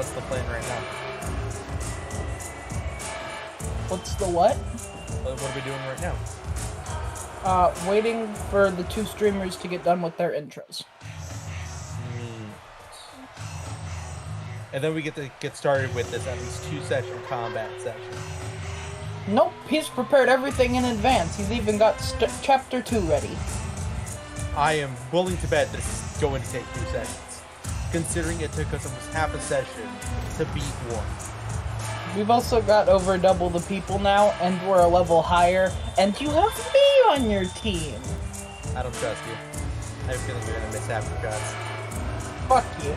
what's the plan right now? What's the what? What are we doing right now? Waiting for the two streamers to get done with their intros. And then we get to get started with this at least 2-session combat session. Nope, he's prepared everything in advance. He's even got chapter 2 ready. I am willing to bet this is going to take 2 sessions, considering it took us almost half a session to beat 1. We've also got over double the people now, and we're a level higher, and you have me on your team. I don't trust you. I have a feeling you're gonna miss apricots. Fuck you.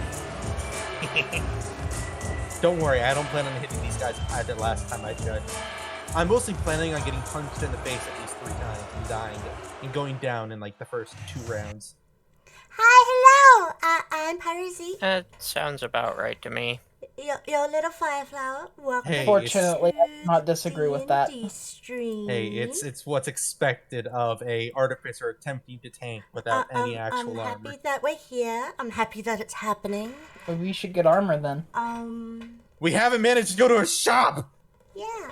Don't worry, I don't plan on hitting these guys I did last time I judged. I'm mostly planning on getting punched in the face at least 3 times and dying and going down in like the first 2 rounds. Hi, hello! I'm Piracy. That sounds about right to me. Your little fireflower. Welcome. Hey, Fortunately, I do not disagree with that. Hey, it's what's expected of a artificer attempting to tank without any actual I'm armor. happy that we're here. I'm happy that it's happening. But we should get armor then. We haven't managed to go to a shop! Yeah.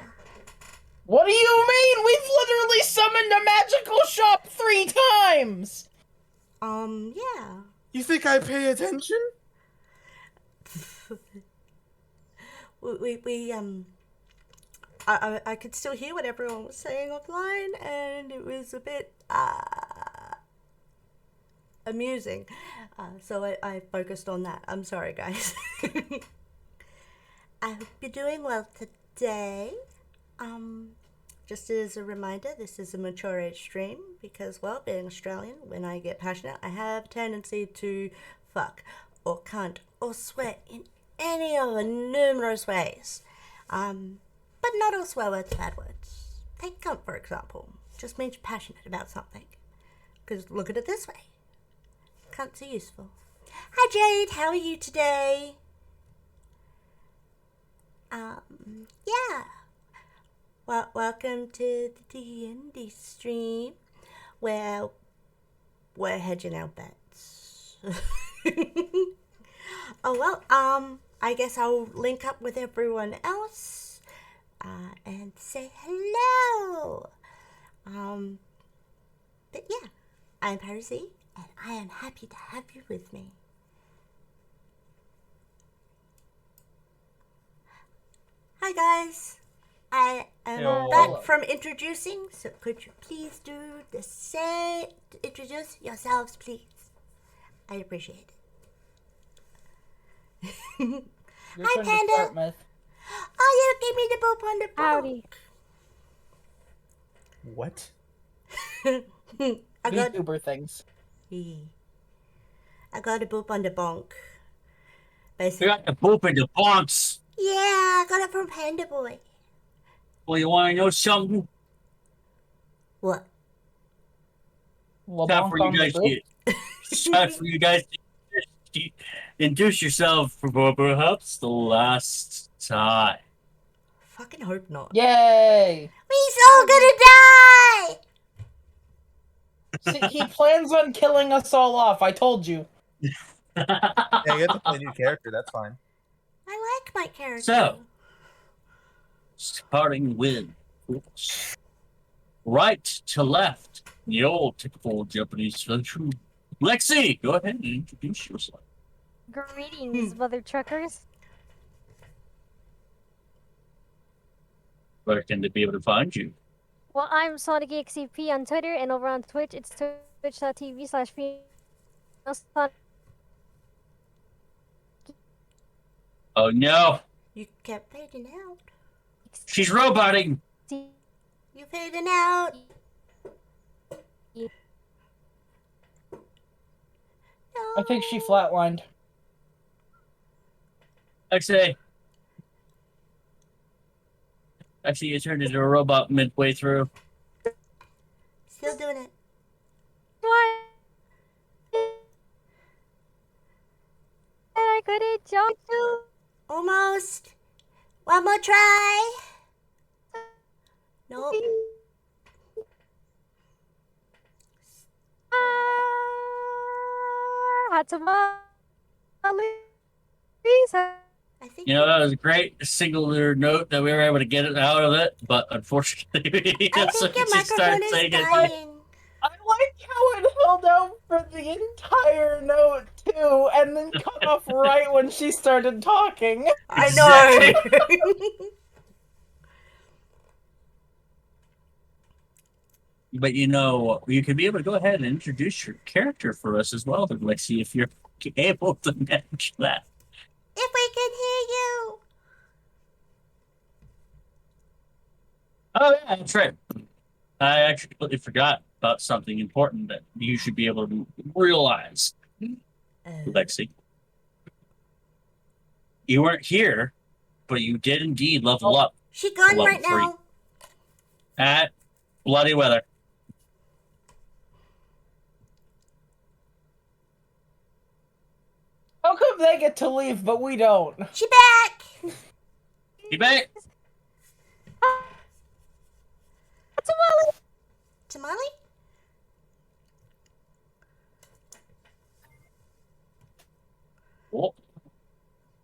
What do you mean? We've literally summoned a magical shop 3 times! Yeah. You think I pay attention? I could still hear what everyone was saying offline, and it was a bit, amusing. So I focused on that. I'm sorry, guys. I hope you're doing well today. Just as a reminder, this is a mature age stream because, well, being Australian, when I get passionate, I have a tendency to fuck or cunt or swear in any of the numerous ways. But not all swear words are bad words. Take cunt, for example. Just means you're passionate about something. Because look at it this way. Cunts are useful. Hi, Jade. How are you today? Yeah. Well, welcome to the D&D stream, where we're hedging our bets. Oh, well, I guess I'll link up with everyone else, and say hello. But yeah, I'm Piracy, and I am happy to have you with me. Hi, guys. I am back from introducing, so could you please do the same? Introduce yourselves, please. I appreciate it. Hi, Panda. Oh, you gave me the boop on the bonk. Howdy. What? I got VTuber things. I got a boop on the bonk. You got the boop in the bonks. Yeah, I got it from Panda Boy. Well, you want to know something? What? It's time for you guys to it's time for you guys to introduce yourself for perhaps the last time. Fucking hope not. Yay! We's all gonna die! See, he plans on killing us all off, I told you. Yeah, you get to play a new character, that's fine. I like my character. So, starting with right to left, the old typical Japanese tradition. Lexi, go ahead and introduce yourself. Greetings, mother truckers. Where can they be able to find you? Well, I'm SonicXCP on Twitter, and over on Twitch, it's twitch.tv/free. Oh no! You kept fading out. She's roboting! You fading out. I think she flatlined. Actually, you turned into a robot midway through. Still doing it. What? I couldn't jump to. Almost. One more try. Nope. Had to Lisa. I think That was a great singular note that we were able to get it out of it, but unfortunately, I as soon think your as she started microphone is saying it, dying. I like how it held out for the entire note too, and then cut off right when she started talking. I Exactly. know. But you could be able to go ahead and introduce your character for us as well, to see if you're able to manage that. If we can hear you. Oh yeah, that's right. I actually completely forgot about something important that you should be able to realize, Lexi. You weren't here, but you did indeed level up She to gone level right 3 now. at Bloody Weather. How come they get to leave but we don't? She back. You bet. Tamale! Tamale? Oh,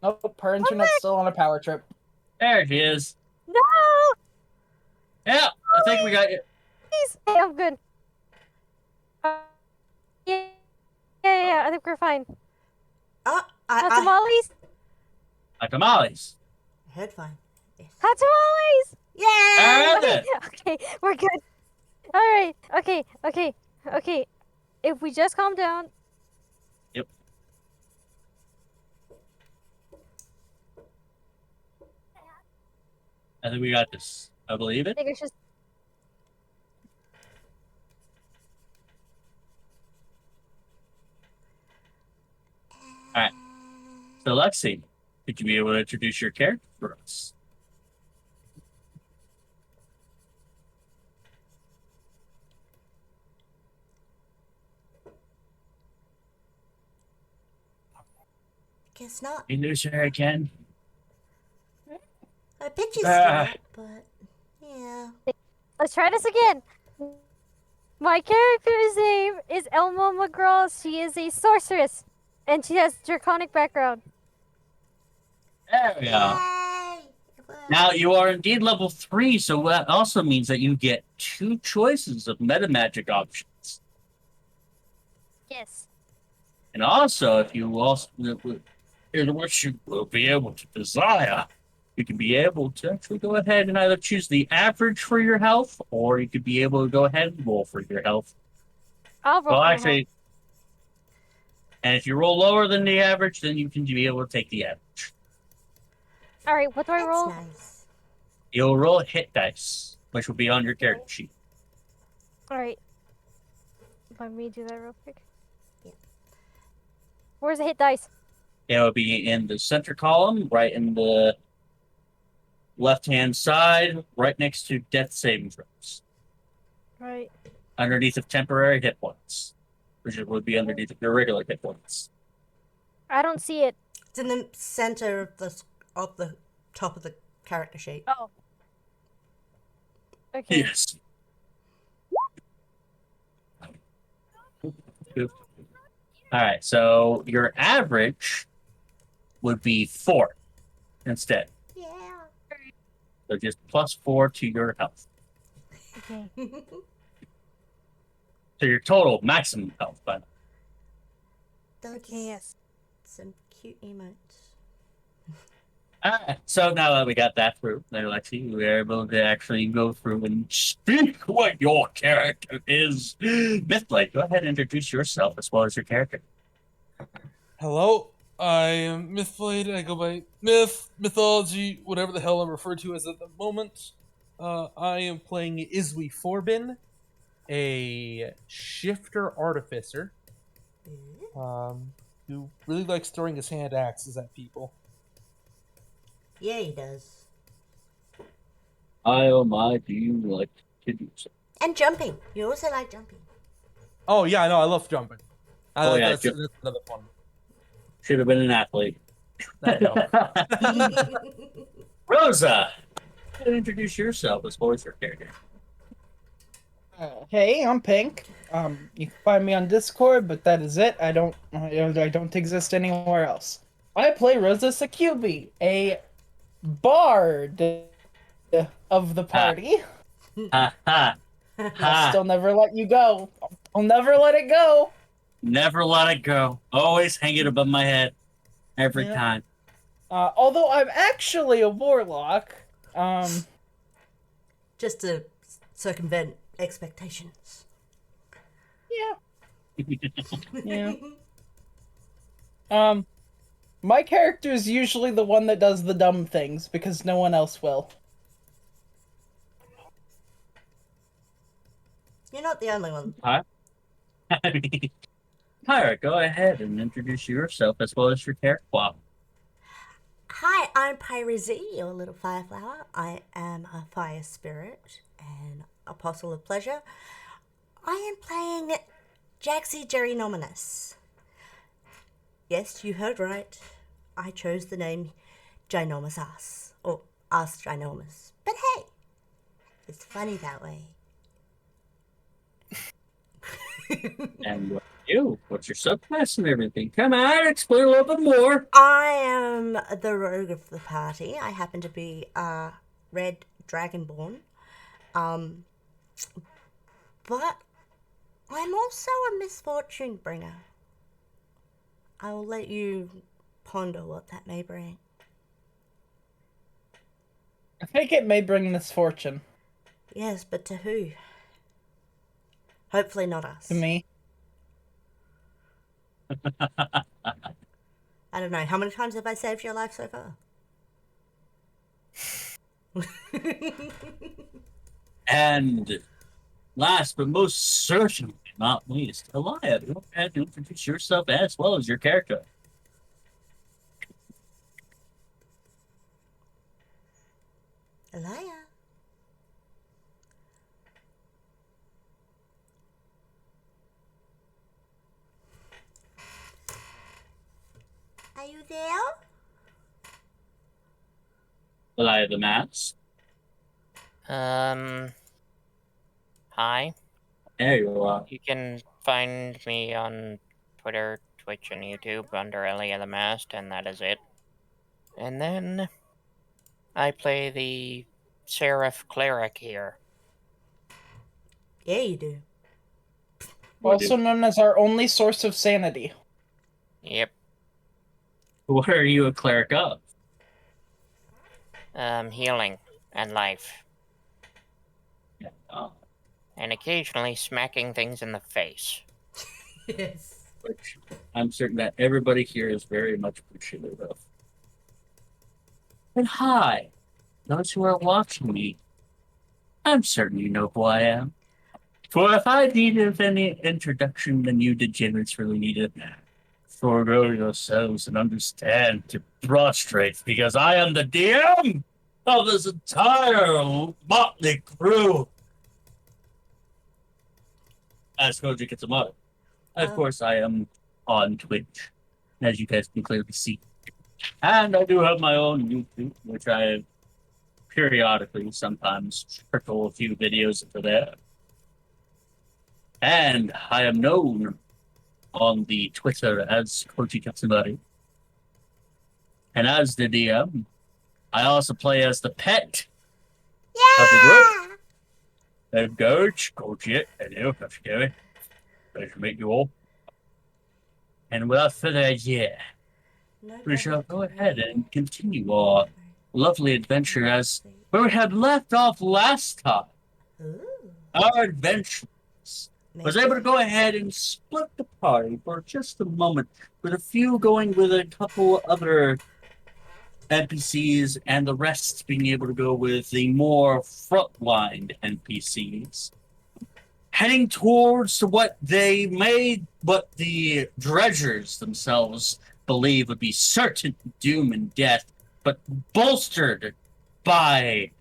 Nope, her internet's still on a power trip. there she is. No! Yeah, I think we got you. Please! Hey, I'm good. Yeah, I think we're fine. Oh, Hot tamales? Tamales. I heard fine. Yes. Hot tamales! Yay! All right then. Okay, we're good. Alright, okay. If we just calm down. Yep. I think we got this. I believe it. I think it's just. All right. So, Lexi, could you be able to introduce your character for us? Guess not. You lose her again. Her picture's Ah. still up, but yeah. Let's try this again. My character's name is Elmo McGraw. She is a sorceress, and she has draconic background. There we go. Yay! It worked. Now you are indeed level 3, so that also means that you get 2 choices of meta magic options. Yes. And also, if you also, in which you will be able to desire, you can be able to actually go ahead and either choose the average for your health, or you could be able to go ahead and roll for your health. I'll roll. Well, for her. actually, and if you roll lower than the average, then you can be able to take the average. All right, what do I That's roll? nice. You'll roll hit dice, which will be on your character sheet. All right. Let me do that real quick. Yeah. Where's the hit dice? It will be in the center column, right in the left-hand side, right next to death saving throws, Right. underneath of temporary hit points, which would be underneath of your regular hit points. I don't see it. It's in the center of the top of the character sheet. Oh. Okay. Yes. All right, so your average would be 4 instead. Yeah. So just +4 to your health. Okay. So your total maximum health, but Those Okay. Yes. some cute emotes. Alright, so now that we got that through, there, Lexi, we were able to actually go through and speak what your character is. Mythblade, go ahead and introduce yourself as well as your character. Hello, I am Mythblade. I go by Myth, Mythology, whatever the hell I'm referred to as at the moment. I am playing Izwi Forbin, a shifter artificer, who really likes throwing his hand axes at people. Yeah, he does. Oh my, do you like to do so? And jumping. You also like jumping. Oh yeah, no, I love jumping. Oh, yeah, that's another one. Should have been an athlete. No. Rosa, go ahead and introduce yourself as well as your character. Hey, I'm Pink. You can find me on Discord, but that is it. I don't exist anywhere else. I play Rosa Sakubi, a bard of the Ha party. ha ha I'll ha! still never let you go. I'll never let it go. Never let it go. Always hang it above my head every Yeah. time. Although I'm actually a warlock. Just to circumvent expectations. Yeah. My character is usually the one that does the dumb things because no one else will. You're not the only one. Hi. I mean, Tyra, go ahead and introduce yourself as well as your character. Wow. Hi, I'm Pyrazy, your little fireflower. I am a fire spirit and apostle of pleasure. I am playing Jaxie Gerinominus. Yes, you heard right. I chose the name Ginormous Ass, or Ass Ginormous. But hey, it's funny that way. And what you? What's your subclass and everything? Come on, explain a little bit more. I am the rogue of the party. I happen to be a red dragonborn. But I'm also a misfortune bringer. I will let you ponder what that may bring. I think it may bring misfortune Yes, but to who? Hopefully not us. to me. I don't know. How many times have I saved your life so far? And last but most certainly not least, Elia, go ahead and introduce yourself as well as your character. Elia? Are you there? Elia the Mask. Hi. There you are. You can find me on Twitter, Twitch, and YouTube under Elia the Mast, and that is it. And then I play the Seraph Cleric here. Yeah, you do. Also known as our only source of sanity. Yep. What are you a cleric of? Healing and life. Yeah, And occasionally smacking things in the face. Yes. which I'm certain that everybody here is very much appreciative of. And hi, those who are watching me. I'm certain you know who I am. For if I needed any introduction, then you degenerates really need to forego yourselves and understand to prostrate, because I am the DM of this entire motley crew. As Koji gets a mother. Of course, I am on Twitch, as you guys can clearly see. And I do have my own YouTube, which I periodically sometimes trickle a few videos into there. And I am known on the Twitter as Koji Katsumari. And as the DM, I also play as the pet of the group. And Coach, hello, how's it going? Pleasure to meet you all. And without further ado, we shall go ahead and continue our lovely adventure as where we had left off last time. Ooh. Our adventurers was able to go ahead and split the party for just a moment, with a few going with a couple other NPCs and the rest being able to go with the more frontline NPCs. Heading towards what the dredgers themselves believe would be certain doom and death, but bolstered by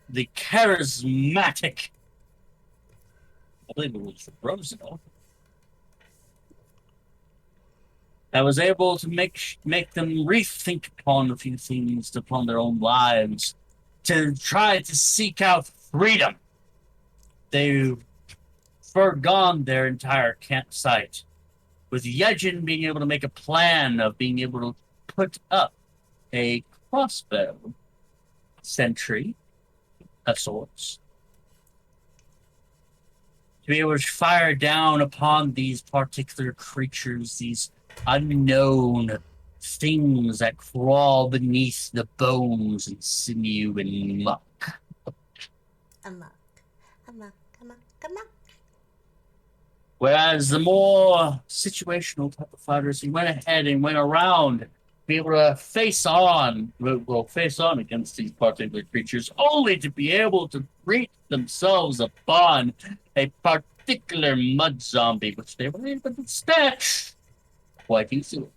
the charismatic, I believe it was Rosal, that was able to make them rethink upon a few things, upon their own lives, to try to seek out freedom. They've forgone their entire campsite with Yejin being able to make a plan of being able to put up a crossbow sentry of sorts to be able to fire down upon these particular creatures, these unknown things that crawl beneath the bones and sinew and muck. Amok. Amok. Amok. Amok. Whereas the more situational type of fighters, he went ahead and went around, be able to face on against these particular creatures, only to be able to greet themselves upon a particular mud zombie, which they were able to dispatch quite easily.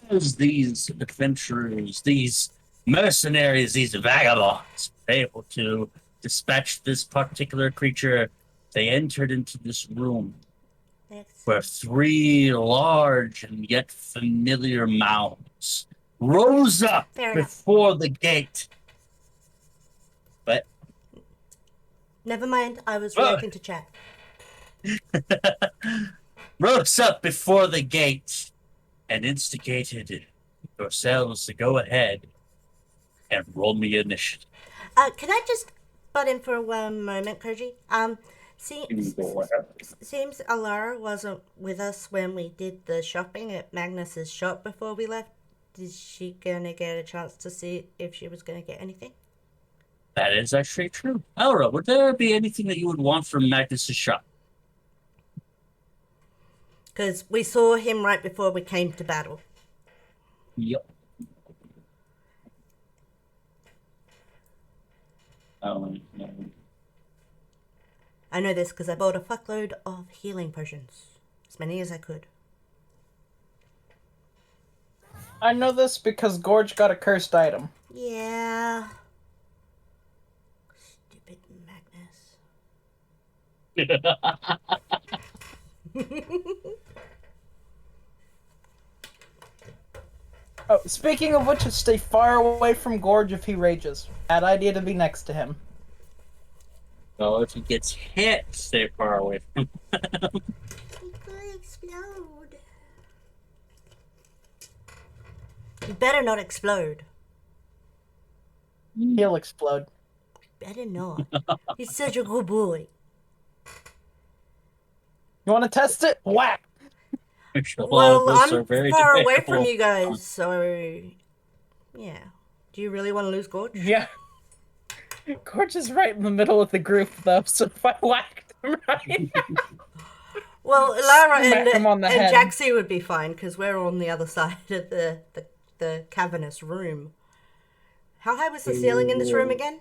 As these adventurers, these mercenaries, these vagabonds were able to dispatch this particular creature, they entered into this room where 3 large and yet familiar mounds rose up before the gate. But never mind, I was reacting to chat. rose up before the gate and instigated yourselves to go ahead and roll me initiative. Can I just butt in for one moment, Koji? Seems Alara wasn't with us when we did the shopping at Magnus's shop before we left. Is she gonna get a chance to see if she was gonna get anything? That is actually true. Elra, would there be anything that you would want from Magnus's shop? Because we saw him right before we came to battle. Yep. No. I know this because I bought a fuckload of healing potions. As many as I could. I know this because Gorge got a cursed item. Yeah. Stupid Magnus. Oh, speaking of which, stay far away from Gorge if he rages. Bad idea to be next to him. Well, if he gets hit, stay far away from him. He could explode. You better not explode. He'll explode. Better not. He's such a good boy. You want to test it? Whack! Well, I'm far away from you guys, so yeah. Do you really want to lose Gorge? Yeah. Gorge is right in the middle of the group, though, so if I whacked him right well, Lara and head. Jaxie would be fine, because we're on the other side of the cavernous room. How high was the ceiling in this room again?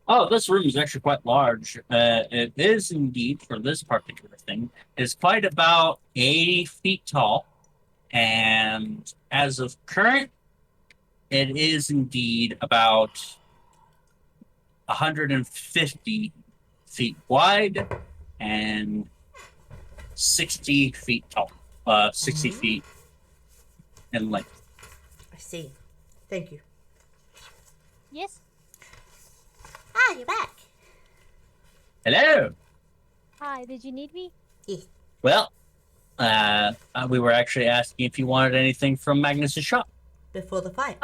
Oh, this room is actually quite large. It is indeed, for this particular thing, is quite about 80 feet tall. And as of current, it is indeed about 150 feet wide and 60 feet tall. 60 feet in length. I see. Thank you. Yes. Ah, you're back. Hello. Hi, did you need me? Yes. Well, we were actually asking if you wanted anything from Magnus's shop. Before the fight.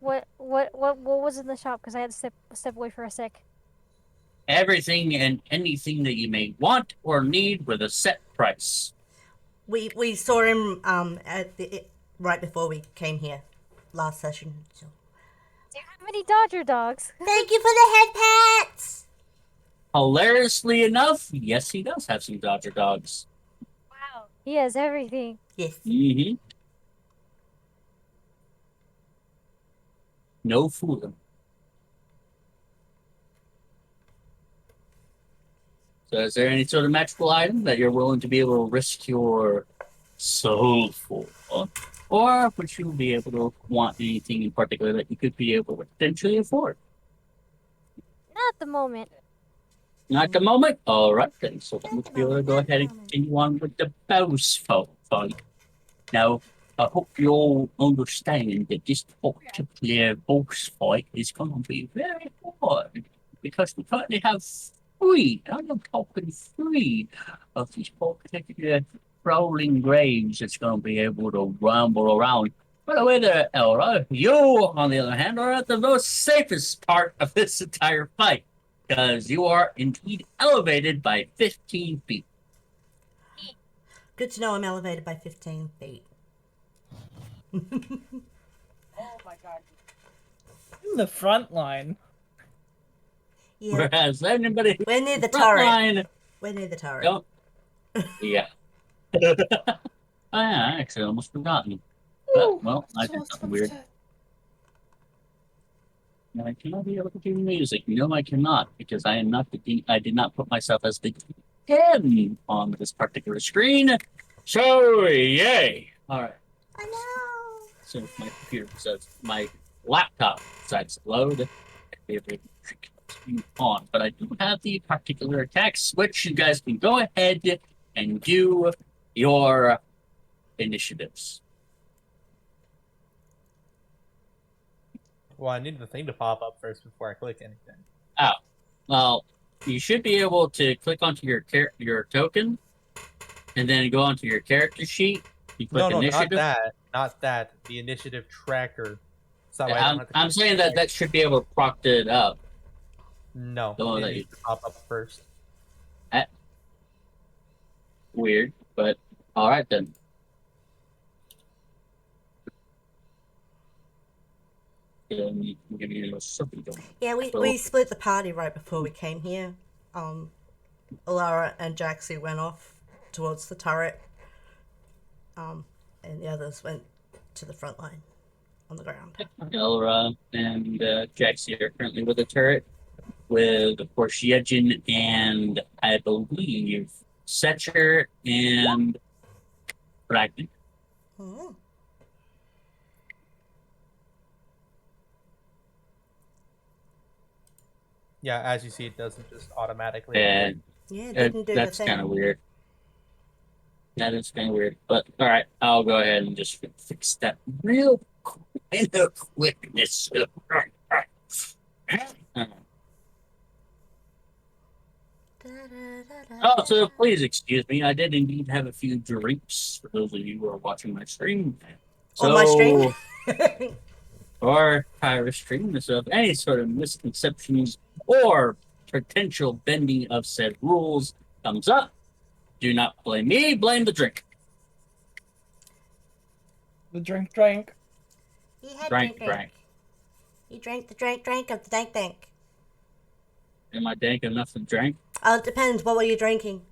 What was in the shop? Because I had to step away for a sec. Everything and anything that you may want or need with a set price. We saw him right before we came here last session. So. Do you have any Dodger dogs? Thank you for the head pats. Hilariously enough, yes, he does have some Dodger dogs. Wow, he has everything. Yes. Mm-hmm. No fooling. So is there any sort of magical item that you're willing to be able to risk your soul for? Or would you be able to want anything in particular that you could be able to potentially afford? Not at the moment. Not at the moment? Alright then, so let's be able to go ahead and continue on with the boss fight. Now, I hope you all understand that this particular boss fight is going to be very hard because we currently have free. I am talking free of these particular rolling graves that's going to be able to rumble around. By the way, there, Elra, you, on the other hand, are at the most safest part of this entire fight, because you are indeed elevated by 15 feet. Good to know I'm elevated by 15 feet. Oh my god. In the front line. Yeah, Whereas anybody we're near the front turret. line, We're near the turret. don't. Yeah. Oh, yeah, I actually almost forgotten. But, well, I did something weird. I cannot be able to do music. No, I cannot, because I am not I did not put myself as the DM on this particular screen. So, yay! Alright. I know. So my computer says my laptop decides to load. I'd be able to continue on, but I do have the particular attack switch. You guys can go ahead and do your initiatives. Well, I need the thing to pop up first before I click anything. Oh, well, you should be able to click onto your token, and then go onto your character sheet. You click No, initiative. not that. Not that. The initiative tracker. So I don't have to I'm saying that that should be able to proc it up. No, The one it that needs to pop up first. Weird, but all right then. Give you something going. Yeah, we split the party right before we came here. Alara and Jaxie went off towards the turret. And the others went to the front line on the ground. Elra and Jaxie are currently with the turret, with of course Yejin and I believe Setcher and Bragdon. Oh. Yeah, as you see, it doesn't just automatically. And Yeah, it didn't do the that's thing. kind of weird. That is kind of weird. But all right, I'll go ahead and just fix that real in the quickness. Also, please excuse me. I did indeed have a few drinks for those of you who are watching my stream. So, On my stream? or Tyra's stream. So, if any sort of misconceptions or potential bending of said rules comes up, do not blame me. Blame the drink. The drink. He had Drank. He drank the drink of the dank. Am I dank enough to drink? Oh, it depends. What were you drinking?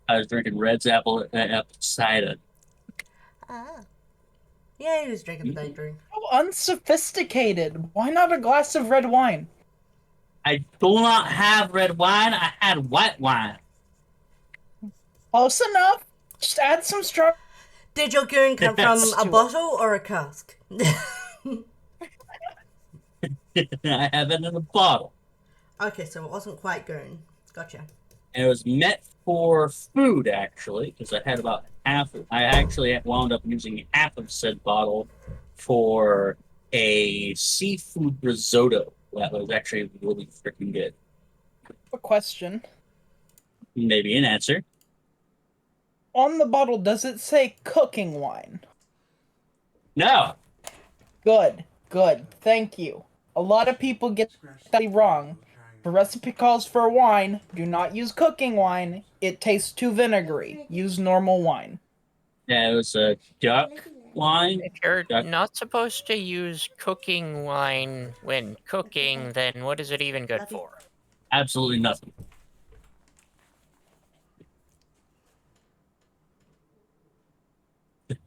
I was drinking Red's apple cider. Ah. Yeah, he was drinking the dank drink. How unsophisticated. Why not a glass of red wine? I do not have red wine. I had white wine. Close enough. Just add some straw. Did your goon come from a bottle or a cask? I have it in a bottle. Okay, so it wasn't quite goon. Gotcha. And it was meant for food, actually, because I had about half. I actually wound up using half of said bottle for a seafood risotto. That was actually really freaking good. A question. Maybe an answer. On the bottle, does it say cooking wine? No. Good. Thank you. A lot of people get that wrong. The recipe calls for wine. Do not use cooking wine. It tastes too vinegary. Use normal wine. Yeah, it was a duck wine. If you're not supposed to use cooking wine when cooking, then what is it even good for? Absolutely nothing.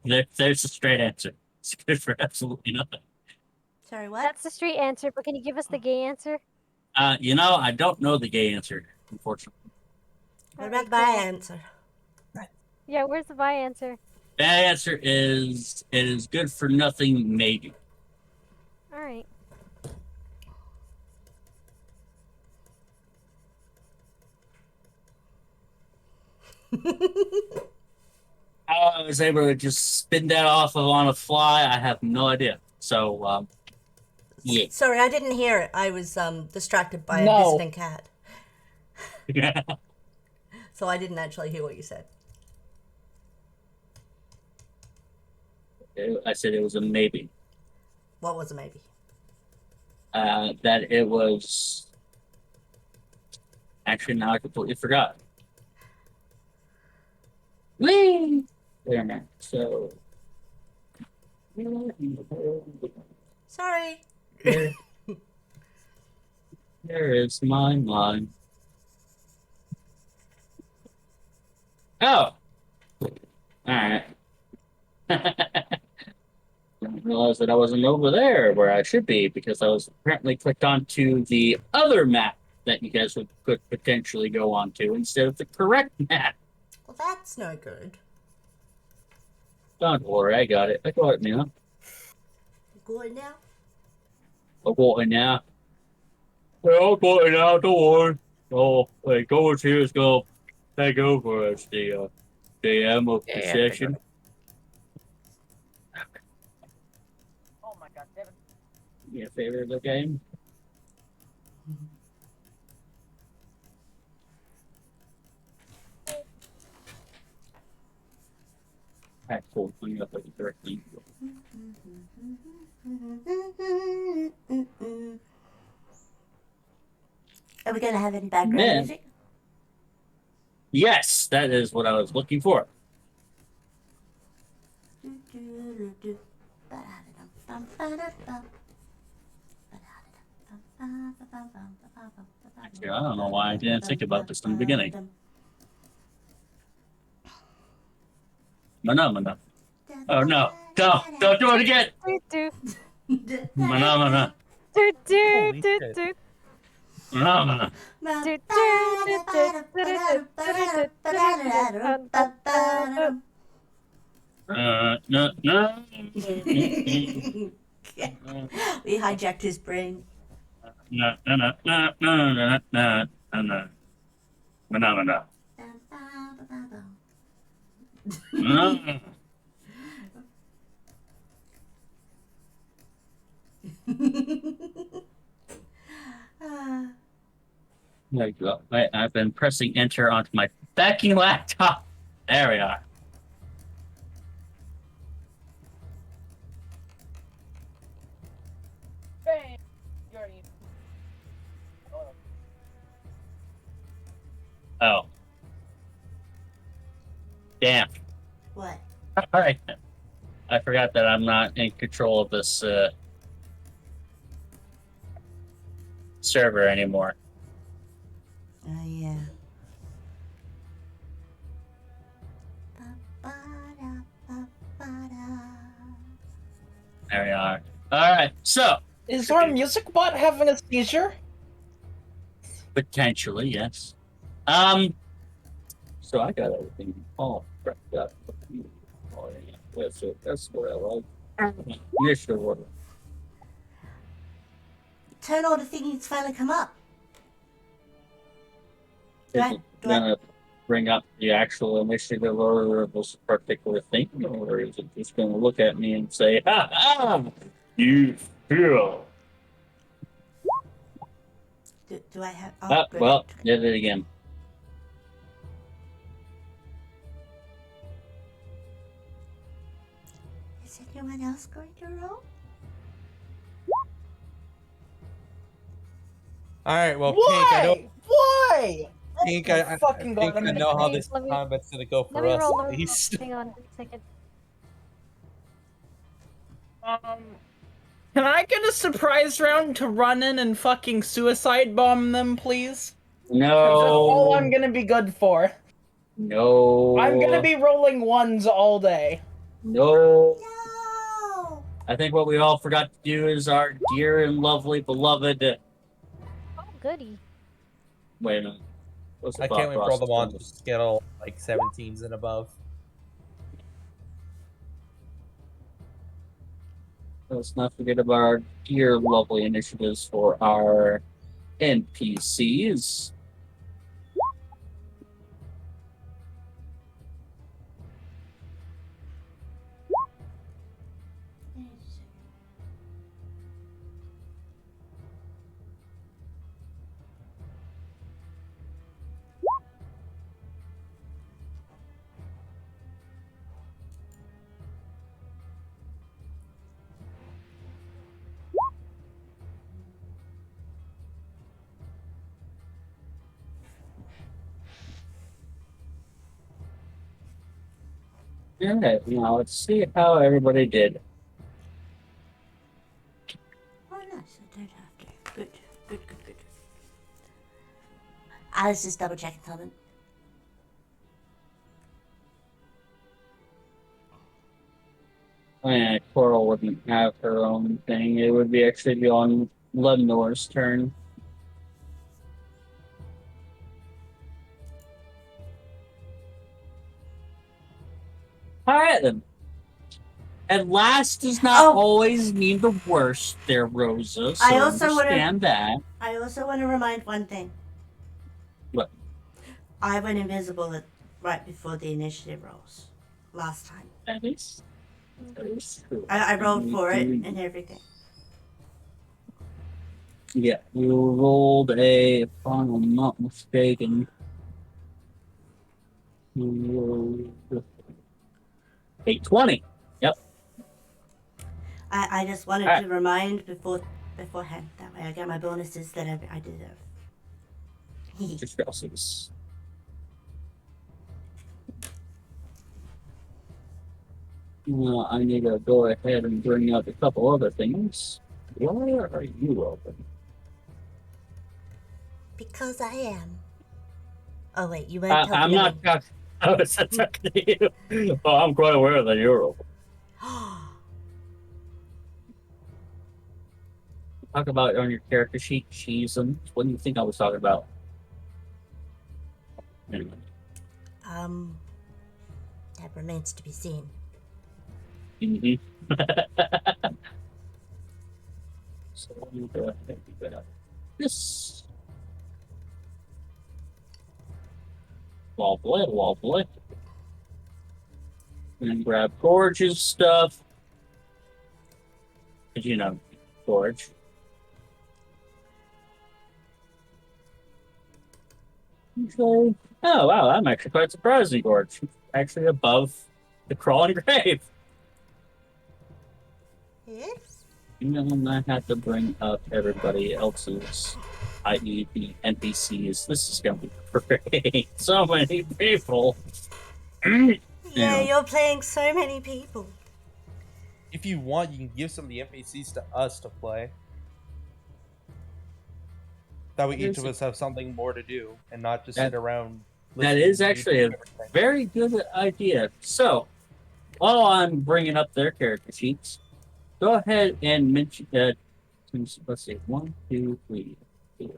There's the straight answer. It's good for absolutely nothing. Sorry, what? That's the straight answer, but can you give us the gay answer? I don't know the gay answer, unfortunately. What about the bi answer? Yeah, where's the bi answer? That answer is it is good for nothing, maybe. All right. How I was able to just spin that off on a fly, I have no idea. So, yeah. Sorry, I didn't hear it. I was distracted by a No. visiting cat. So I didn't actually hear what you said. I said it was a maybe. What was a maybe? That it was. Actually, now I completely forgot. Whee! There, man. So. Sorry. There, there is my mind. Oh! Alright. Didn't realize that I wasn't over there where I should be because I was apparently clicked onto the other map that you guys could potentially go onto instead of the correct map. Well, that's no good. Don't worry, I got it. I got it now. Good now? I got it now. Yeah, I got it now, don't worry. Oh, wait, Gold's here is gonna take over as the DM of the Yeah, session. Oh my god, Devin. Your favorite of the game? Alright, cool. I'm gonna put it directly. Are we going to have any background Man. music? Yes, that is what I was looking for. Actually, I don't know why I didn't think about this in the beginning. Mana. Oh no. Don't do it again! Do Mana. do do Holy do shit. do Mana. do do. No. We hijacked his brain. No. Mana. There you go. I've been pressing enter onto my backing laptop. There we are. Oh. Damn. What? All right. I forgot that I'm not in control of this server anymore. Oh, yeah. There we are. All right. So Is our music bot having a seizure? potentially, yes. So I got everything all prepped up. Oh, yeah. That's what I like. You sure were. Turn all the thingies finally come up. Do I- Is it gonna bring up the actual initiative order of this particular thing, or is it just gonna look at me and say, "Ha ha, you feel"? Do I have... Ah, good. well, did it again. Is anyone else going to roll? Alright, well, Pink, I don't. Why? Pink, Oh my I fucking think god, I'm I gonna know how Wait, this let me- combat's gonna go Let for me us, roll. at least. Hang on a second. Can I get a surprise round to run in and fucking suicide bomb them, please? 'Cause that's all I'm No, gonna be good for. no, I'm gonna be rolling ones all day. no. No! I think what we all forgot to do is our dear and lovely beloved. Oh, goody. Wait a minute. What's the I thought can't wait for all the process on monsters this? to get all like 17s and above. Let's not forget about our dear, lovely initiatives for our NPCs. Alright, now let's see how everybody did. Oh, nice. I don't have to. Good, good, good, good. I was just double checking something. And Coral wouldn't have her own thing. It would be actually be on Lemnor's turn. Alright then. And last does not Oh. always mean the worst there, Rosa. So I also wanna- understand that. I also want to remind one thing. What? I went invisible right before the initiative rolls last time. That is true. I rolled for it and everything. Yeah, you rolled a, if I'm not mistaken, you rolled a 20. Yep. I just wanted Alright. to remind beforehand. That way I get my bonuses that I deserve. Just grasses. I need to go ahead and bring up a couple other things. Why are you open? Because I am. Oh wait, you weren't talking I'm to not. me. I was talking to you. Oh, I'm quite aware that you're open. Talk about on your character sheet, cheese, and what do you think I was talking about? Anyway. That remains to be seen. Mm-hmm. So let me go ahead and do that. This wobbly. And grab Gorge's stuff. Cause you know, Gorge. Okay. Oh wow, I'm actually quite surprised in Gorge. Actually above the crawling grave. Yes? You know, I have to bring up everybody else's, i.e., the NPCs. This is gonna be great. So many people. Yeah, you're playing so many people. If you want, you can give some of the NPCs to us to play. That way each of us have something more to do and not just sit around That listening is to actually YouTube a and everything. very good idea. So, while I'm bringing up their character sheets, go ahead and mention. Let's see, 1, 2, 3, 4,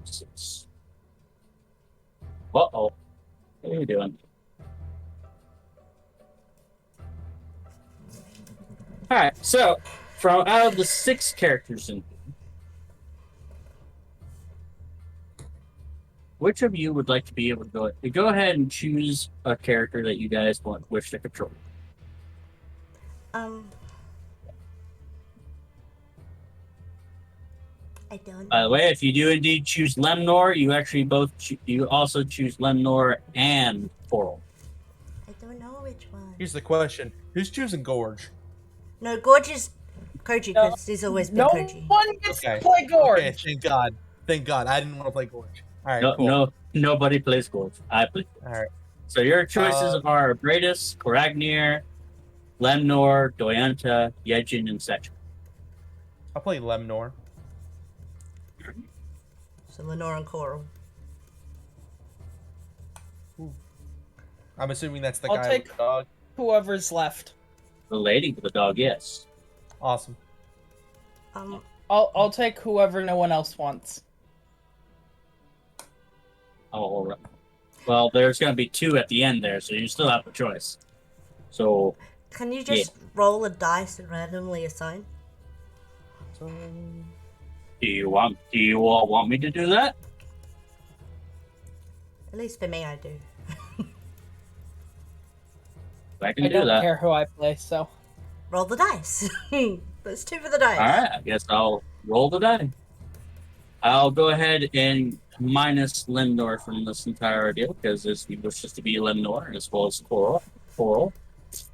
6. Uh-oh. What are you doing? Alright, so from out of the 6 characters in here, which of you would like to be able to go ahead and choose a character that you guys wish to control? I don't By the know. way, if you do indeed choose Lemnor, you actually you also choose Lemnor and Coral. I don't know which one. Here's the question: who's choosing Gorge? No, Gorge is Koji because he's always been No Koji. one gets Okay. to play Gorge. Okay, thank God. Thank God. I didn't want to play Gorge. All right, No, cool. nobody plays Gorge. I play. All right. So your choices are Bradus, Koragnir, Lemnor, Doyanta, Yejin, and Setch. I'll play Lemnor. So Lenore and Coral. I'm assuming that's the I'll guy take- with the dog. Whoever's left. The lady with the dog, yes. Awesome. I'll take whoever no one else wants. Oh, all right. Well, there's going to be 2 at the end there, so you still have a choice. So, Can you just roll a dice and randomly assign? So, do you all want me to do that? At least for me, I do. I can I do don't that. care who I play, so. Roll the dice. There's 2 for the dice. All right, I guess I'll roll the die. I'll go ahead and minus Lemnor from this entire deal because he wishes to be Lemnor as well as Coral. That is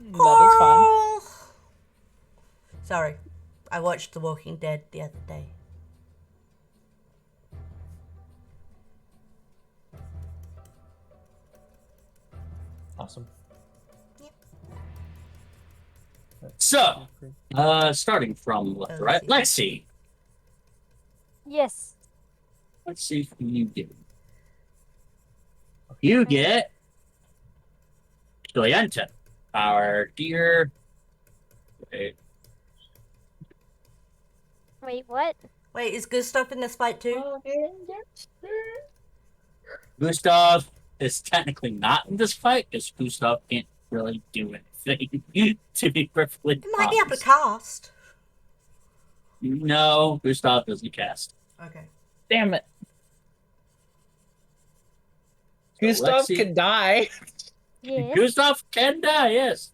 fine. Coral! Sorry, I watched The Walking Dead the other day. awesome. So, starting from left to right, let's see. Yes. Let's see who you get. You get Doyenta, our dear. Wait, Wait, what? Wait, is Gustav in this fight too? Gustav is technically not in this fight because Gustav can't really do anything. To be perfectly He might be able to honest. cast. No, Gustav doesn't cast. Okay. Damn it. So Gustav let's see. could die. Yes. Gustav can die, yes.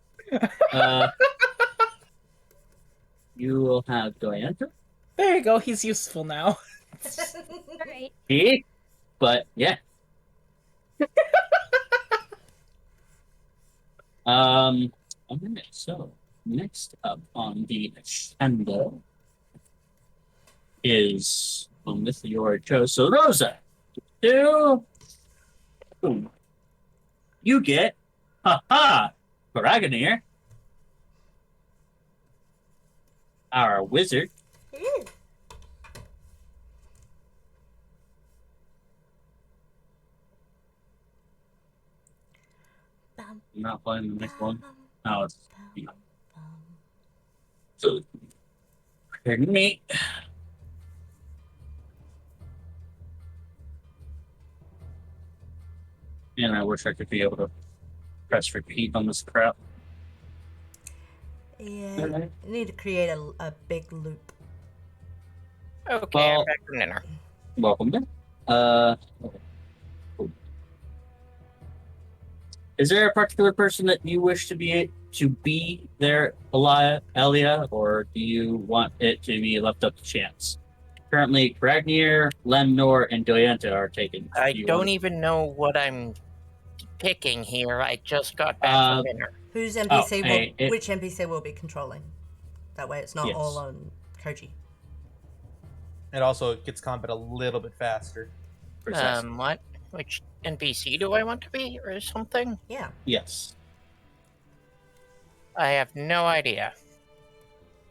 You will have Doyenta. There you go. He's useful now. Alright. But yeah. Okay, so next up on the agenda is with your Choso Rosa. Two. Boom. You get Paragoneer, our wizard. Ew. Bum, I'm not playing the next one. bum, No, it's bum, bum. so pardon me. And I wish I could be able to press repeat on this crap. Yeah, Alright. you need to create a big loop. Okay, Well- I'm back from dinner. Welcome back. Is there a particular person that you wish to be there, Elia, or do you want it to be left up to chance? Currently, Ragnar, Lemnor, and Doyenta are taken. I Do you don't want- even know what I'm picking here. I just got back from dinner. Whose NPC hey, which NPC will be controlling? That way it's not Yes. all on Koji. And also, it gets combat a little bit faster. Precisely. What? Which NPC do I want to be, or something? Yeah. Yes. I have no idea.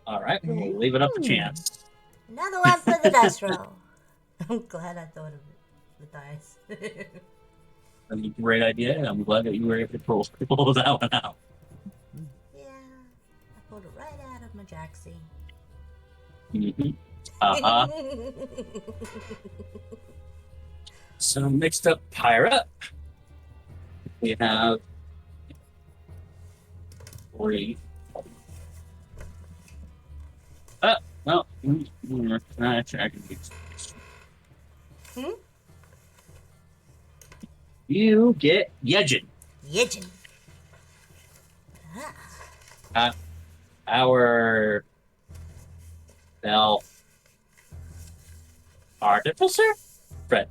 All right. We'll leave it up to chance. Another one for the dice roll. I'm glad I thought of the dice. That's a great idea, and I'm glad that you were able to pull that one out. Yeah. I pulled it right out of my jacksie. Mm-hmm. Uh-huh. So next up, Pyra. We have 3. Well, actually, I can use this. Hmm? You get Yejin, Yijin. our elf artificer? Fred.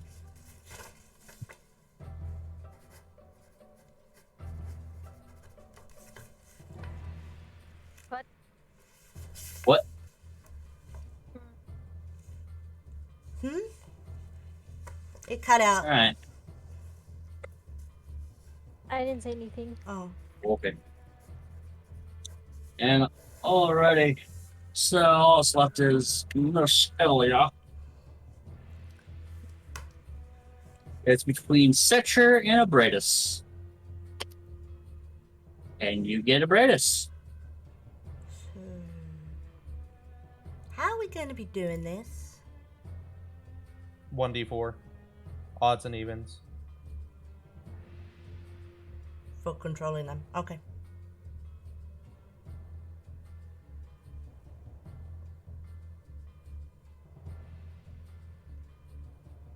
What? What? Hmm? It cut out. Alright. I didn't say anything. Oh. Okay. And alrighty. So all that's left is Miss Elia. It's between Setcher and Abradus. And you get Abradus. How are we going to be doing this? 1d4. Odds and evens. For controlling them. Okay.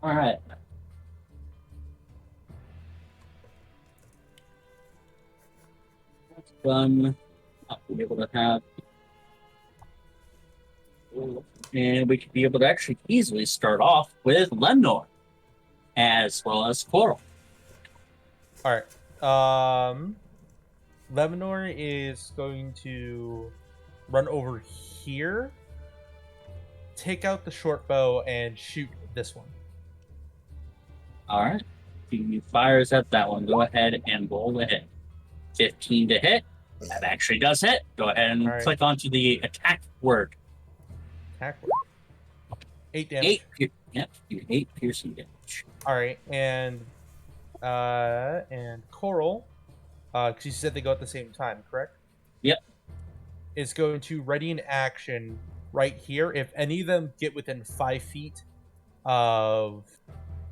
Alright. That's fun. I'll be able to have. And we could be able to actually easily start off with Lemnor, as well as Coral. Alright. Lemonor is going to run over here, take out the short bow, and shoot this one. Alright. He fires at that one. Go ahead and roll the hit. 15 to hit. That actually does hit. Go ahead and Alright. click onto the attack word. Attack. 8 damage. Yep, you 8 piercing damage. Alright, and Coral, because you said they go at the same time, correct? Yep. Is going to ready an action right here. If any of them get within 5 feet of,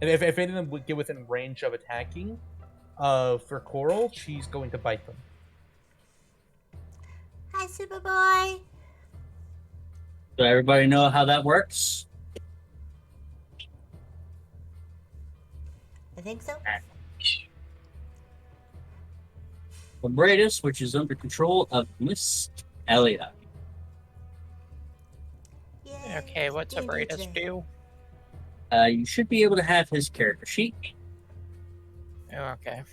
and if any of them would get within range of attacking, for Coral, she's going to bite them. Hi, Superboy. So everybody know how that works? I think so. Lambratus, which is under control of Miss Elia. Yay, Okay, what's D&D Abratus today. do? You should be able to have his character sheet, Okay.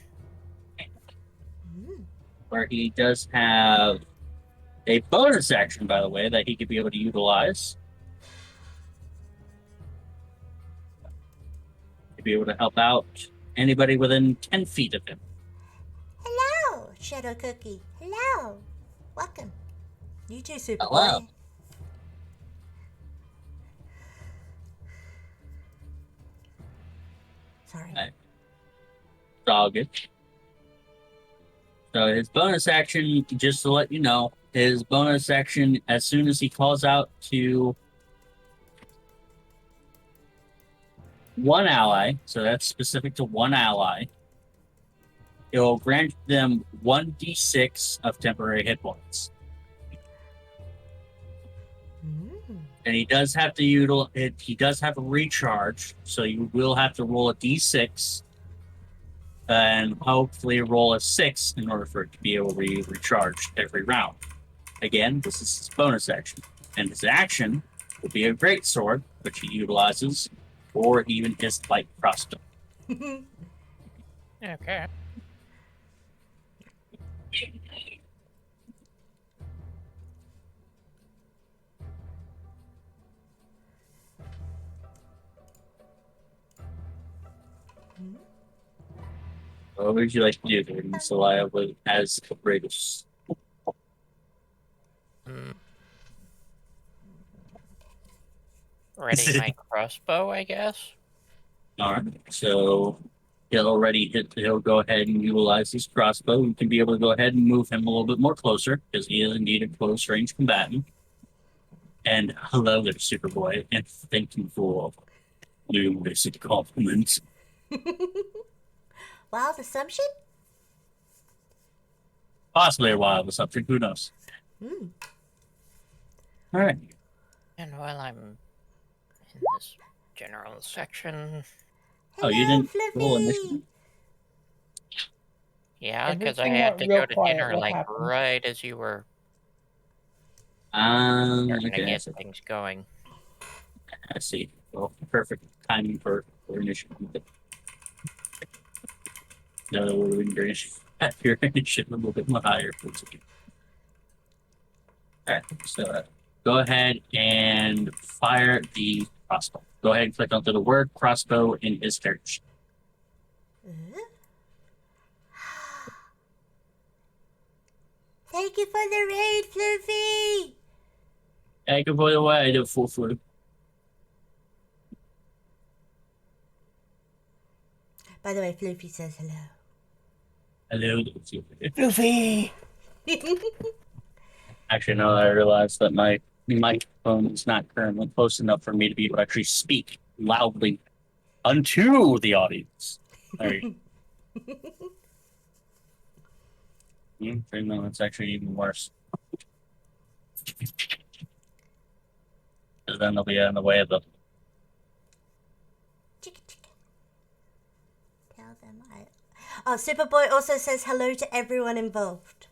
Mm. where he does have a bonus action, by the way, that he could be able to utilize to be able to help out anybody within 10 feet of him. Hello, Shadow Cookie. Hello. Welcome. You too, Superboy. Hello. Sorry. Right. It's all good. So his bonus action, just to let you know, his bonus action, as soon as he calls out to one ally, so that's specific to one ally, it will grant them 1d6 of temporary hit points. Mm. And he does have to he does have a recharge, so you will have to roll a d6 and hopefully roll a 6 in order for it to be able to be recharged every round. Again, this is his bonus action. And his action will be a great sword, which he utilizes, or even his light crossbow. Okay. What would you like to do there, Miss Elia, as Abratus? Ready my crossbow, I guess. Alright, so he'll go ahead and utilize his crossbow. You can be able to go ahead and move him a little bit more closer, because he is indeed a close range combatant. And hello there, Superboy, and thank you for new basic compliments. Wild assumption? Possibly a wild assumption, who knows? Mm. Alright. And while I'm in this general section, Hello, Oh, you didn't roll Fluffy. initiative? yeah, because I Everything had went to real go to quiet. dinner What like happened? right as you were starting to Okay, get things going. I see. Well, perfect timing for initiative. No, your initiative a little bit more higher. Alright, so go ahead and fire the crossbow. Go ahead and click onto the word crossbow in his character sheet. Thank you for the raid, Fluffy. Hey, good boy, away. I did full flu. By the way, Fluffy says hello. Hello. Luffy! Actually, now that I realized that my microphone is not currently close enough for me to be able to actually speak loudly unto the audience. There you go. No, it's actually even worse. Because then they'll be in the way of the. Chicka, chicka. Tell them I. Oh, Superboy also says hello to everyone involved.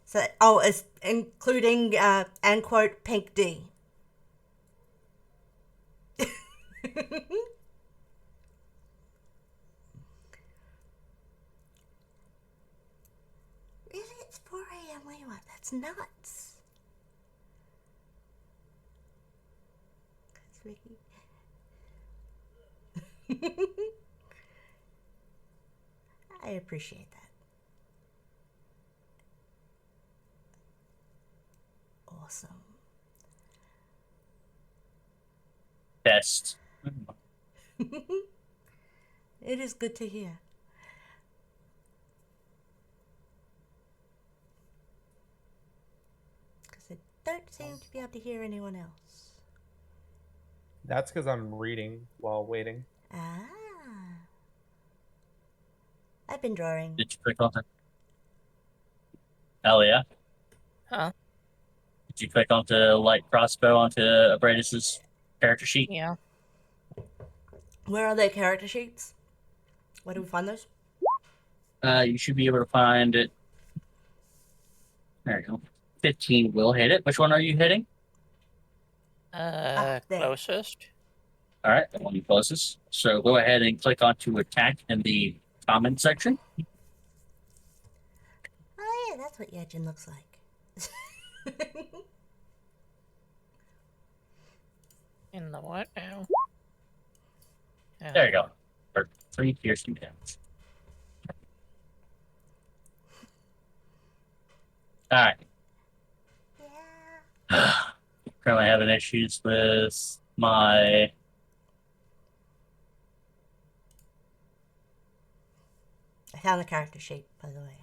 So, it's including and quote Pink D. Really, it's 4 a.m. Wait, what? That's nuts. That's Ricky. I appreciate that. awesome. Best. It is good to hear. Because I don't seem to be able to hear anyone else. That's because I'm reading while waiting. Ah. I've been drawing. Did you click on the Elia? Huh? Did you click onto light crossbow onto Abradis's character sheet? Yeah. Where are their character sheets? Where do we find those? You should be able to find it. There you go. 15 will hit it. Which one are you hitting? There. Closest. All right, the one closest. So go ahead and click onto attack in the comment section. Oh yeah, that's what Yejin looks like. In the what now? There you go. For 3 piercing damage. All right. Yeah. Currently having issues with my. I found the character sheet, by the way.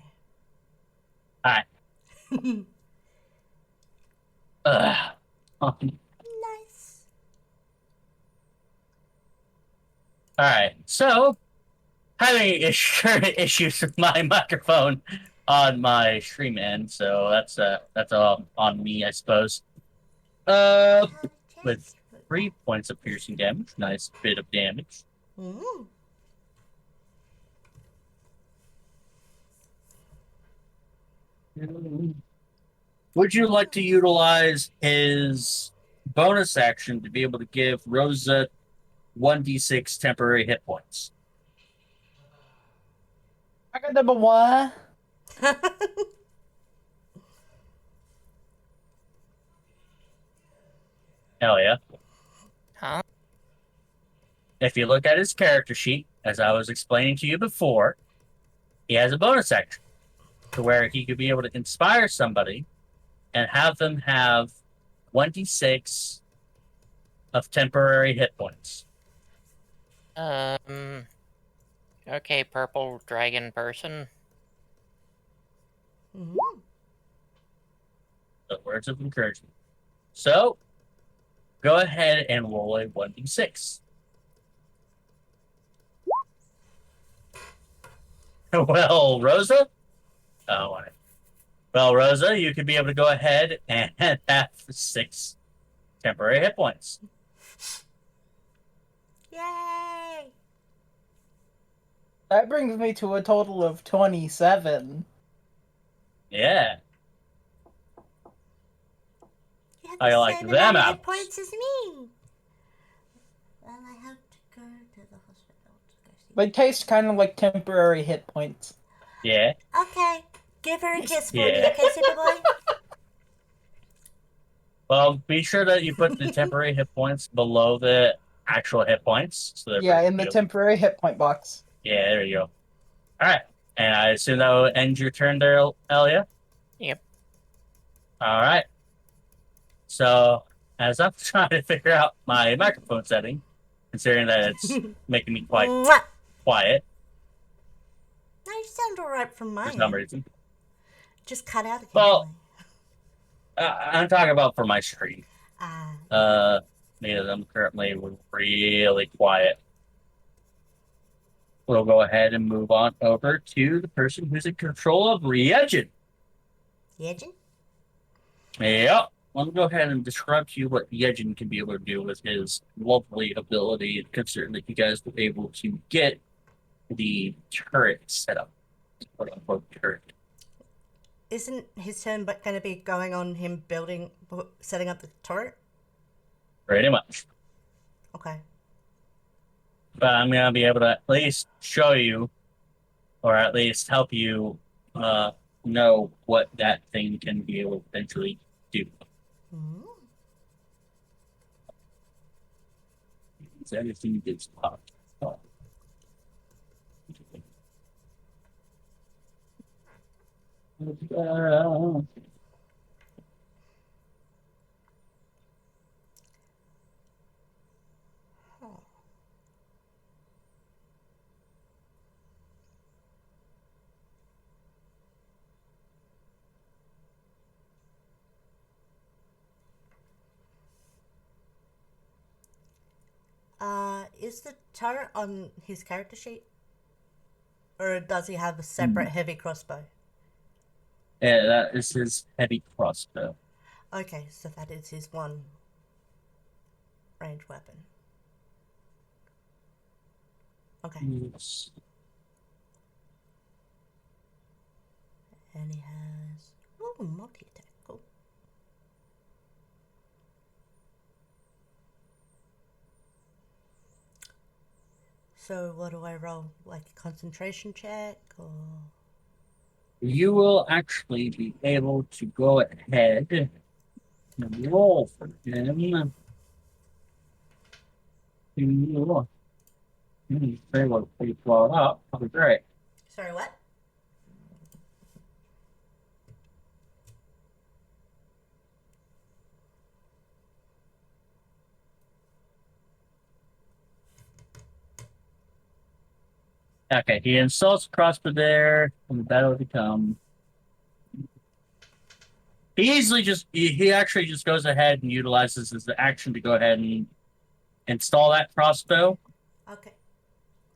All right. Nice. All right. So, having issues with my microphone on my stream end, so that's all on me, I suppose. With 3 points of piercing damage, nice bit of damage. Mm. Would you like to utilize his bonus action to be able to give Rosa 1d6 temporary hit points? I got number one. Hell yeah. Huh? If you look at his character sheet, as I was explaining to you before, he has a bonus action to where he could be able to inspire somebody and have them have 1d6 of temporary hit points. Okay, purple dragon person. Mm. The words of encouragement. So, go ahead and roll a 1d6. Well, Rosa? Oh, all right. Well, Rosa, you could be able to go ahead and have 6 temporary hit points. Yay! That brings me to a total of 27. Yeah. You have I the like same them amount of hit apples. points as me. Well, I have to go to the hospital to go see. They taste kind of like temporary hit points. Yeah. Okay, give her a kiss for me, Yeah. okay, Superboy? Well, be sure that you put the temporary hit points below the actual hit points. So Yeah, in the temporary hit point box. Yeah, there you go. All right. And I assume that will end your turn there, Elia? Yep. All right. So, as I'm trying to figure out my microphone setting, considering that it's making me quite Mwah! quiet No, you sound alright from my for some end. reason. Just cut out Well, occasionally. I'm talking about for my stream. Ah. Neither of them currently really quiet. We'll go ahead and move on over to the person who's in control of Ryujin. Yejin? Yep. Let me go ahead and describe to you what Yejin can be able to do with his lovely ability, considering that you guys were able to get the turret set up. Quote unquote turret. Isn't his turn but going to be going on him setting up the turret? Pretty much. Okay. But I'm going to be able to at least show you, or at least help you know what that thing can be able to eventually do. Mm. Everything gets popped. Oh. Is the turret on his character sheet? Or does he have a separate heavy crossbow? Yeah, that is his heavy crossbow. Okay, so that is his one range weapon. Okay. Yes. And he has... Oh, multi-attack. Cool. So what do I roll? Like a concentration check or... You will actually be able to go ahead and roll for him. Say what we brought up. That'd be great. Sorry, what? Okay, he insults crossbow there, and the battle to come. He actually just goes ahead and utilizes his action to go ahead and install that crossbow, Okay.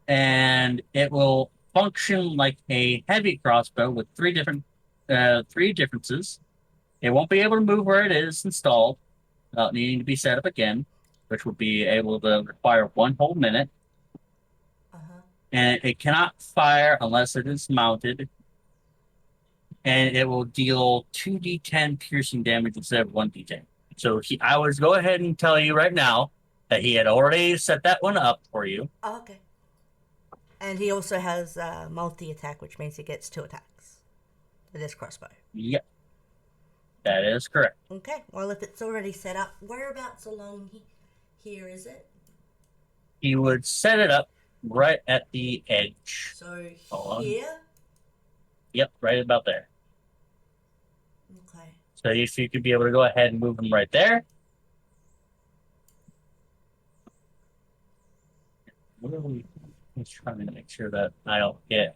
and it will function like a heavy crossbow with three differences. It won't be able to move where it is installed, without needing to be set up again, which would be able to require 1 whole minute. Uh-huh. And it cannot fire unless it is mounted. And it will deal 2d10 piercing damage instead of 1d10. So I would go ahead and tell you right now that he had already set that one up for you. Oh, okay. And he also has multi-attack, which means he gets 2 attacks with his crossbow. Yep. That is correct. Okay, well, if it's already set up, whereabouts along here is it? He would set it up right at the edge. So Hold on. here? Yep, right about there. Okay. So if you could be able to go ahead and move him right there. Let's try to make sure that I don't get.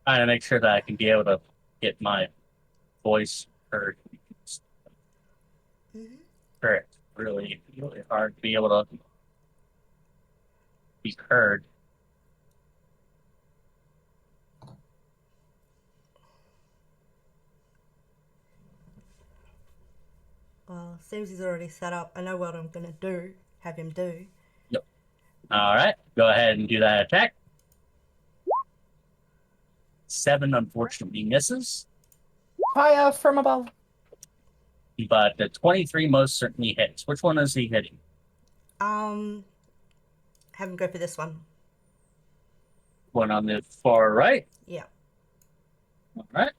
Trying to make sure that I can be able to get my voice heard. Mm-hmm. Correct. Really, really hard to be able to be heard. Well, seems he's already set up. I know what I'm gonna do. Have him do. Yep. All right. Go ahead and do that attack. 7 unfortunately misses, Fire from above. but the 23 most certainly hits. Which one is he hitting? Have him go for this one. One on the far right. Yeah. All right.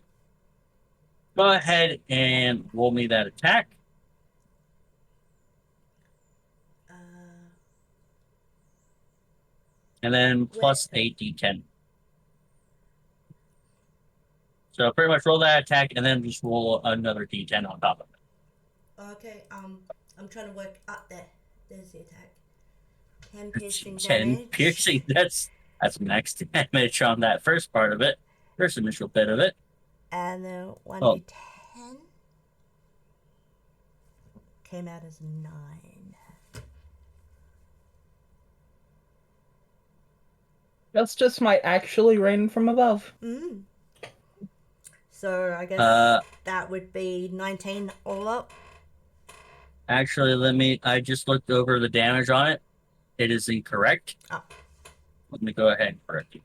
Go ahead and roll me that attack. And then plus a d10. So pretty much roll that attack and then just roll another d10 on top of it. Okay, I'm trying to work up there. There's the attack. 10 piercing 10 damage. piercing. That's max damage on that first part of it. First initial bit of it. And then 1d10 came out as 9. Justice might actually rain from above. Mm. So I guess that would be 19 all up. Actually, I just looked over the damage on it. It is incorrect. Oh. Let me go ahead and correct you.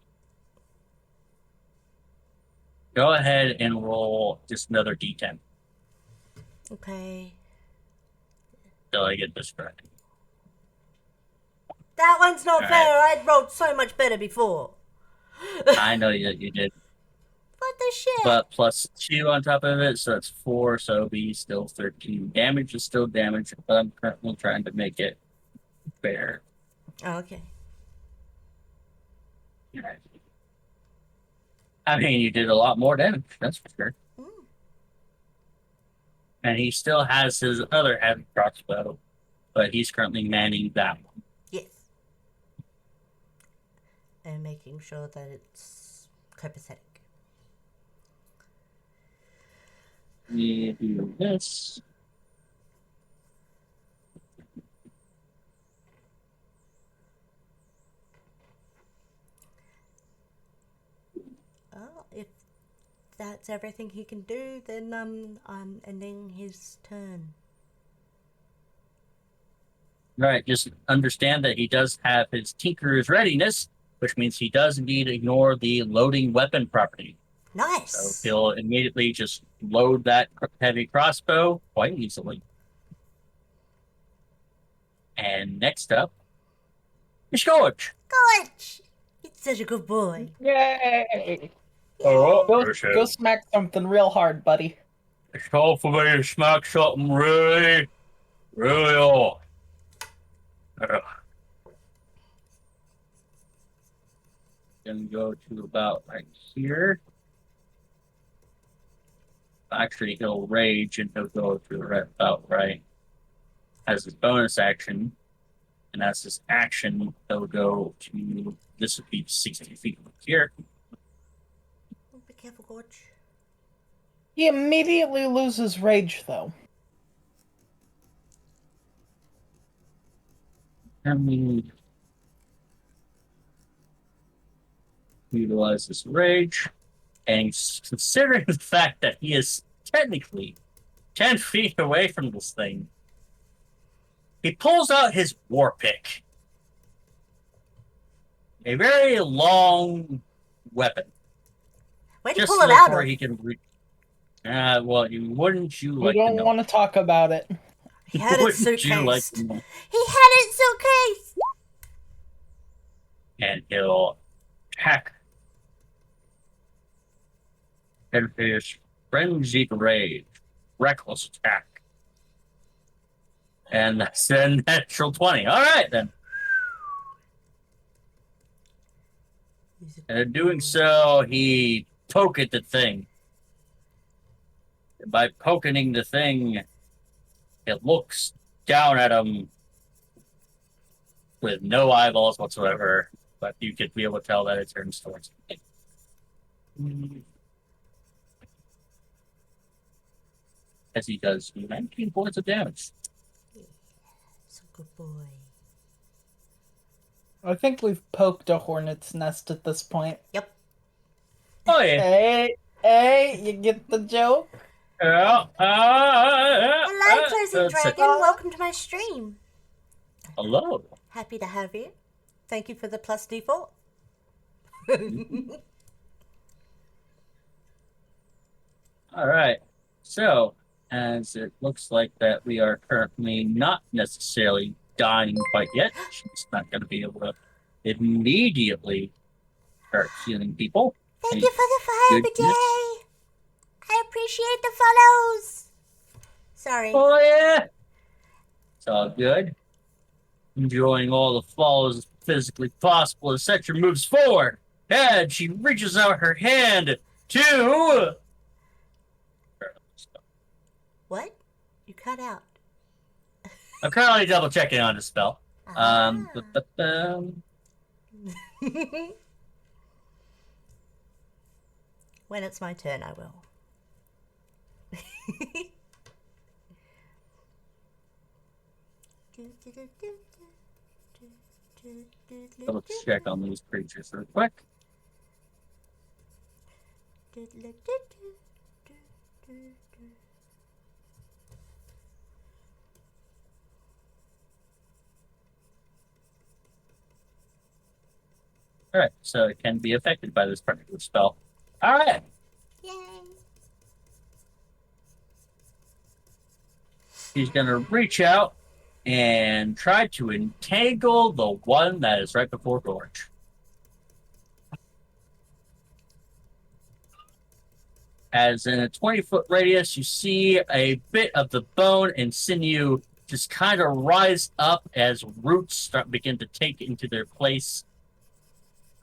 Go ahead and roll just another d10 Okay. till I get this correct. That one's not All fair. I'd rolled so much better before. I know that you did. What the shit? But plus 2 on top of it, so that's 4, so it'll be still 13. Damage is still damage, but I'm currently trying to make it fair. Oh, okay. I mean, you did a lot more damage, that's for sure. Mm. And he still has his other heavy crossbow, but he's currently manning that one. Yes. and making sure that it's copacetic. We do this. Oh, if that's everything he can do, then I'm ending his turn. Right, just understand that he does have his Tinker's readiness, which means he does indeed ignore the loading weapon property. So Nice. he'll immediately just load that heavy crossbow quite easily. And next up is George. Gorge! It's such a good boy. Yay! Oh, Go smack something real hard, buddy. it's time for me to smack something really, really hard. Gonna go to about right here. Actually, he'll rage and he'll go to about right as his bonus action. And as his action, he'll go to this would be 60 feet from here. Oh, be careful, Gorge. He immediately loses rage, though. And we utilize his rage. And considering the fact that he is technically 10 feet away from this thing, he pulls out his war pick. A very long weapon. Where'd you Just pull it so out far of? he can reach. Well, wouldn't you We like to don't know? want to talk about it. He had it Wouldn't you like suitcased. to know? He had it suitcase! And he'll attack. And his frenzied rage, reckless attack. And that's a natural 20. All right, then. And in doing so, he poked the thing. By poking the thing, it looks down at him with no eyeballs whatsoever, but you could be able to tell that it turns towards him. As he does 19 points of damage. It's a good boy. I think we've poked a hornet's nest at this point. Yep. Oh, yeah. Hey, you get the joke? Hello, Hello, Closing Dragon. uh, Welcome to my stream. Hello. Happy to have you. Thank you for the plus default. All right. So, as it looks like that we are currently not necessarily dying quite yet, she's not going to be able to immediately start healing people. Thank you for the follow, Goodness. Jay. I appreciate the follows. Sorry. Oh, yeah. It's all good. Enjoying all the follows as physically possible as Setra moves forward. And she reaches out her hand to. What? You cut out. I'm currently double checking on the spell. Ah. When it's my turn, I will. Double check on these creatures real quick. Alright, so it can be affected by this particular spell. Alright, Yay. he's gonna reach out and try to entangle the one that is right before Gorge. As in a 20-foot radius, you see a bit of the bone and sinew just kind of rise up as roots begin to take into their place.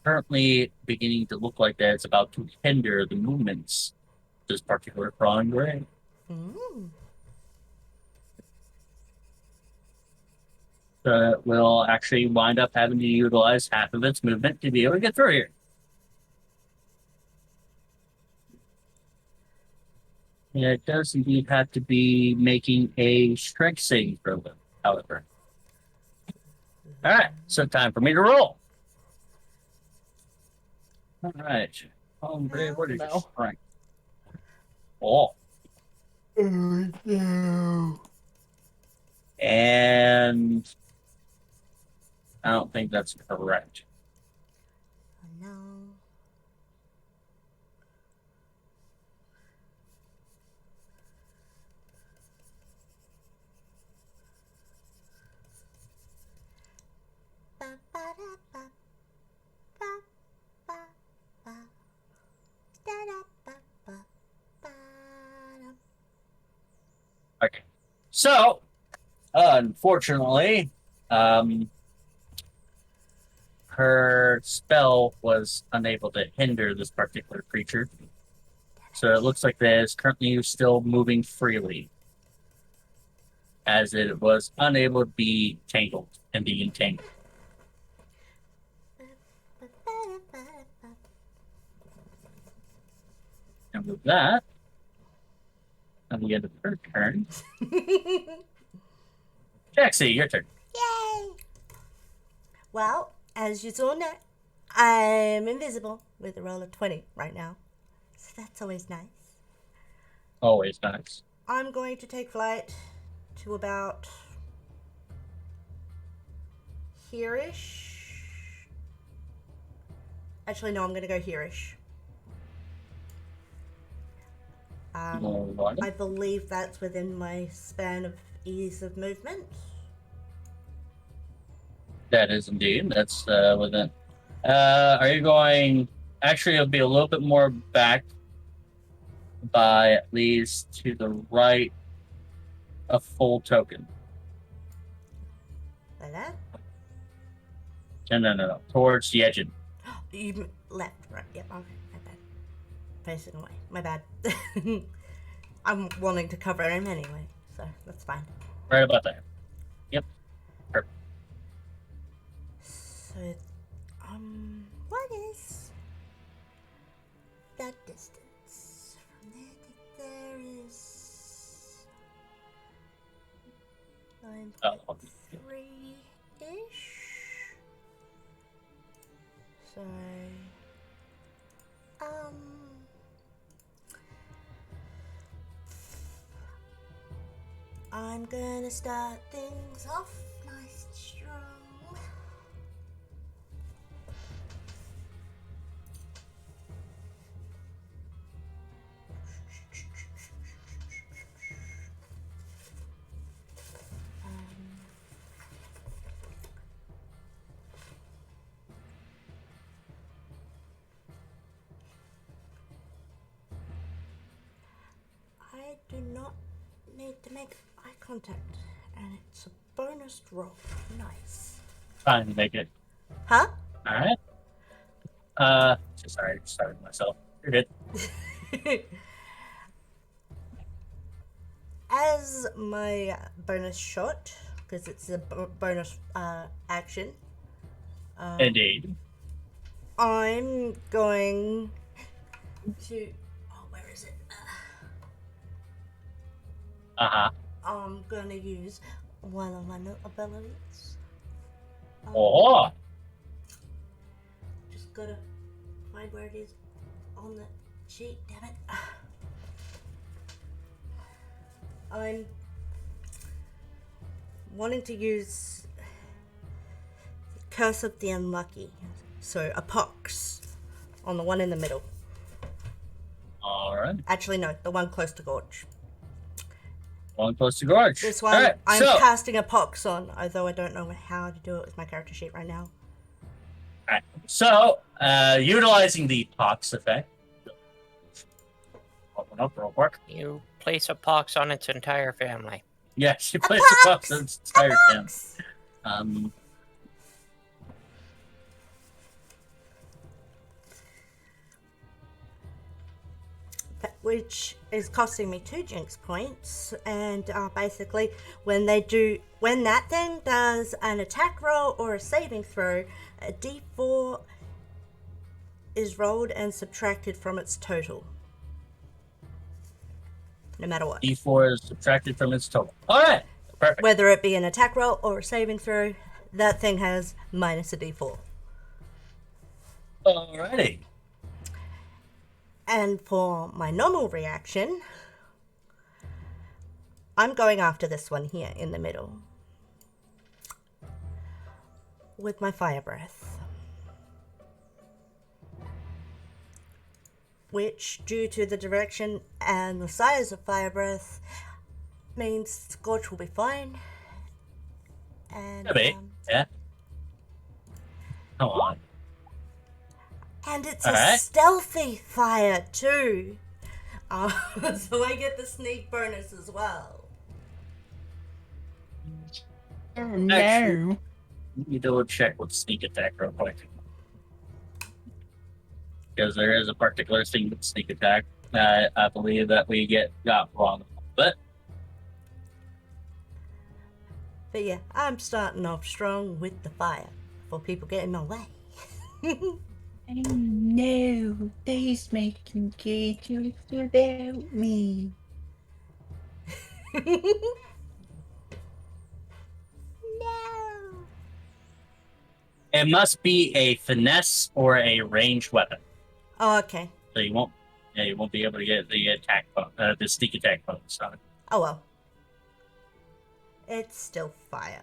Currently beginning to look like that it's about to hinder the movements of this particular crawling gray. Mm. So it will actually wind up having to utilize half of its movement to be able to get through here. Yeah, it does indeed have to be making a strength saving throw, however. All right, so time for me to roll. All right. Hombre, what is your No. strength? Oh. No. And I don't think that's correct. Oh, no. Ba, ba, da, ba, ba, ba, ba. Da, da, ba, ba, ba, da. Okay. So, unfortunately, her spell was unable to hinder this particular creature. So it looks like that is currently still moving freely, as it was unable to be tangled and be entangled. Ba, ba, da, ba, ba. And with that, at the end of her turn, Jaxie, your turn. Yay! Well, as you all know, I'm invisible with a roll of 20 right now. So that's always nice. Always nice. I'm going to take flight to about here-ish. Actually, no, I'm going to go here-ish. Alright. I believe that's within my span of ease of movement. That is indeed. That's within. Are you going? Actually, it'll be a little bit more back by at least to the right a full token. Like that? No. Towards the edge. You left, right? Yep, okay, my bad. Facing away, my bad. I'm wanting to cover him anyway, so that's fine. Right about there. Yep. Perfect. So, what is that distance? From there to there is 9.3-ish. So, I'm gonna start things off nice and strong. I do not need to make eye contact, and it's a bonus roll. Nice. Fine to make it. Huh? All right. Sorry, I started myself. You're good. As my bonus shot, because it's a bonus action, Indeed. I'm going to. Oh, where is it? I'm gonna use one of my new abilities. Oh. Just gotta find where it is on the sheet. Damn it! I'm wanting to use Curse of the Unlucky, so a pox on the one in the middle. All right. Actually, no, the one close to Gorge. One close to Gorge. This one, All right. I'm So, casting a pox on, although I don't know how to do it with my character sheet right now. all right. So, utilizing the pox effect. Open up real quick. You place a pox on its entire family. Yes, you place pox! the pox on its entire family. Pox! Which is costing me 2 jinx points, and basically when that thing does an attack roll or a saving throw, a d4 is rolled and subtracted from its total. No matter what. D4 is subtracted from its total. Alright, perfect. Whether it be an attack roll or a saving throw, that thing has minus a d4. Alrighty. And for my normal reaction, I'm going after this one here in the middle with my fire breath, which, due to the direction and the size of fire breath, means Scorch will be fine. And yeah. Come on. And it's Alright. a stealthy fire too. So I get the sneak bonus as well. No. Actually, let me double check with sneak attack real quick. Because there is a particular thing with sneak attack that I believe that we got wrong. But yeah, I'm starting off strong with the fire for people getting in my way. No, these making creatures without me. No. it must be a finesse or a ranged weapon. Oh, okay. So you won't be able to get the the sneak attack bonus on it. Oh well. It's still fire.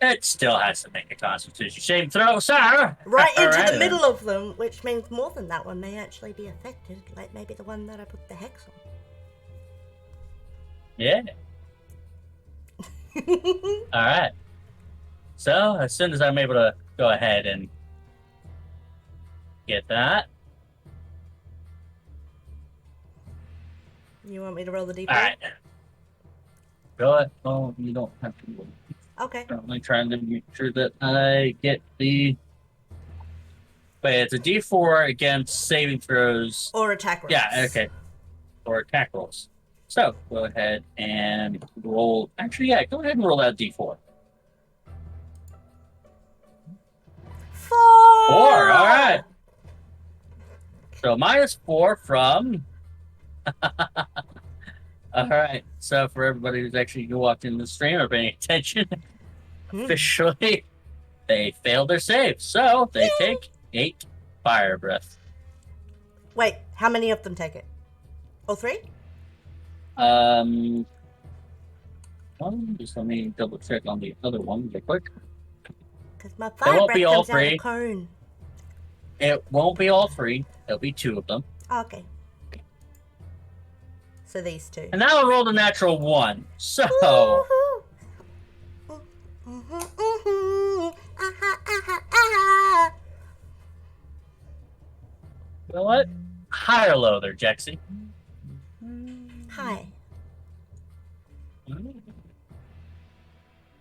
It still has to make a Constitution saving throw, sir. Right into Alright, the then. middle of them, which means more than that one may actually be affected, like maybe the one that I put the hex Yeah. on. All right. So as soon as I'm able to go ahead and get that, You want me to roll the d4? all right. Go ahead. Oh, you don't have to. Okay. I'm only trying to make sure that I get the. But it's a D4 against saving throws. Or attack rolls. Yeah. Okay. Or attack rolls. So go ahead and roll. Actually, yeah. Go ahead and roll that D4. 4. Four. All right. So -4 from. All right. So for everybody who's actually walked in the stream or paying attention, officially, they failed their save. So they take 8 fire breath. Wait, how many of them take it? All 3? Just let me double check on the other one real quick. Because my fire won't breath be all comes out of 3. a cone. It won't be all 3. There'll be 2 of them. Okay. So these 2. And now I rolled a natural 1. So. Woohoo! Aha, aha, aha. You know what? High or low there, Jexy? Hi.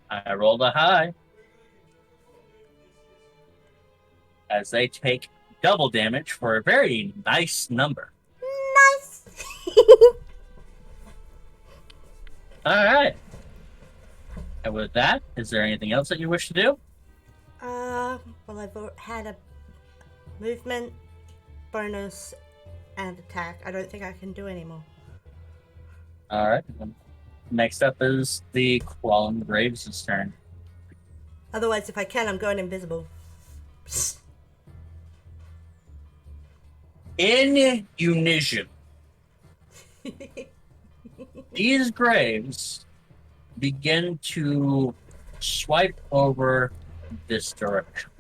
I rolled a high. As they take double damage for a very nice number. Nice. Alright. And with that, is there anything else that you wish to do? Well, I've had a movement, bonus, and attack. I don't think I can do any more. Alright. Next up is the Crawling Graves' turn. Otherwise, if I can, I'm going invisible. In unison, these graves begin to swipe over this direction.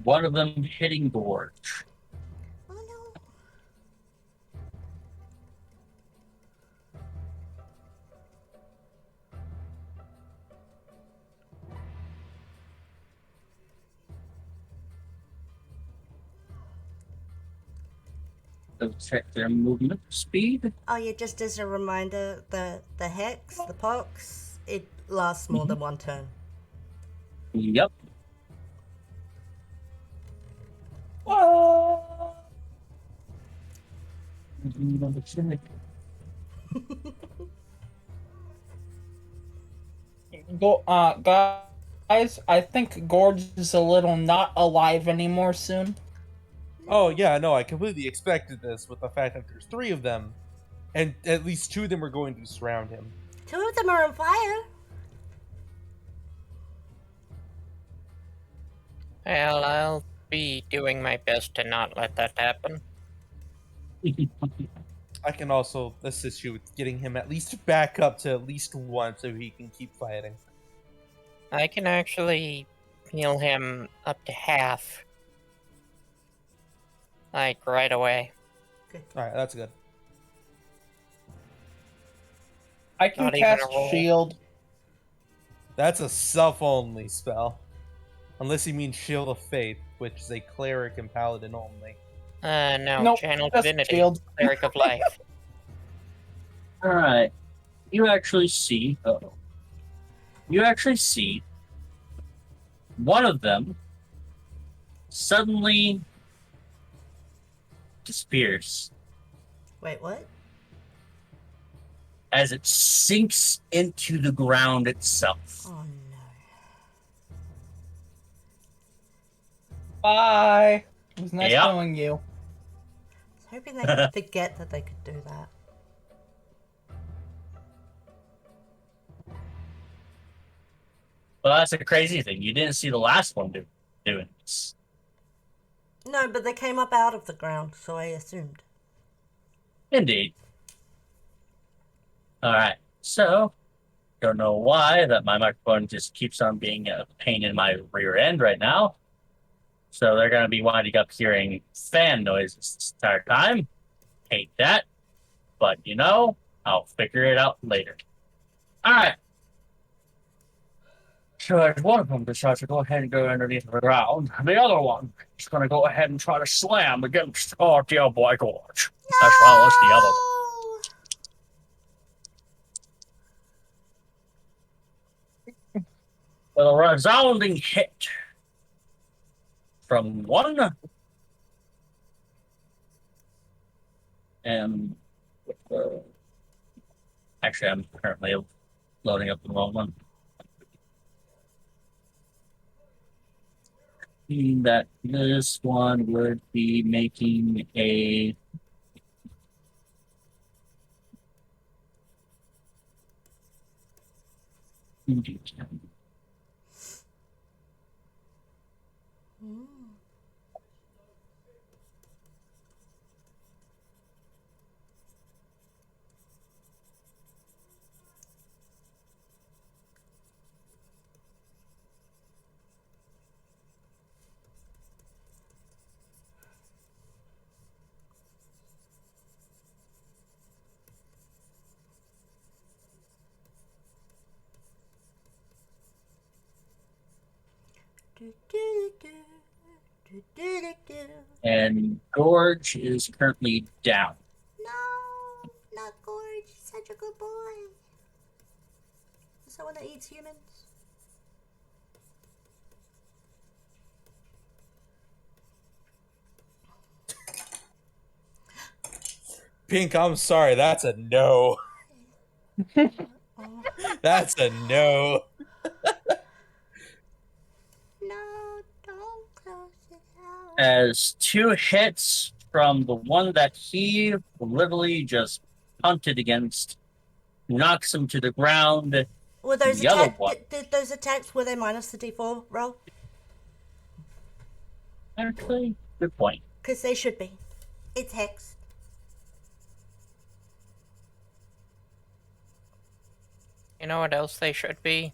One of them hitting Gorge. Oh no. They'll check their movement speed. Oh yeah, just as a reminder, the hex, the pox, it lasts more than one turn. Yep. Guys, I think Gorge is a little not alive anymore soon. Oh yeah, no, I completely expected this with the fact that there's 3 of them, and at least 2 of them are going to surround him. 2 of them are on fire. Well, I'll be doing my best to not let that happen. I can also assist you with getting him at least back up to at least 1 so he can keep fighting. I can actually heal him up to half. Like, right away. Good. Alright, that's good. I can Not even cast a roll. shield. That's a self-only spell. Unless you mean Shield of Faith, which is a cleric and paladin only. No, Nope, Channel just Divinity, shield. Cleric of Life. Alright. You actually see. You actually see one of them suddenly disappears Wait, what? as it sinks into the ground itself. Oh no. Bye. It was nice Yep. knowing you. I was hoping they could forget that they could do that. Well, that's a crazy thing. You didn't see the last one doing this. No, but they came up out of the ground, so I assumed. Indeed. Alright, so, don't know why that my microphone just keeps on being a pain in my rear end right now. So they're going to be winding up hearing fan noises this entire time. Hate that. But, you know, I'll figure it out later. Alright. So as one of them decides to go ahead and go underneath the ground, the other one is going to go ahead and try to slam against our dear boy Gorge. As well as the other one. With a resounding hit from 1 and actually I'm currently loading up the wrong one. Meaning that this one would be making a and Gorge is currently down. No, not Gorge. He's such a good boy. Is that one that eats humans? Pink, I'm sorry, that's a no. That's a no. No, don't close it out. As 2 hits from the one that he literally just punted against knocks him to the ground. Were those The other attacks? one. Did those attacks, were they minus the D4 roll? Actually, good point. Because they should be. It's hex. You know what else they should be?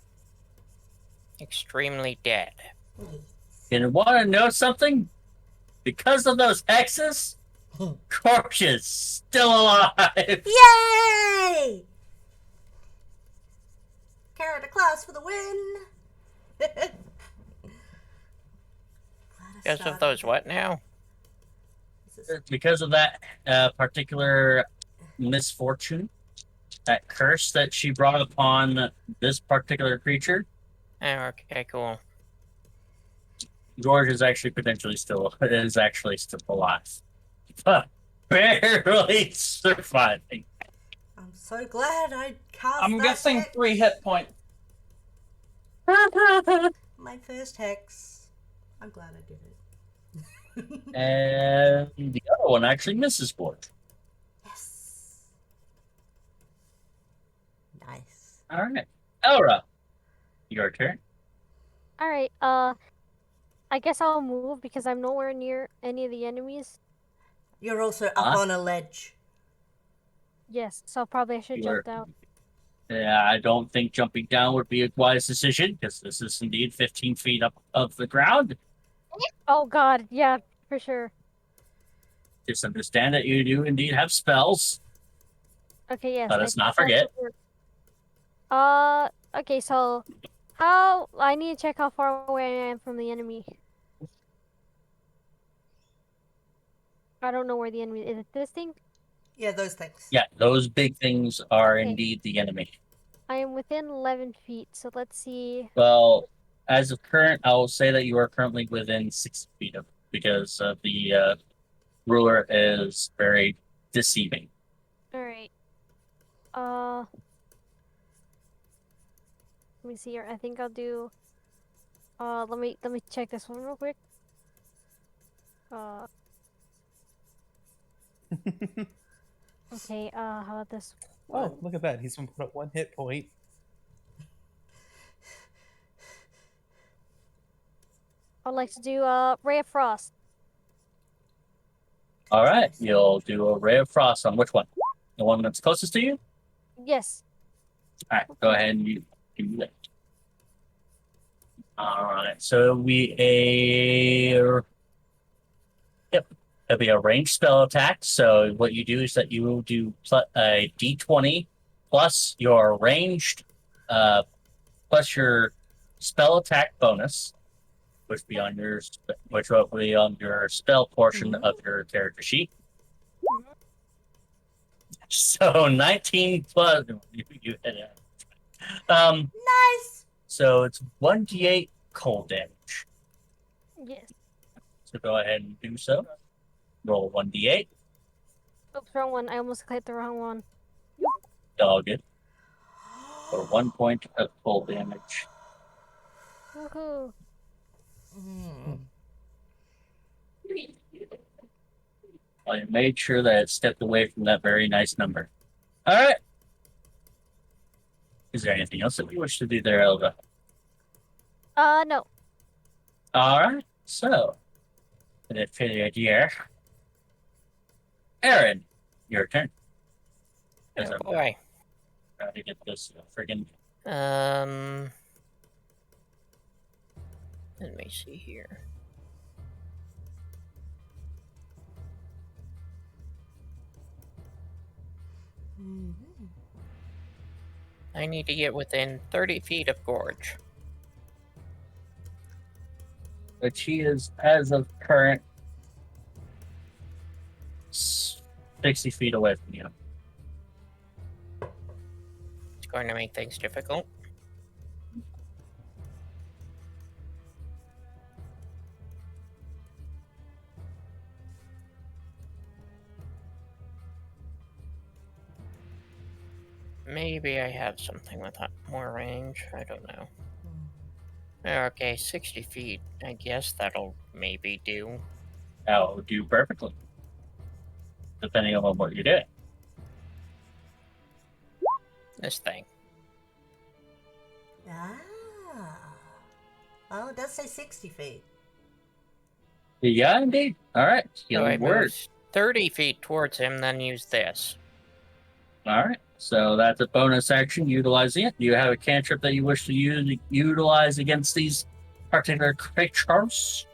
Extremely dead. And you want to know something? Because of those hexes, Gorge is still alive. Yay! Carrot a class for the win. Because of those what now? Because of that particular misfortune, that curse that she brought upon this particular creature, Oh, okay, cool. Gorge is actually still alive. Huh. barely surviving. I'm so glad I cast I'm that guessing hex. 3 hit points. My first hex. I'm glad I did it. And the other one actually misses Forge. Yes. Nice. All right. Elra, your turn. All right. I guess I'll move because I'm nowhere near any of the enemies. You're also up Huh? on a ledge. Yes, so probably I should You jump are- down. Yeah, I don't think jumping down would be a wise decision because this is indeed 15 feet up of the ground. Oh God, yeah, for sure. Just understand that you do indeed have spells. Okay, yes. Let I us not think that forget. should work. Okay, so I need to check how far away I am from the enemy. I don't know where the enemy is. It this thing? Yeah, those things. Yeah, those big things are Okay. indeed the enemy. I am within 11 feet, so let's see. Well, as of current, I will say that you are currently within 6 feet of because the ruler is very deceiving. All right. Let me see here. I think I'll do. Let me check this one real quick. Okay. How about this? Oh, look at that. He's been put at 1 hit point. I'd like to do Ray of Frost. All right, you'll do a ray of frost on which one? The one that's closest to you? Yes. All right, go ahead and you do that. All right, so yep, it'll be a ranged spell attack. So what you do is that you will do a d20 plus your ranged, plus your spell attack bonus, which will be on your spell portion of your character sheet. So 19 plus you hit it. Nice. So it's 1d8 cold damage. Yes. So go ahead and do so. Roll 1d8. Oops, wrong one. I almost clicked the wrong one. All good. For 1 point of cold damage. Woohoo! I made sure that it stepped away from that very nice number. All right. Is there anything else that you wish to do there, Elva? No. All right. So, without further ado, Aaron, your turn. As Oh I'm boy. trying to get this friggin' Let me see here. I need to get within 30 feet of Gorge. but she is, as of current, 60 feet away from you. It's going to make things difficult. Maybe I have something with more range. I don't know. Okay, 60 feet. I guess that'll maybe do. That'll do perfectly, depending on what you're doing. This thing. Ah. Oh, it does say 60 feet. Yeah, indeed. All right. So I Healing word. move 30 feet towards him, then use this. All right. So that's a bonus action utilizing it. Do you have a cantrip that you wish to utilize against these particular creatures?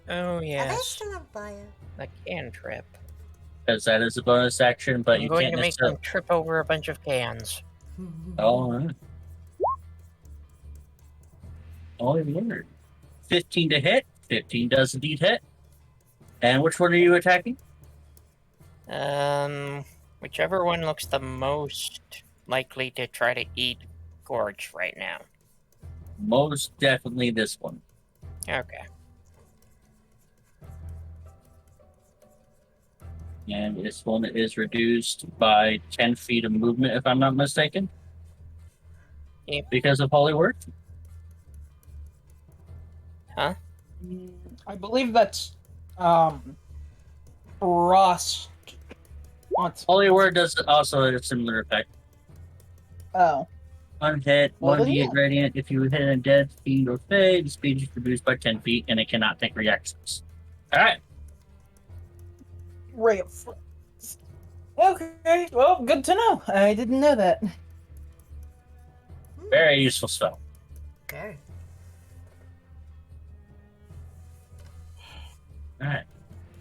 Oh, Are they yes. still on fire? The cantrip. Because that is a bonus action, but I'm you going can't to make necessarily. them trip over a bunch of cans. All right. Only word. 15 to hit. 15 does indeed hit. And which one are you attacking? Whichever one looks the most likely to try to eat Gorge right now. Most definitely this one. Okay. And this one is reduced by 10 feet of movement, if I'm not mistaken. Yep. Because of Holy Word. Huh? I believe that's frost. Holy Word does also a similar effect. Oh. Unhit, Well, then, 1d8 yeah. radiant. If you hit a dead fiend or fade, the speed is reduced by 10 feet and it cannot take reactions. Alright. Ray of Frost. Okay, well, good to know. I didn't know that. Very useful spell. Very. Alright.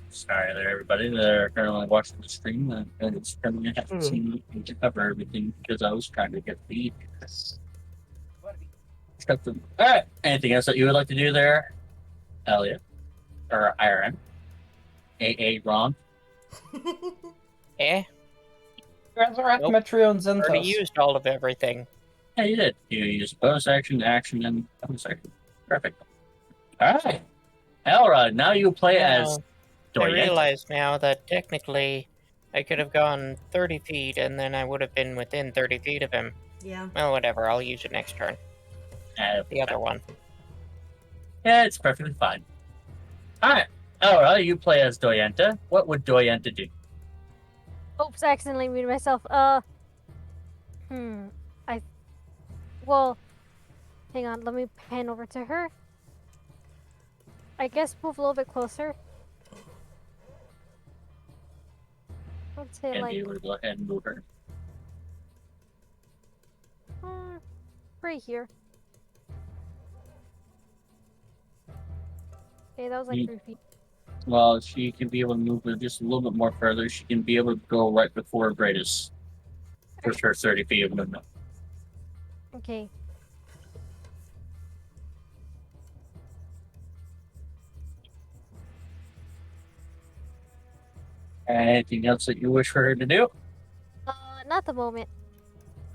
Sorry there, everybody that are currently watching the stream. It's currently haven't seen me to cover everything because I was trying to get the. Alright. Anything else that you would like to do there, Elliot? Or Iron? AA Ron? Eh? Resurrect Nope. Metrio and Already Zenthos. used all of everything. Yeah, you did. You used bonus action, action, and bonus action. Perfect. Alright. Elrod, now you play as I Doyenta. realize now that technically I could have gone 30 feet and then I would have been within 30 feet of him. Yeah. Well, whatever. I'll use it next turn. The other one. Yeah, it's perfectly fine. Alright. Elrod, you play as Doyenta. What would Doyenta do? Oops, I accidentally muted myself. Well, hang on. Let me pan over to her. I guess move a little bit closer. I'd say And like be able to go ahead and move her. right here. Okay, that was like You- 3 feet. Well, she can be able to move her just a little bit more further. She can be able to go right before Bratus for her 30 feet of movement. Okay. Anything else that you wish for her to do? Not the moment.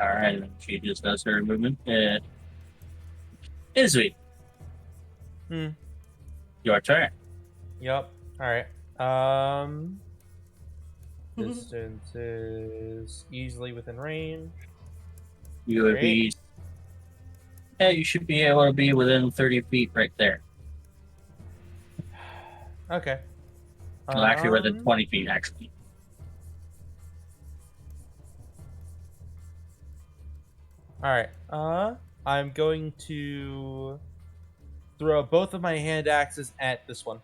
Alright, she just does her movement. Izzy. Hmm. Your turn. Yep. All right. Distance is easily within range. You would be. Yeah, you should be able to be within 30 feet right there. Okay. Well, actually, within 20 feet, actually. All right. I'm going to throw both of my hand axes at this one.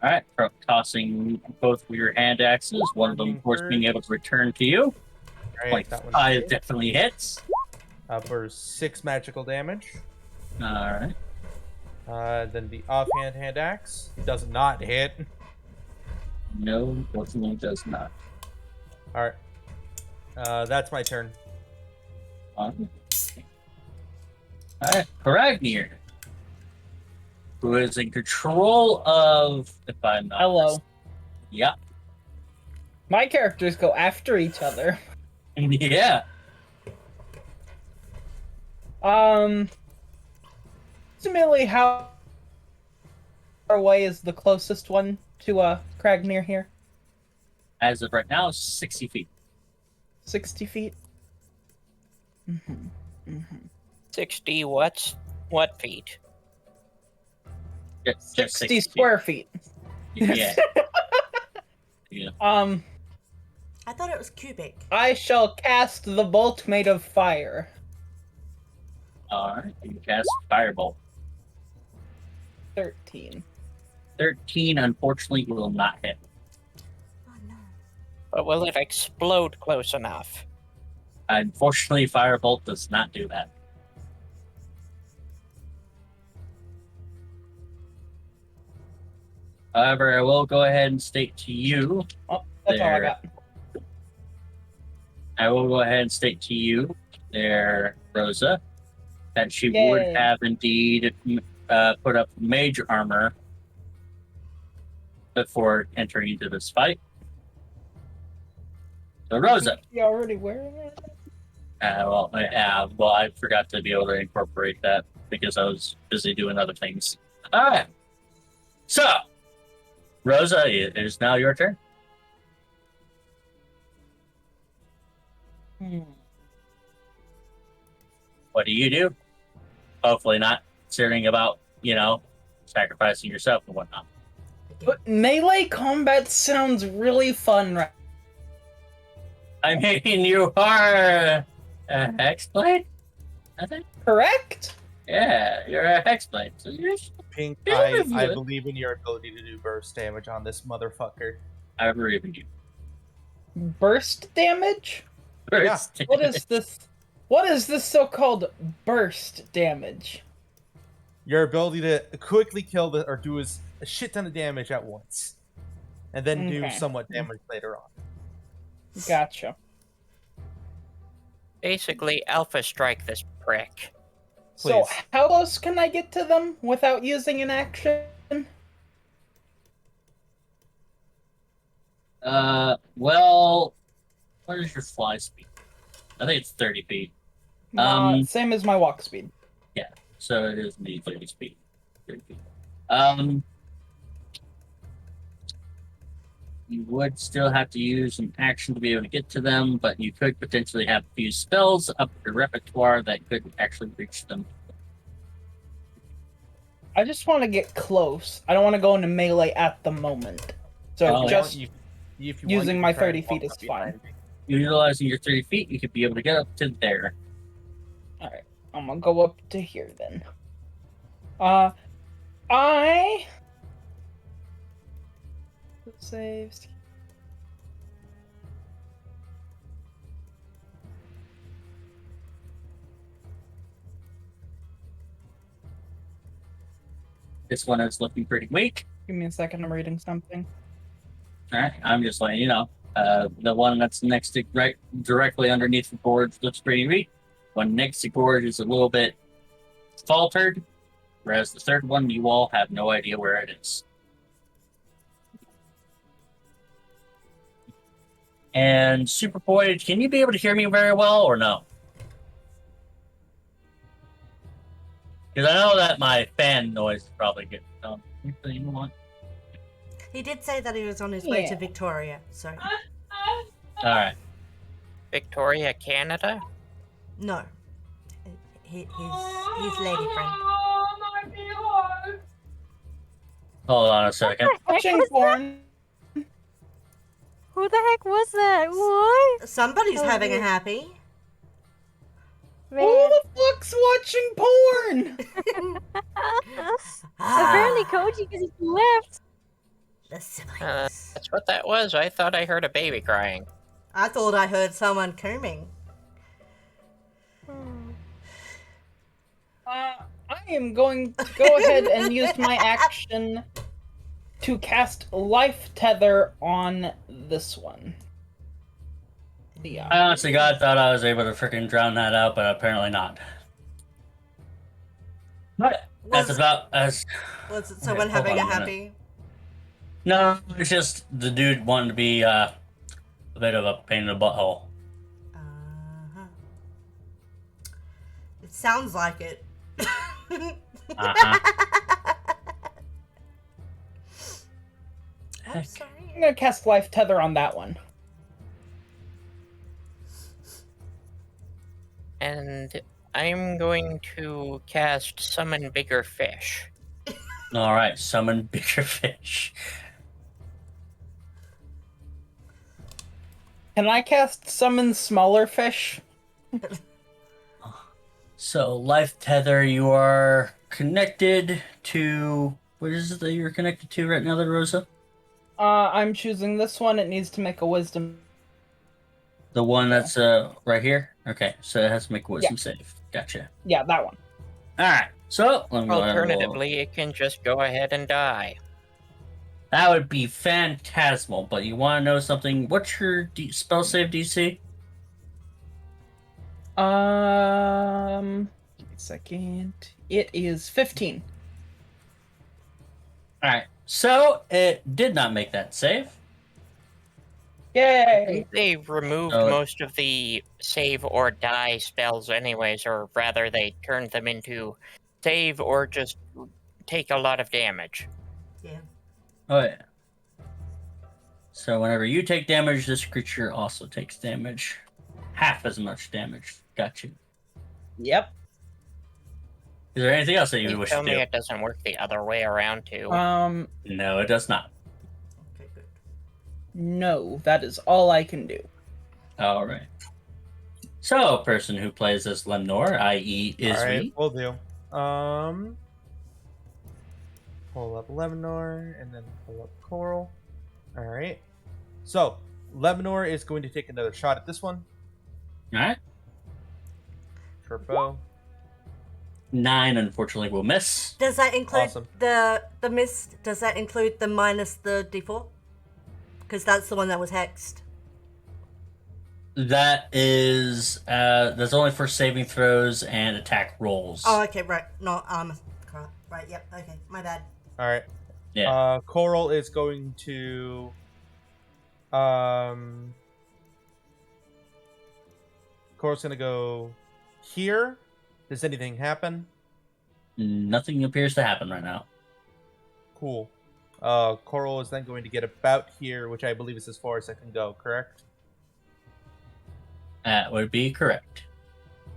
Alright, tossing both of your hand axes, one of them, of course, being able to return to you. All right, that one hit. Definitely hits. For 6 magical damage. Alright. Then the offhand hand axe does not hit. No, unfortunately, does not. All right. That's my turn. Alright, Paragnir, who is in control of, if I'm not Hello. Yeah. My characters go after each other. Yeah. Ultimately, how far away is the closest one to Kragnir here? As of right now, 60 feet. 60 feet. 60 what feet? Just 60 square feet. Yeah. Yeah. I thought it was cubic. I shall cast the bolt made of fire. Alright, you cast Firebolt. 13. 13, unfortunately, will not hit. Oh no. But will it explode close enough? Unfortunately, Firebolt does not do that. However, I will go ahead and state to you. Oh, that's all I There. got. I will go ahead and state to you, there, Rosa, that she Yay. would have indeed put up major armor before entering into this fight. So, Rosa. You already wearing it? Well, I forgot to be able to incorporate that because I was busy doing other things. All right. So, Rosa, it is now your turn. What do you do? Hopefully not considering about, sacrificing yourself and whatnot. But melee combat sounds really fun, right? I mean, you are a hexblade, I think. Correct? Yeah, you're a hexblade. So you're Pink, Yeah, I yeah. believe in your ability to do burst damage on this motherfucker. I believe in you. Burst damage? First, What is this? What is this so-called burst damage? Your ability to quickly kill the or do a shit ton of damage at once, and then do Okay. somewhat damage later on. Gotcha. Basically, Alpha Strike this prick. So Please. how close can I get to them without using an action? well, what is your fly speed? I think it's 30 feet. Same as my walk speed. So it is indeed 30 speed. 30 feet. You would still have to use an action to be able to get to them, but you could potentially have a few spells up your repertoire that could actually reach them. I just want to get close. I don't want to go into melee at the moment. So Oh, just if you want, using you my can try 30 and feet walk is up behind fine. me. Utilizing your 30 feet, you could be able to get up to there. Alright, I'm gonna go up to here then. Saves. This one is looking pretty weak. Give me a second, I'm reading something. Alright, I'm just letting you know. The one that's next to directly underneath the gorge looks pretty weak. One next to gorge is a little bit faltered, whereas the third one you all have no idea where it is. And Super Boy, can you be able to hear me very well or no? Because I know that my fan noise is probably getting done. You know what? He did say that he was on his way to Yeah. Victoria, so Alright. Victoria, Canada? no. His lady friend. Hold on a second. Watching porn. Who the heck was that? What? Somebody's Oh, having a dear. happy. Who Man. the fuck's watching porn? Apparently Koji, because he left. The siblings. That's what that was. I thought I heard a baby crying. I thought I heard someone combing. Hmm. I am going to go ahead and use my action to cast Life Tether on this one. Yeah. I honestly God thought I was able to freaking drown that out, but apparently not. But that's Was- about as. Was it Okay, someone hold having on a a minute. happy? No, it's just the dude wanting to be a bit of a pain in the butthole. Uh-huh. It sounds like it. Uh-huh. I'm sorry. I'm gonna cast Life Tether on that one. And I'm going to cast Summon Bigger Fish. Alright, summon bigger fish. Can I cast Summon Smaller Fish? So, Life Tether, you are connected to. What is it that you're connected to right now, there, Rosa? I'm choosing this one. It needs to make a Wisdom. The one that's right here? Okay, so it has to make a wisdom save. Gotcha. Yeah, that one. Alright, so let me go ahead and roll. Alternatively, it can just go ahead and die. That would be phantasmal, but you want to know something? What's your spell save DC? Give me a second. It is 15. Alright, so it did not make that save. Yay! They removed Oh. most of the save or die spells anyways, or rather they turned them into save or just take a lot of damage. Yeah. Oh, yeah. So whenever you take damage, this creature also takes damage. half as much damage. Got you. Yep. Is there anything else that you Please wish tell to me do? it doesn't work the other way around too. No, it does not. Okay, good. No, that is all I can do. All right. So, person who plays as Lemnor, i.e., All right, Izri. we'll do. Pull up Lemonor and then pull up Coral. All right. So Lemonor is going to take another shot at this one. All right. Turbo. 9, unfortunately, will miss. Does that include Awesome. the miss? Does that include the minus the d4? Because that's the one that was hexed. That is, that's only for saving throws and attack rolls. Oh, okay, right. No, crap. Right, yep. Okay, my bad. All right. Yeah. Coral is going to Coral's gonna go here. Does anything happen? Nothing appears to happen right now. Cool. Coral is then going to get about here, which I believe is as far as I can go, correct? That would be correct.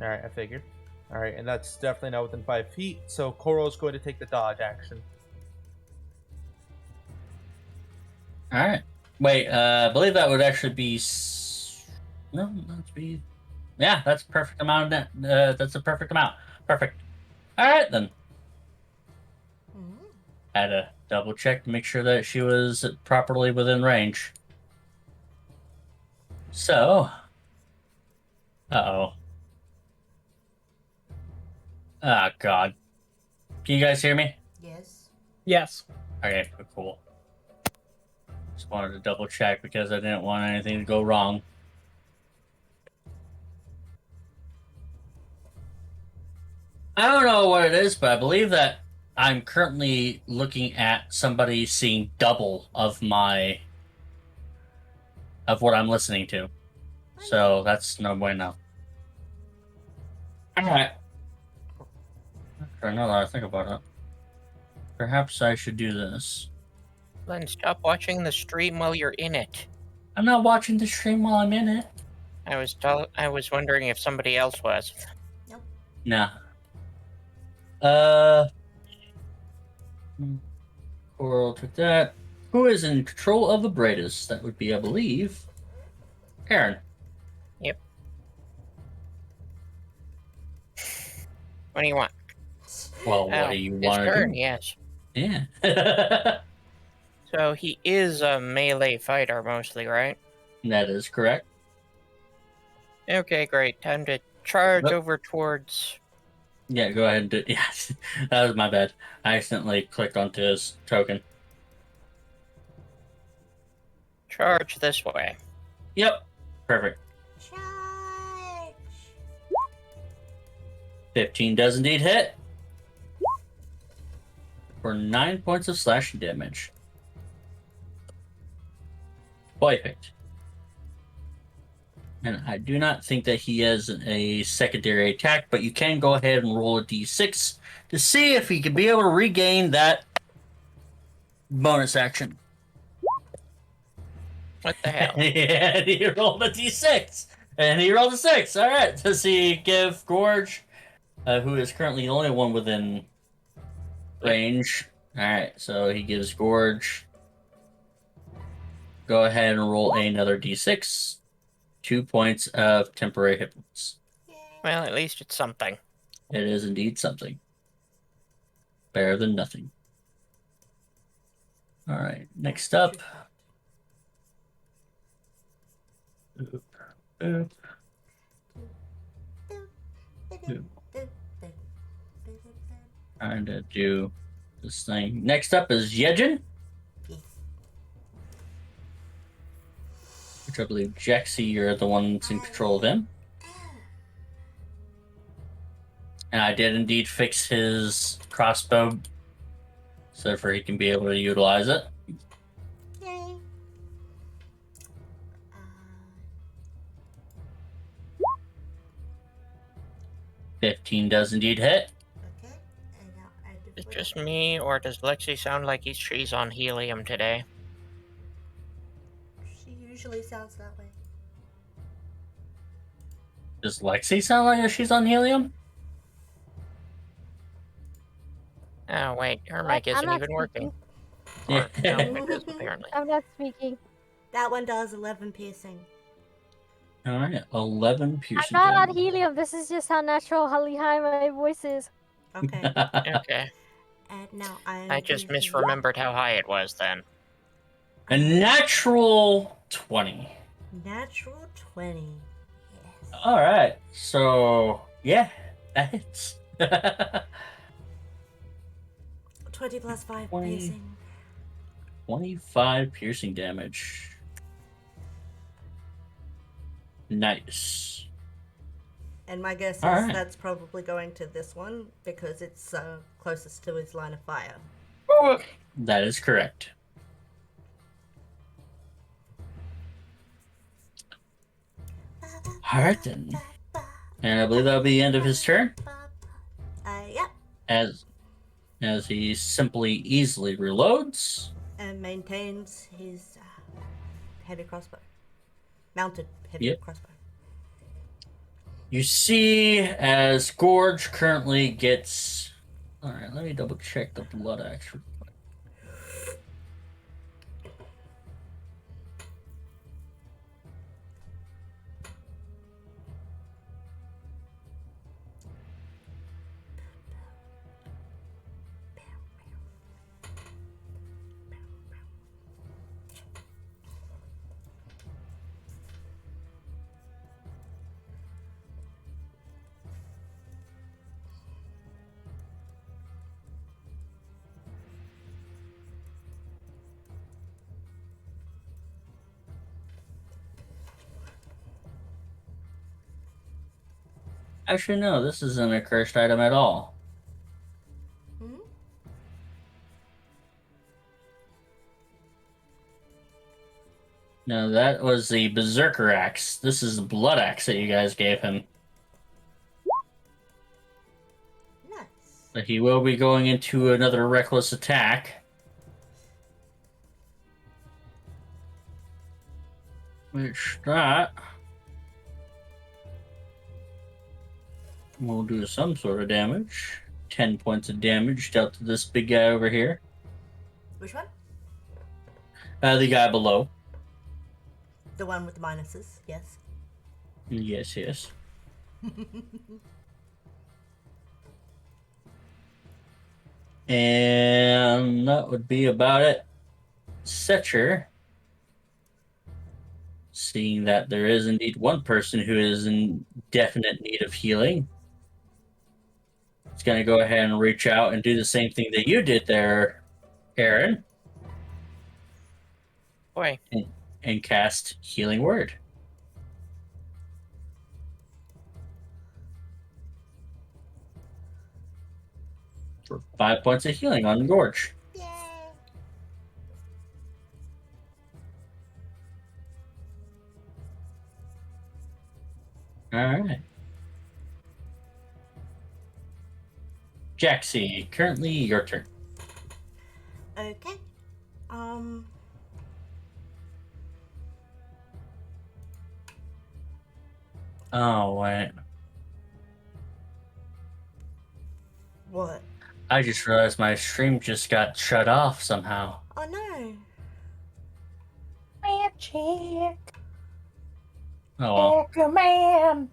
All right, I figured. All right, and that's definitely not within 5 feet. So Coral is going to take the dodge action. All right. Wait, I believe that would actually be. No, that's be. Yeah, that's perfect amount. That's a perfect amount. Perfect. All right then. Had to double check to make sure that she was properly within range. So. Uh-oh. Ah, God. Can you guys hear me? Yes. Yes. Okay, cool. Just wanted to double check because I didn't want anything to go wrong. I don't know what it is, but I believe that I'm currently looking at somebody seeing double of what I'm listening to. So that's no bueno. Alright. Now that I think about it, perhaps I should do this. Then stop watching the stream while you're in it. I'm not watching the stream while I'm in it. I was wondering if somebody else was. Nah. Coral took that. Who is in control of the Bradus? That would be, I believe, Aaron. Yep. What do you want? Well, what do you his want to turn, do? yes. Yeah. So he is a melee fighter mostly, right? That is correct. Okay, great. Time to charge Yep. over towards... Yeah, go ahead and do it. Yes, that was my bad. I accidentally clicked onto his token. Charge this way. Yep. Perfect. Charge. 15 does indeed hit. For 9 points of slashing damage. Perfect. And I do not think that he has a secondary attack, but you can go ahead and roll a d6 to see if he can be able to regain that bonus action. What the hell? And he rolled a d6. And he rolled a 6. All right. Does he give Gorge, who is currently the only one within range? All right. So he gives Gorge. Go ahead and roll another d6. 2 points of temporary hit points. Well, at least it's something. It is indeed something. Better than nothing. All right. Next up. Trying to do this thing. Next up is Yejin. Which I believe, Jaxie, you're the one that's in control of him. And I did indeed fix his crossbow, so therefore he can be able to utilize it. Yay. 15 does indeed hit. Okay. And now I do Is it just me, or does Lexi sound like she's on helium today? She usually sounds that way. Does Lexi sound like she's on helium? Oh, wait, her What? mic I'm isn't not even working. Yeah. Or, no, it is, apparently. I'm not speaking. That one does 11 piercing. All right, 11 I'm piercing not on damage. helium. This is just how natural, how high my voice is. Okay. Okay. And now I'm I just using misremembered how high it was then. A natural 20. natural 20. Yes. All right, so yeah, that hits. 20 plus 5 20. piercing. 25 piercing damage. Nice. And my guess is All right. that's probably going to this one because it's closest to his line of fire. That is correct. All right then. And I believe that'll be the end of his turn. Yep. As he simply easily reloads. And maintains his heavy crossbow. Mounted heavy Yep. crossbow. You see as Gorge currently gets... Alright, let me double check the blood action. Actually, no, this isn't a cursed item at all. Hmm? No, that was the Berserker Axe. This is the Blood Axe that you guys gave him. Nice. But he will be going into another reckless attack. Which that will do some sort of damage. 10 points of damage dealt to this big guy over here. Which one? The guy below. The one with the minuses, yes. Yes, yes. And that would be about it. Setcher, seeing that there is indeed one person who is in definite need of healing, is going to go ahead and reach out and do the same thing that you did there, Aaron, Boy, and cast Healing Word. For 5 points of healing on Gorge. Yay! Alright. Jaxie, currently your turn. Okay. Oh, wait. What? I just realized my stream just got shut off somehow. Oh no. Magic. Oh well. Command.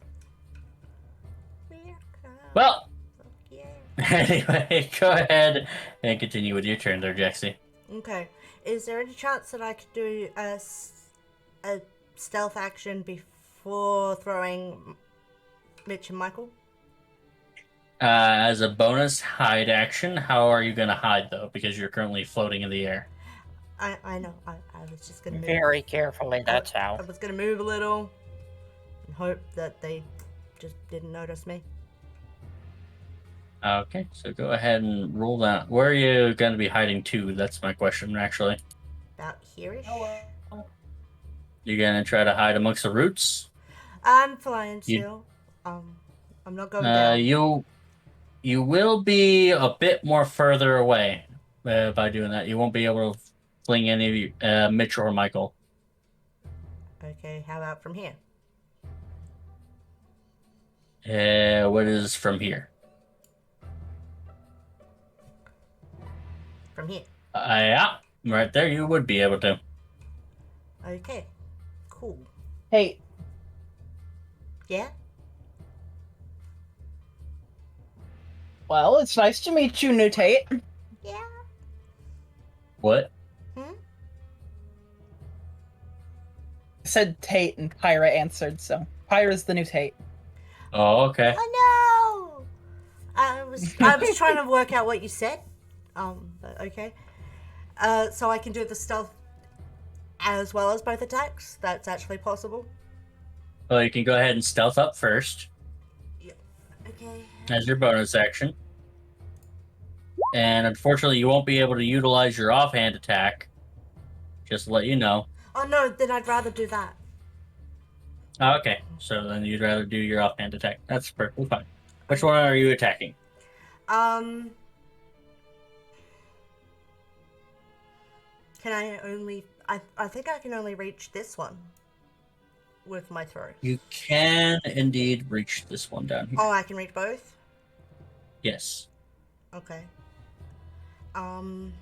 Well, Yeah. anyway, go ahead and continue with your turn there, Jaxie. Okay. Is there any chance that I could do a stealth action before throwing Mitch and Michael? As a bonus hide action, how are you going to hide, though? Because you're currently floating in the air. I know. I was just gonna move. very carefully, that's how. I was gonna move a little and hope that they just didn't notice me. Okay, so go ahead and roll that. Where are you going to be hiding to? That's my question, actually. About here-ish. You're going to try to hide amongst the roots? I'm flying still. I'm not going down. You will be a bit more further away by doing that. You won't be able to fling any of you, Mitch or Michael. Okay, how about from here? What is from here? From here. Yeah, right there. You would be able to. Okay. Cool. Hey, Yeah? well, it's nice to meet you, New Tate. Yeah. What? Hmm? I said Tate, and Pyra answered, so Pyra's the new Tate. Oh, okay. Oh no! I was trying to work out what you said. But okay. So I can do the stealth as well as both attacks? That's actually possible? Well, you can go ahead and stealth up first Yep. Okay. as your bonus action. And unfortunately, you won't be able to utilize your offhand attack. Just to let you know. Oh no, then I'd rather do that. Oh, okay, so then you'd rather do your offhand attack. That's perfectly fine. Which one are you attacking? Can I only... I think I can only reach this one with my throw. You can indeed reach this one down here. Oh, I can reach both? Yes. Okay. Well,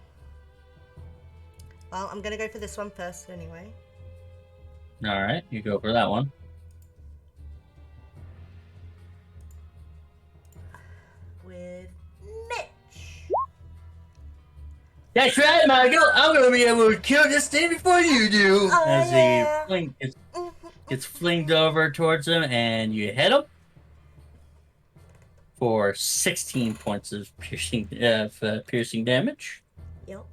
I'm gonna go for this one first anyway. Alright, you go for that one. With Mitch. That's right, Michael! I'm gonna be able to kill this thing before you do! Oh, As yeah. he gets flinged over towards him, and you hit him for 16 points of piercing damage. Yep.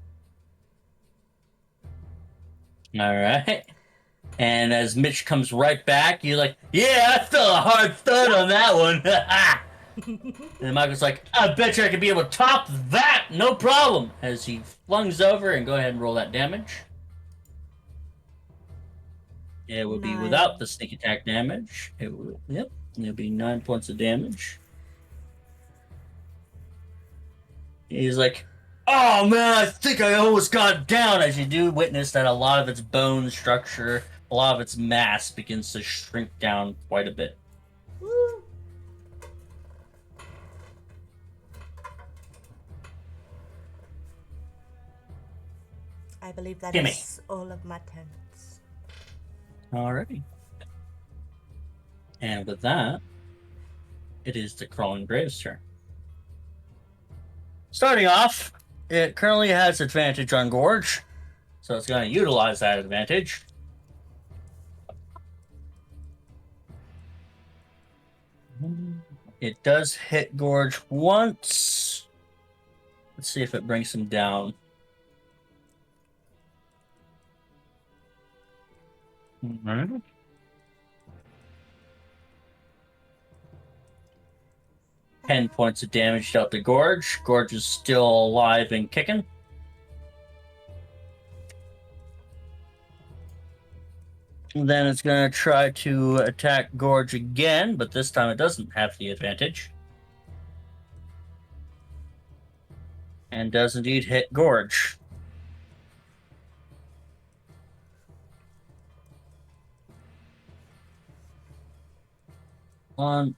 Alright. And as Mitch comes right back, you're like, yeah, I felt a hard thud on that one. And Michael's like, I bet you I could be able to top that, no problem. As he flungs over, and go ahead and roll that damage. It would be without the sneak attack damage. It would, yep, it'll be 9 points of damage. He's like, oh man, I think I almost got down. As you do witness that a lot of its bone structure, a lot of its mass begins to shrink down quite a bit. Woo. I believe that Gimme. is all of my turns. Alrighty. And with that, it is the Crawling Grave's turn. Starting off, it currently has advantage on Gorge, so it's going to utilize that advantage. It does hit Gorge once. Let's see if it brings him down. Alright. Ten points of damage dealt to Gorge. Gorge is still alive and kicking. And then it's going to try to attack Gorge again, but this time it doesn't have the advantage. And does indeed hit Gorge. One.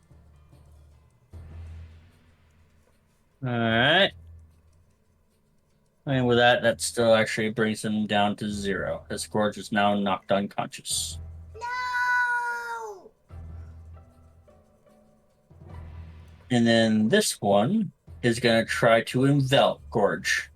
Alright. And with that, that still actually brings him down to 0. As Gorge is now knocked unconscious. No! And then this one is going to try to envelop Gorge.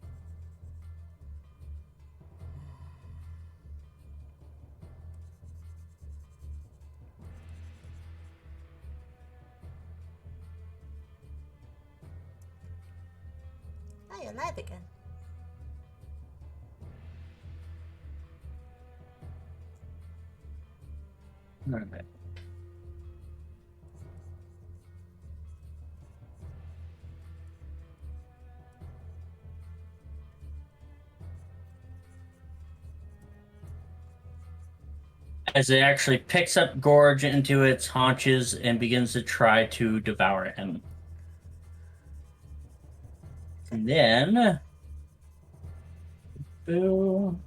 Oh, you're alive again. Alright. As it actually picks up Gorge into its haunches and begins to try to devour him. And then... Boo.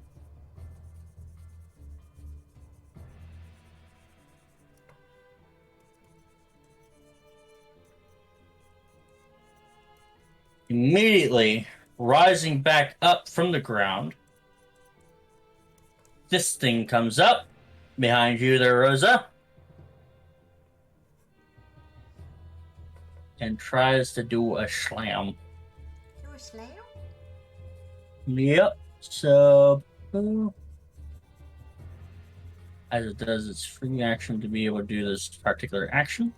Immediately rising back up from the ground, this thing comes up behind you there, Rosa, and tries to do a slam. You a slam? Yep. So, as it does its free action to be able to do this particular action.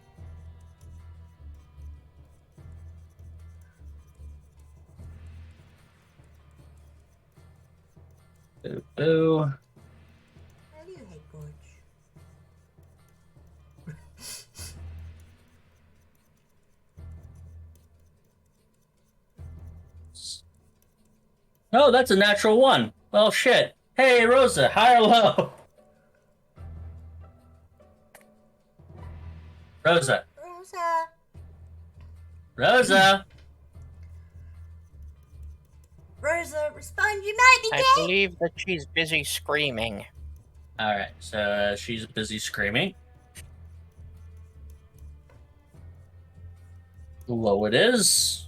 Boo. How do you hate Gorge? Oh, that's a natural one. Well, shit. Hey, Rosa, high or low? Rosa. Rosa. Rosa. Rosa, respond. You might be I dead. believe that she's busy screaming. All right, so she's busy screaming. Low it is.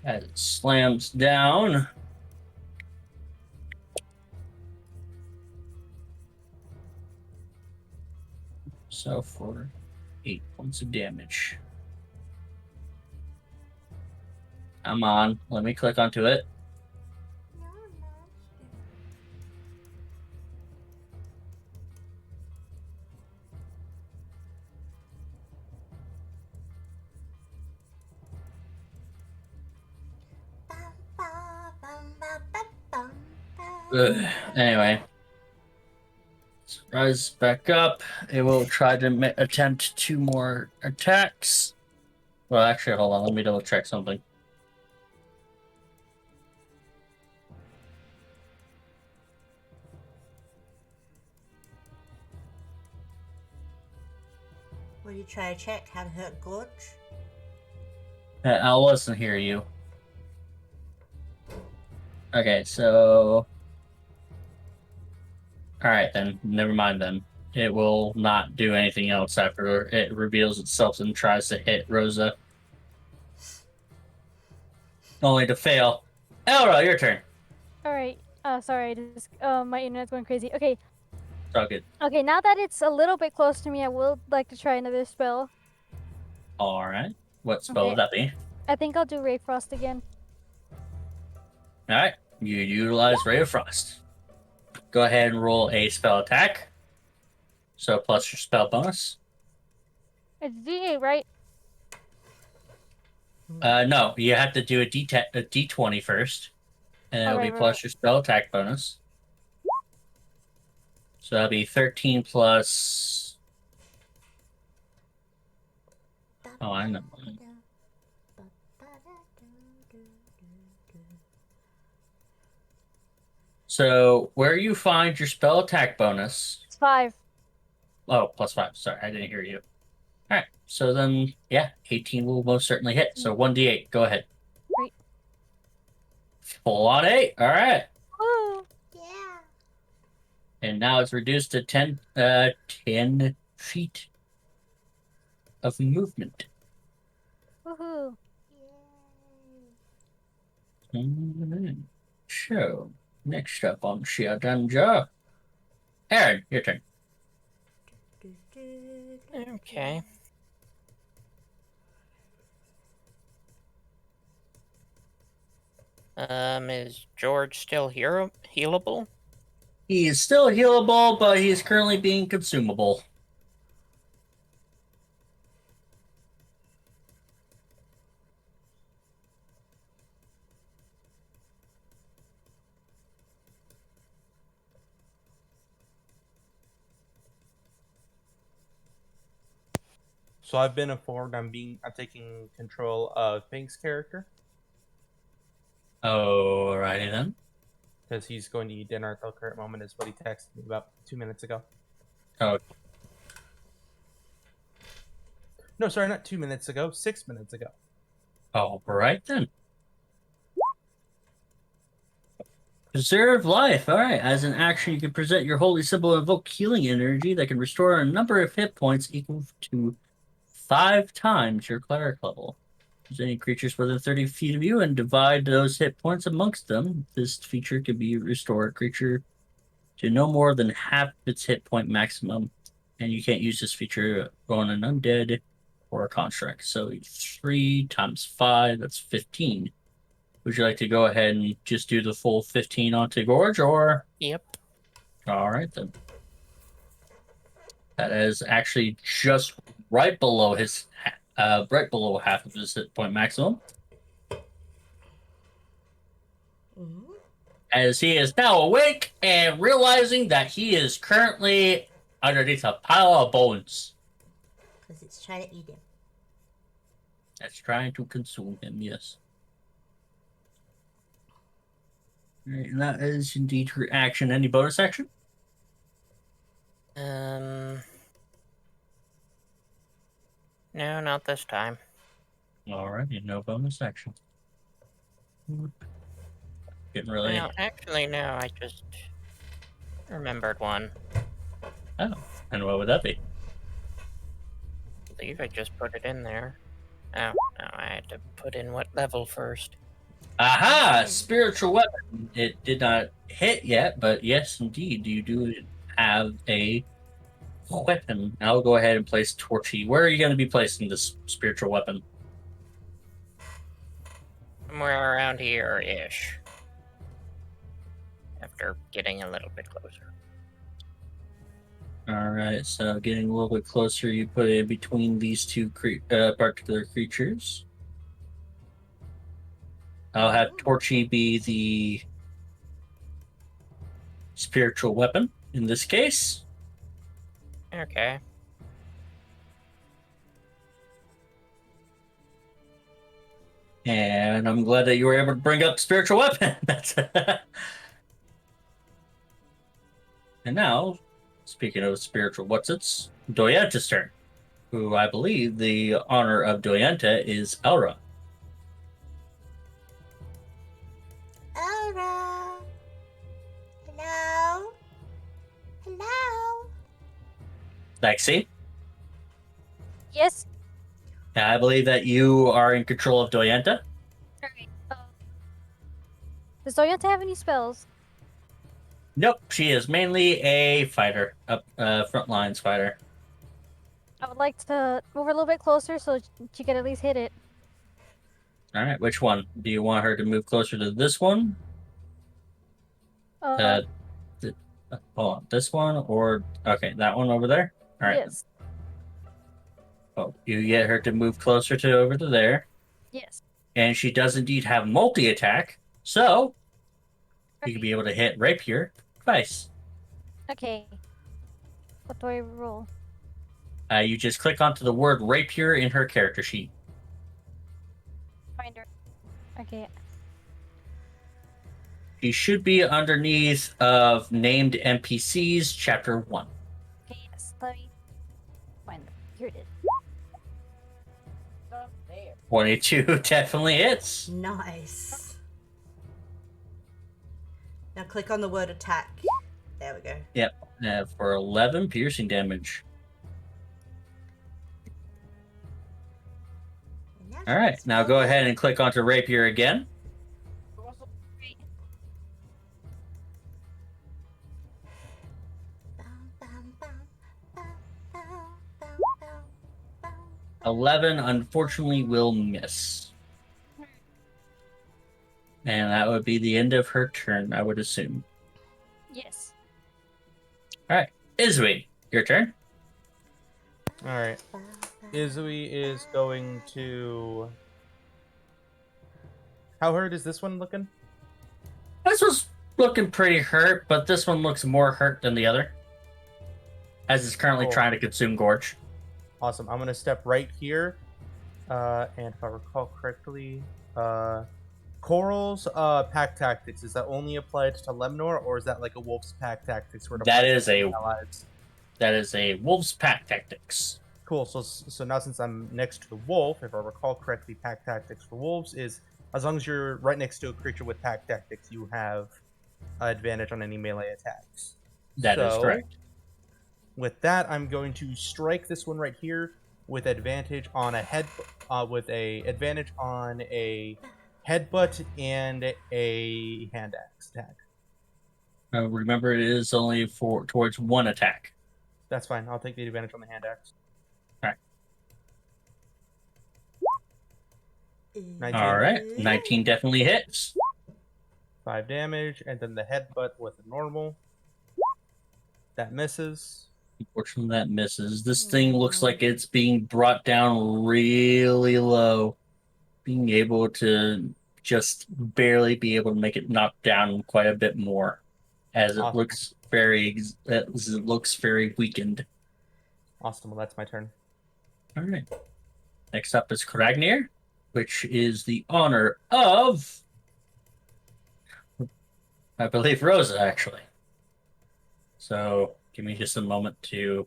As it slams down. So for 8 points of damage. Come on, let me click onto it. No, no. Bum, ba, bum, ba, ba, bum, ba. Ugh. Anyway. Rise back up. It will try to attempt 2 more attacks. Well, actually, hold on. Let me double check something. Will you try to check how to hurt Gorge? I'll listen hear you. Okay, so... Alright then, never mind then. It will not do anything else after it reveals itself and tries to hit Rosa. Only to fail. Elra, your turn. Alright. Sorry, I just my internet's going crazy. Okay. It's all good. Okay, now that it's a little bit close to me, I would like to try another spell. Alright. What spell Okay. would that be? I think I'll do Ray Frost again. Alright. You utilize Ray of Frost. Go ahead and roll a spell attack. So plus your spell bonus. It's D8, right? No, you have to do a D20 first. And it'll be Right. plus your spell attack bonus. So that'll be 13 plus... Oh, I know. So where you find your spell attack bonus... It's 5. Oh, plus 5. Sorry, I didn't hear you. Alright, so then, yeah, 18 will most certainly hit. So 1d8, go ahead. Right. Full on 8, alright. Woo! Yeah. And now it's reduced to 10 feet of movement. Woohoo! Yay. So, next up on Shiadanja. Aaron, your turn. Do, do, do, Okay. Is George still healable? He is still healable, but he is currently being consumable. So I've been informed I'm taking control of Pink's character Alrighty then. because he's going to eat dinner at the current moment, is what he texted me about 2 minutes ago. Oh, No, sorry, not 2 minutes ago, 6 minutes ago. alright then. Preserve life. Alright, as an action, you can present your holy symbol and evoke healing energy that can restore a number of hit points equal to 5 times your cleric level. there's any creatures within 30 feet of you and divide those hit points amongst them. This feature can be restore a creature to no more than half its hit point maximum, and you can't use this feature on an undead or a construct. So 3 times 5, that's 15. Would you like to go ahead and just do the full 15 onto Gorge, or? Yep. All right, then. That is actually just right below half of his hit point maximum. Mm-hmm. As he is now awake and realizing that he is currently underneath a pile of bones. Because it's trying to eat him. That's trying to consume him, yes. All right, and that is indeed her action. Any bonus action? No, not this time. Alrighty, no bonus action. Getting really. Well, actually, no. I just remembered one. Oh, and what would that be? I believe I just put it in there. Oh, no, I had to put in what level first. Aha! Spiritual weapon. It did not hit yet, but yes, indeed, you do have a weapon. I'll go ahead and place Torchy. Where are you going to be placing this spiritual weapon? Somewhere around here-ish. After getting a little bit closer. Alright, so getting a little bit closer, you put it in between these two particular creatures. I'll have Torchy be the spiritual weapon in this case. Okay. And I'm glad that you were able to bring up spiritual weapon. That's And now, speaking of spiritual what's-its, Doyenta's turn, who I believe the honor of Doyenta is Elra. Elra. Hello. Hello. Lexi, Yes. I believe that you are in control of Doyenta. Alright. Does Zoyanta have any spells? Nope, she is mainly a fighter, a front lines fighter. I would like to move her a little bit closer so she can at least hit it. All right, which one? Do you want her to move closer to this one? Uh, Hold on, this one or okay, that one over there. All right. yes. Oh, you get her to move closer to over to there, Yes. and she does indeed have multi-attack, so you can be able to hit Rapier twice. Okay. What do I roll? You just click onto the word Rapier in her character sheet. Find her. Okay. She should be underneath of named NPCs, chapter 1. Okay, yes. Let me find her. Here it is. 22 definitely hits. Nice. Now click on the word attack. There we go. Yep, for 11 piercing damage. All right, now go ahead and click onto Rapier again. Great. 11 unfortunately will miss. And that would be the end of her turn, I would assume. Yes. All right, Izui, your turn. All right. Izui is going to. How hurt is this one looking? This was looking pretty hurt, but this one looks more hurt than the other, as it's currently Cool. trying to consume Gorge. Awesome. I'm gonna step right here, and if I recall correctly, Coral's pack tactics, is that only applied to Lemnor, or is that like a Wolf's pack tactics? Where it That applies is to a allies? that is a Wolf's Pack Tactics. Cool. So now since I'm next to the wolf, if I recall correctly, pack tactics for wolves is as long as you're right next to a creature with pack tactics, you have advantage on any melee attacks. That is correct. With that, I'm going to strike this one right here with advantage on a advantage on a headbutt and a hand axe attack. Remember, it is only towards one attack. That's fine. I'll take the advantage on the hand axe. All right. 19. All right. 19 definitely hits. 5 damage, and then the headbutt with a normal. That misses. Unfortunately, that misses. This thing looks like it's being brought down really low. Being able to just barely be able to make it knocked down quite a bit more, as it Awesome. looks very weakened. Awesome. Well, that's my turn. All right. Next up is Kragnir, which is the honor of, I believe, Rosa, actually. So give me just a moment to.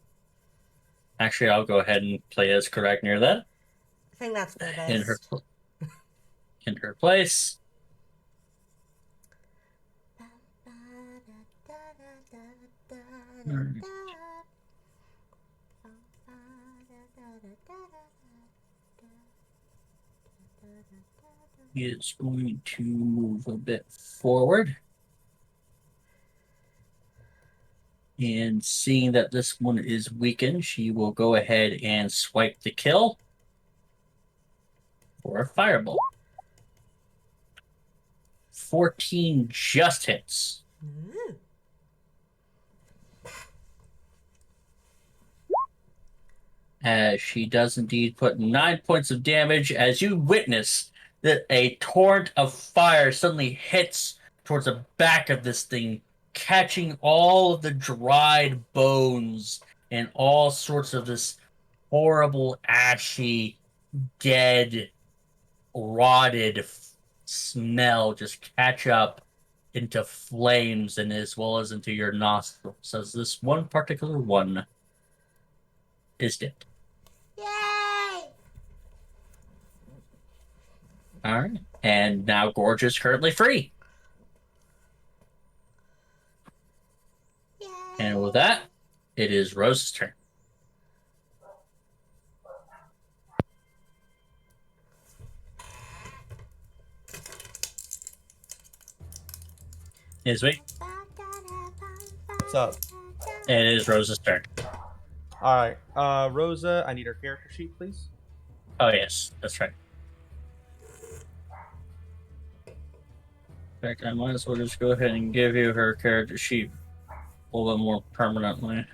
Actually, I'll go ahead and play as Kragnir then. I think that's for the best. In her place. He is going to move a bit forward. And seeing that this one is weakened, she will go ahead and swipe the kill for a fireball. 14 just hits. Ooh. As she does indeed put 9 points of damage, as you witness that a torrent of fire suddenly hits towards the back of this thing, catching all of the dried bones and all sorts of this horrible, ashy, dead, rotted smell just catch up into flames and as well as into your nostrils, as this one particular one is dead. Yay! All right. And now Gorge is currently free. Yay! And with that, it is Rose's turn. Izzy, What's up? it is Rose's turn. All right. Rosa, I need her character sheet, please. Oh, yes, that's right. In fact, I might as well just go ahead and give you her character sheet a little bit more permanently.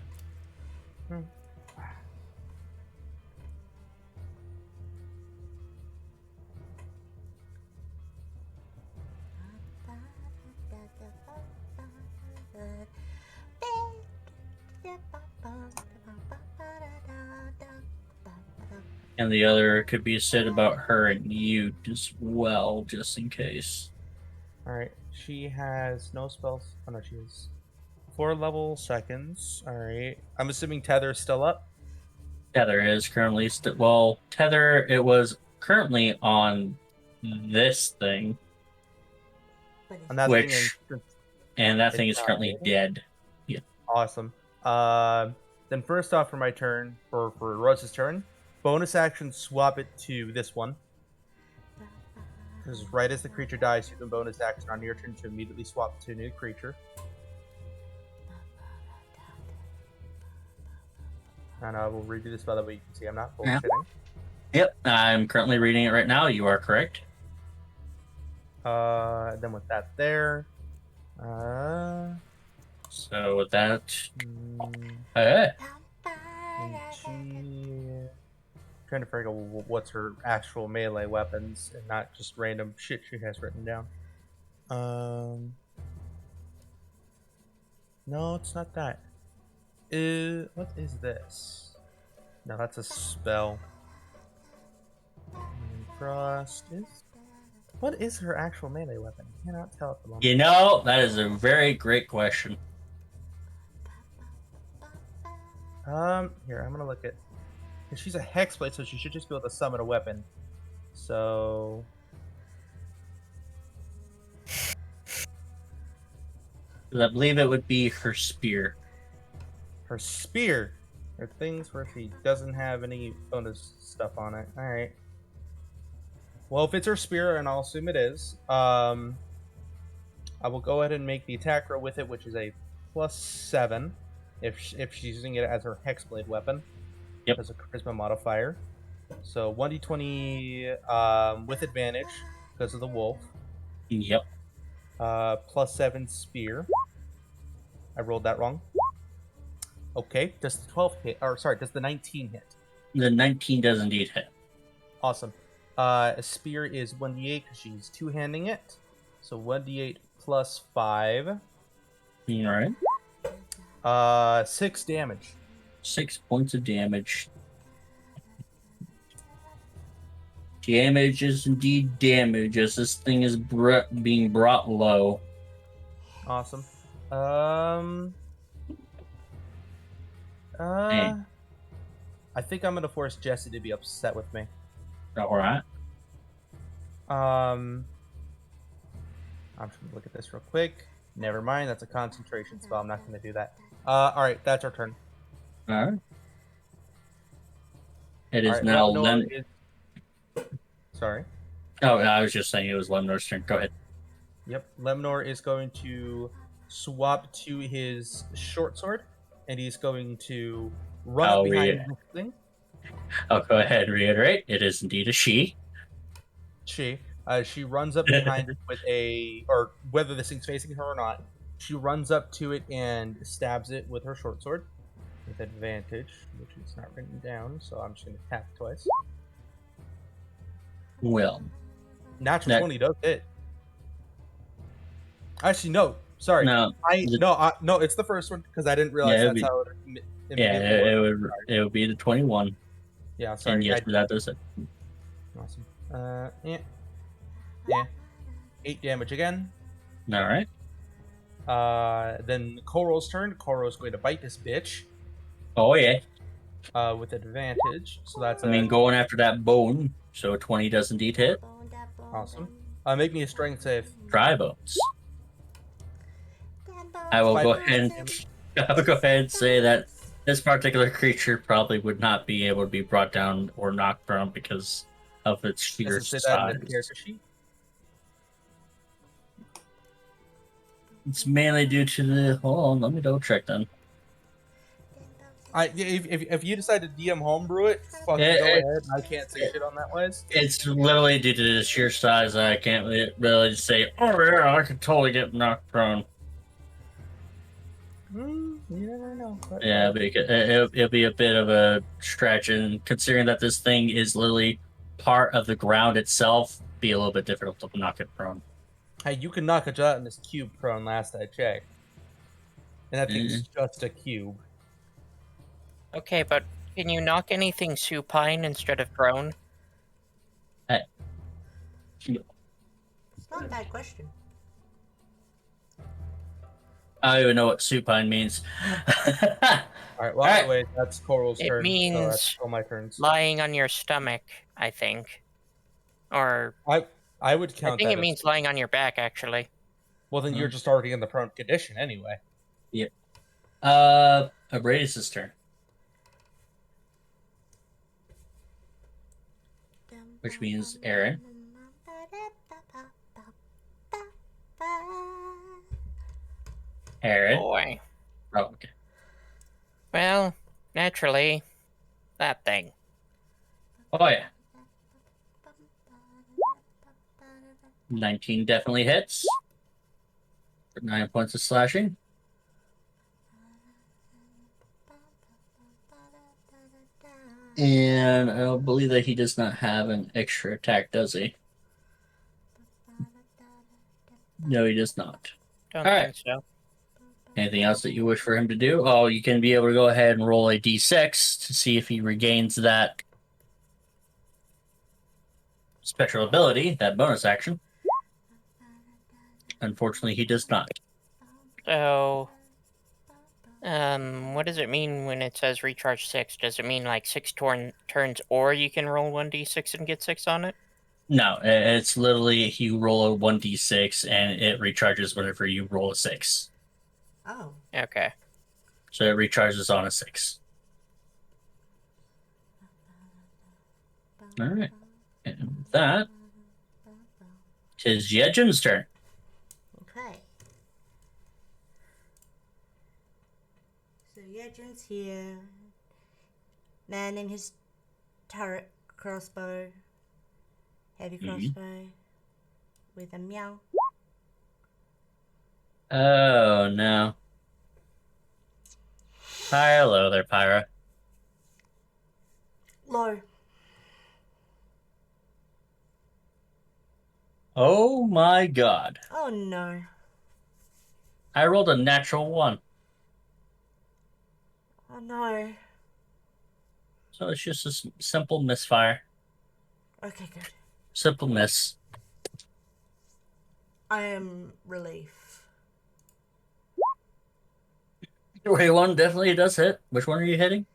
And the other could be said about her and you as well, just in case. All right. She has no spells. Oh no, she has 4 level seconds. All right. I'm assuming Tether is still up. Tether is currently Tether. It was currently on this thing, And that which thing and that it's thing is not currently dead. awesome. Then first off, for my turn, for Rose's turn, bonus action swap it to this one. Because right as the creature dies, you can bonus action on your turn to immediately swap to a new creature. And I will redo this by the way you can see I'm not bullshitting. Yep, I'm currently reading it right now. You are correct. Then with that there, So with that, trying to figure out what's her actual melee weapons and not just random shit she has written down. No, it's not that. What is this? No, that's a spell. Frost is. What is her actual melee weapon? I cannot tell at the moment. you know, that is a very great question. Here, I'm gonna look at. She's a hexblade, so she should just be able to summon a weapon. So. I believe it would be her spear. Her spear. There are things where she doesn't have any bonus stuff on it. Alright. Well, if it's her spear, and I'll assume it is, I will go ahead and make the attack roll with it, which is a +7 if she's using it as her Hexblade weapon. Yep. As a charisma modifier. So 1d20 with advantage because of the wolf. Yep. +7 spear. I rolled that wrong. Okay, does the 12 hit? Or sorry, does the 19 hit? The 19 does indeed hit. Awesome. A spear is 1d8 because she's two-handing it. So 1d8 plus 5. All right. 6 damage. 6 points of damage. Damage is indeed damage as this thing is being brought low. Awesome. Man. I think I'm gonna force Jesse to be upset with me. All right. I'm just gonna look at this real quick. Never mind, that's a concentration spell. I'm not gonna do that. All right, that's our turn. All right. It is All right, now Lemnor Len. Sorry. Oh, I was just saying it was Lemnor's turn. Go ahead. Yep, Lemnor is going to swap to his short sword, and he's going to run up behind this thing. I'll go ahead and reiterate. It is indeed a she. She runs up behind it with or whether this thing's facing her or not, she runs up to it and stabs it with her short sword with advantage, which is not written down, so I'm just going to tap twice. Well, Natural 20 does hit. Actually, no. Sorry. no, No, it's the first one because I didn't realize that's how it it would be the 21. Yeah, sorry. And yes, that does it. Awesome. Yeah. 8 damage again. All right. Then Koro's turn. Koro's going to bite this bitch. Oh yeah. With advantage. So that's. Going after that bone. So 20 does indeed hit. Awesome. Make me a strength save. Dry bones. I will go ahead and say that this particular creature probably would not be able to be brought down or knocked down because of its sheer Does it say size. that in the character sheet? It's mainly due to the. Hold on, let me double check then. If you decide to DM homebrew it, fucking go ahead. I can't say shit on that wise. It's literally due to the sheer size. I can't really say, oh yeah, I could totally get knocked prone. You never know. Yeah, because it'll be a bit of a stretch, and considering that this thing is literally part of the ground itself, be a little bit difficult to knock it prone. Hey, you can knock a gelatinous cube prone last I checked. And that thing's just a cube. Okay, but can you knock anything supine instead of prone? It's not a bad question. I don't even know what supine means. Alright, well, anyway, that's Coral's turn. It means so that's all my turns. lying on your stomach, I think. Or I would count I think that it means lying on your back, actually. Well, then you're just already in the prone condition anyway. Yep. Abradis' turn. Which means Aaron. Aaron. Boy. Oh, okay. Well, naturally, that thing. Oh, yeah. 19 definitely hits. For 9 points of slashing. And I don't believe that he does not have an extra attack, does he? No, he does not. Don't All think right. so. Anything else that you wish for him to do? Oh, you can be able to go ahead and roll a d6 to see if he regains that special ability, that bonus action. Unfortunately, he does not. So, what does it mean when it says recharge 6? Does it mean like 6 turns, or you can roll 1d6 and get 6 on it? No, it's literally you roll a 1d6 and it recharges whenever you roll a 6. Oh. Okay. So it recharges on a 6. All right. And with that, tis Yejin's turn. Okay. So Yedrin's here, manning his turret crossbow, heavy crossbow, with a meow. Oh, no. Hi, hello there, Pyra. Low. Oh my god. Oh no. I rolled a natural 1. Oh no. So it's just a simple misfire. Okay, good. Simple miss. I am relief. Wait, one definitely does hit. Which one are you hitting?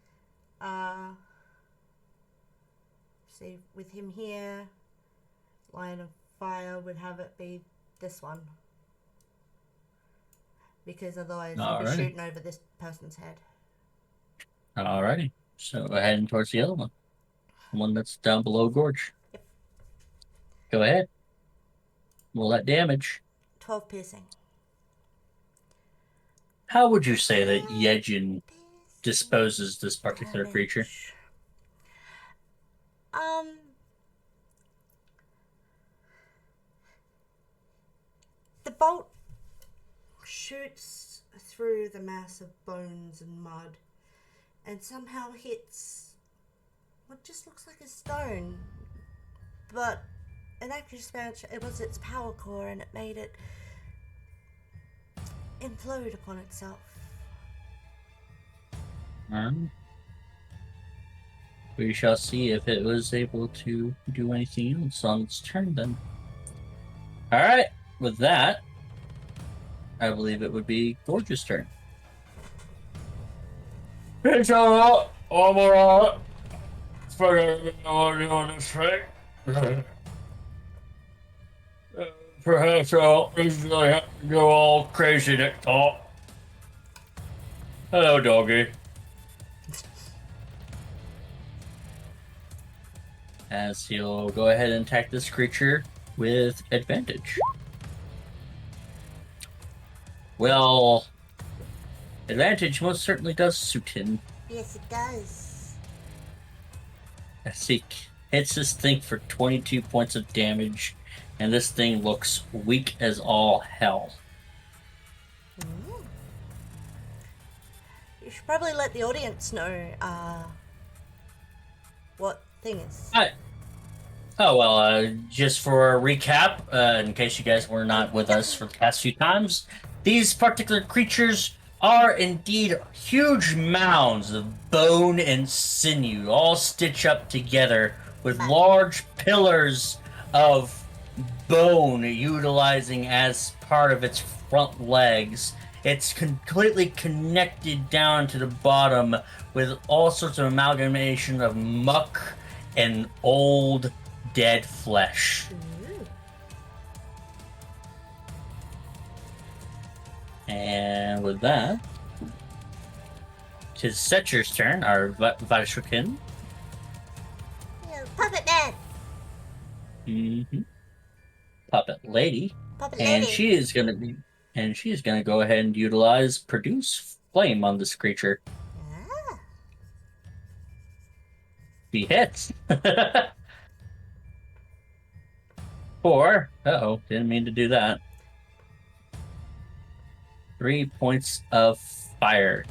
See, with him here, line of fire would have it be this one. Because otherwise you'll be Alrighty. shooting over this person's head. Alrighty. So heading towards the other one. The one that's down below Gorge. Yep. Go ahead. Roll that damage. 12 piercing. How would you say that Yejin disposes this particular creature? The bolt shoots through the mass of bones and mud and somehow hits what just looks like a stone. But in actual expansion, it was its power core and it made it implode upon itself. We shall see if it was able to do anything else on its turn then. Alright, with that, I believe it would be Gorge's turn. It's alright, I'm alright. It's fucking on this thing. Perhaps I'll usually have to go all crazy at top. Hello, doggy. As he'll go ahead and attack this creature with advantage. Well, advantage most certainly does suit him. Yes, it does. As he hits this thing for 22 points of damage, and this thing looks weak as all hell. You should probably let the audience know what thing is. Just for a recap, in case you guys were not with us for the past few times, these particular creatures are indeed huge mounds of bone and sinew, all stitched up together with large pillars of bone utilizing as part of its front legs. It's completely connected down to the bottom with all sorts of amalgamation of muck and old dead flesh. And with that, tis Setcher's turn, our Vaishukin. Puppet man! Puppet lady. Puppet And lady. she's gonna go ahead and utilize Produce Flame on this creature. Ah. He hits. Didn't mean to do that. 3 points of fire.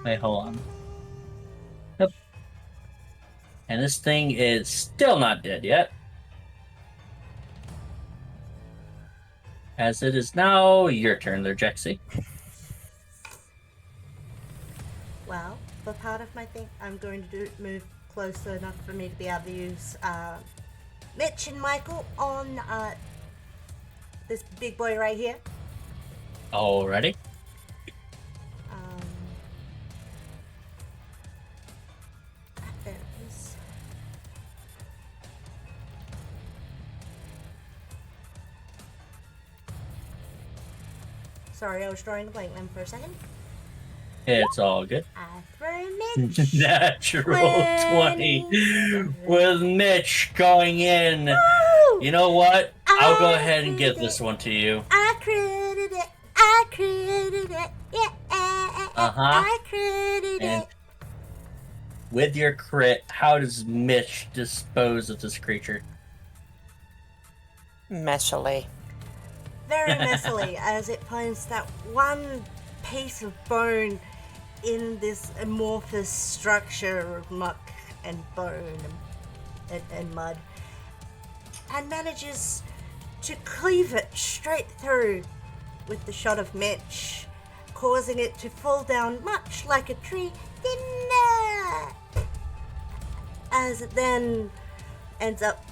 Wait, hold on. Yep. And this thing is still not dead yet. As it is now your turn there, Jexy. Well, for part of my thing, I'm going to move closer enough for me to be able to use Mitch and Michael on this big boy right here. Already. There it is. Sorry, I was drawing a blank then for a second. It's all good. I throw Mitch. Natural 20 with Mitch going in. Woo! You know what? I'll go I ahead and give critted this it. one to you. I critted it. I critted it. Yeah. I critted And it. with your crit, how does Mitch dispose of this creature? Messily. Very messily, as it finds that one piece of bone in this amorphous structure of muck and bone and mud, and manages to cleave it straight through with the shot of Mitch, causing it to fall down much like a tree, as it then ends up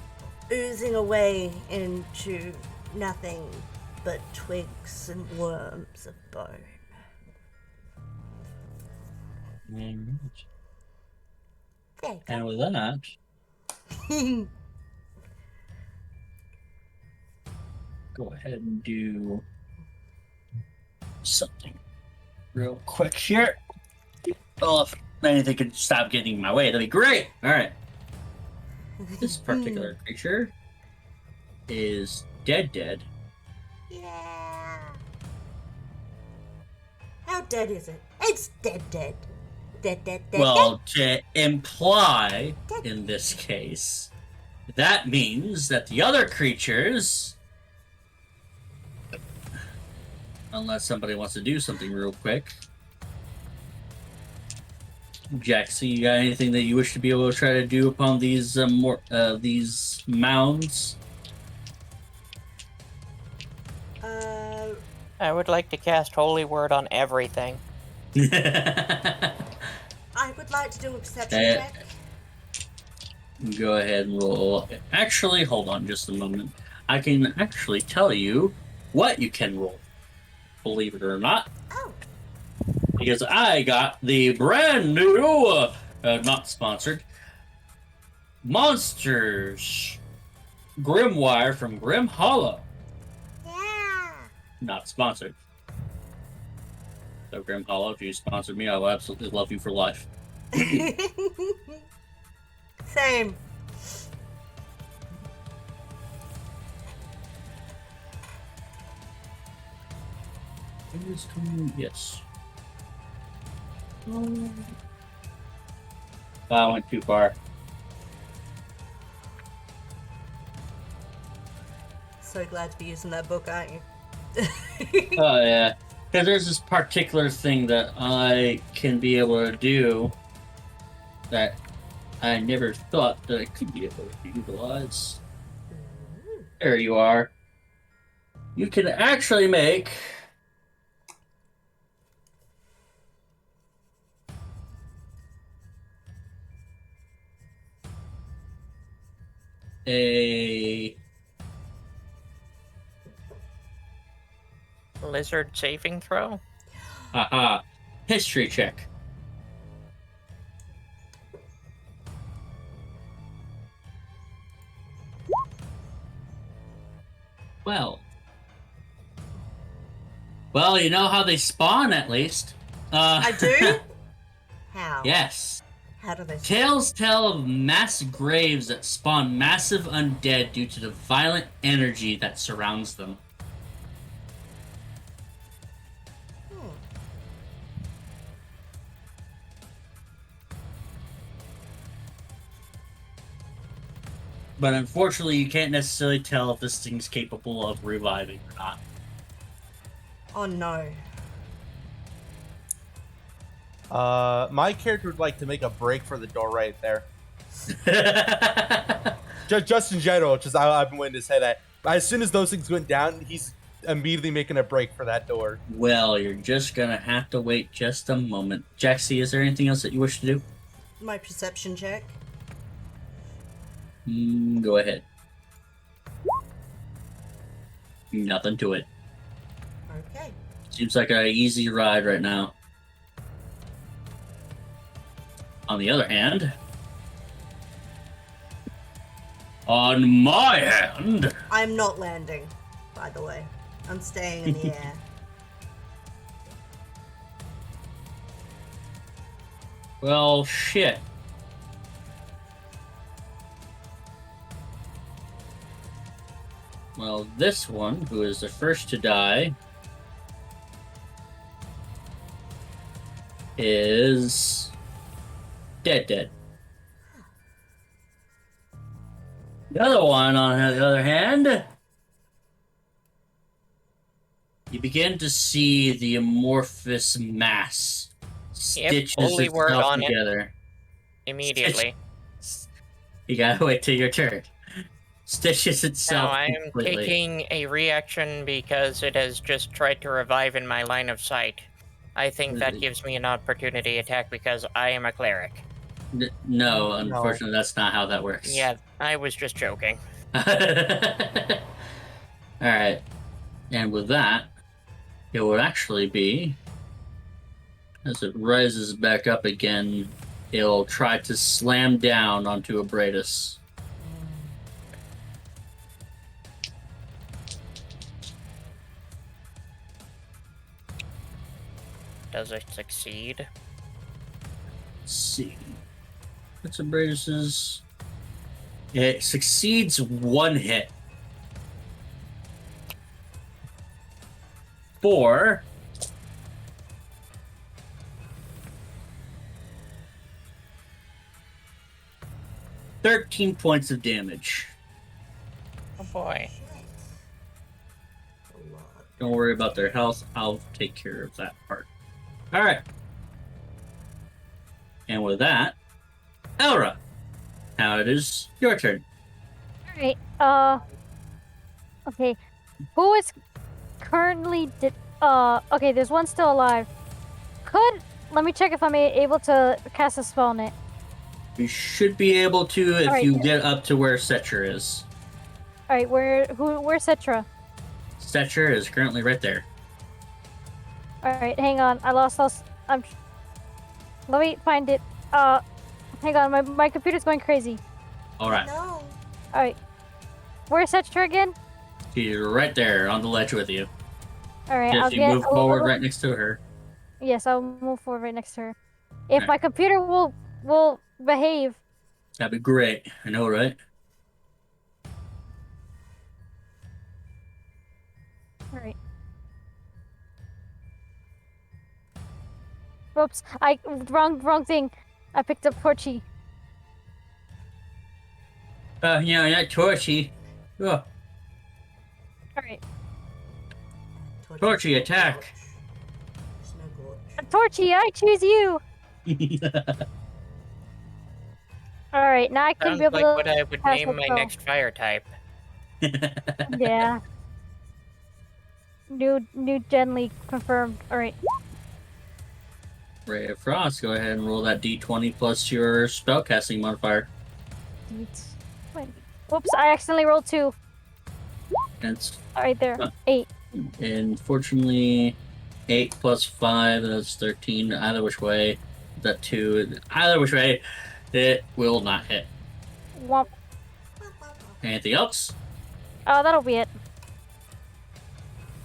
oozing away into nothing but twigs and worms of bone. There you And with that, go. go ahead and do something real quick here. Oh, if anything could stop getting in my way, that'd be great. All right. This particular creature is dead. Yeah. How dead is it? It's dead. Dead. Well, to imply, in this case, that means that the other creatures, unless somebody wants to do something real quick. Jackson, you got anything that you wish to be able to try to do upon these these mounds? I would like to cast Holy Word on everything. I would like to do a perception check. Go ahead and roll. Actually, hold on just a moment. I can actually tell you what you can roll. Believe it or not. Oh. Because I got the brand new, not sponsored, Monsters Grimoire from Grim Hollow. Yeah. Not sponsored. So Grim Hollow, if you sponsored me, I will absolutely love you for life. Same. Yes. I went too far. So glad to be using that book, aren't you? Oh yeah, because there's this particular thing that I can be able to do that I never thought that I could be able to utilize. There you are. You can actually make a Lizard saving throw? history check. Well, you know how they spawn, at least. I do? How? Yes. How do they Tales tell of mass graves that spawn massive undead due to the violent energy that surrounds them. But unfortunately, you can't necessarily tell if this thing's capable of reviving or not. Oh no. My character would like to make a break for the door right there. Just in general, just I've been waiting to say that. As soon as those things went down, he's immediately making a break for that door. Well, you're just gonna have to wait just a moment. Jaxie, is there anything else that you wish to do? My perception check. Go ahead. Nothing to it. Okay. Seems like an easy ride right now. On the other hand, on my hand, I'm not landing, by the way. I'm staying in the air. Well, shit. Well, this one, who is the first to die, is dead. The other one, on the other hand, you begin to see the amorphous mass stitches fully work itself on it. together. Immediately. You gotta wait till your turn. Stitches itself Now I am completely. taking a reaction because it has just tried to revive in my line of sight. I think that gives me an opportunity attack because I am a cleric. No, unfortunately, that's not how that works. Yeah, I was just joking. Alright. And with that, it would actually be, as it rises back up again, it'll try to slam down onto Abradus. Does it succeed? Let's see. What's Abradus's? It succeeds one hit. For 13 points of damage. Oh boy. Don't worry about their health. I'll take care of that part. All right. And with that, Elra, now it is your turn. Alright, okay. Who is currently okay, there's one still alive. Let me check if I'm able to cast a spell on it. You should be able to if Alright. you get up to where Setcher is. Alright, where's Citra? Setcher is currently right there. Alright, hang on. Let me find it. Hang on, my computer's going crazy. All right. No. Alright. Where's Citra again? She's right there on the ledge with you. Alright, If you move forward right next to her. Yes, I'll move forward right next to her. If Alright. my computer will behave. That'd be great. I know, right? Alright. Oops, wrong thing. I picked up Torchy. Yeah, not Torchy. Oh, Alright. Torchy, attack. There's no glitch. Torchy, I choose you! Alright, now I can Sounds be able like to what I would cast name a my spell. next fire type. Yeah. New gently confirmed. Alright. Ray of Frost, go ahead and roll that d20 plus your spellcasting modifier. Whoops, I accidentally rolled 2. That's Alright there. 8. and fortunately 8 plus 5, that's 13. Either which way, that 2. Either which way, it will not hit. Womp. Anything else? That'll be it.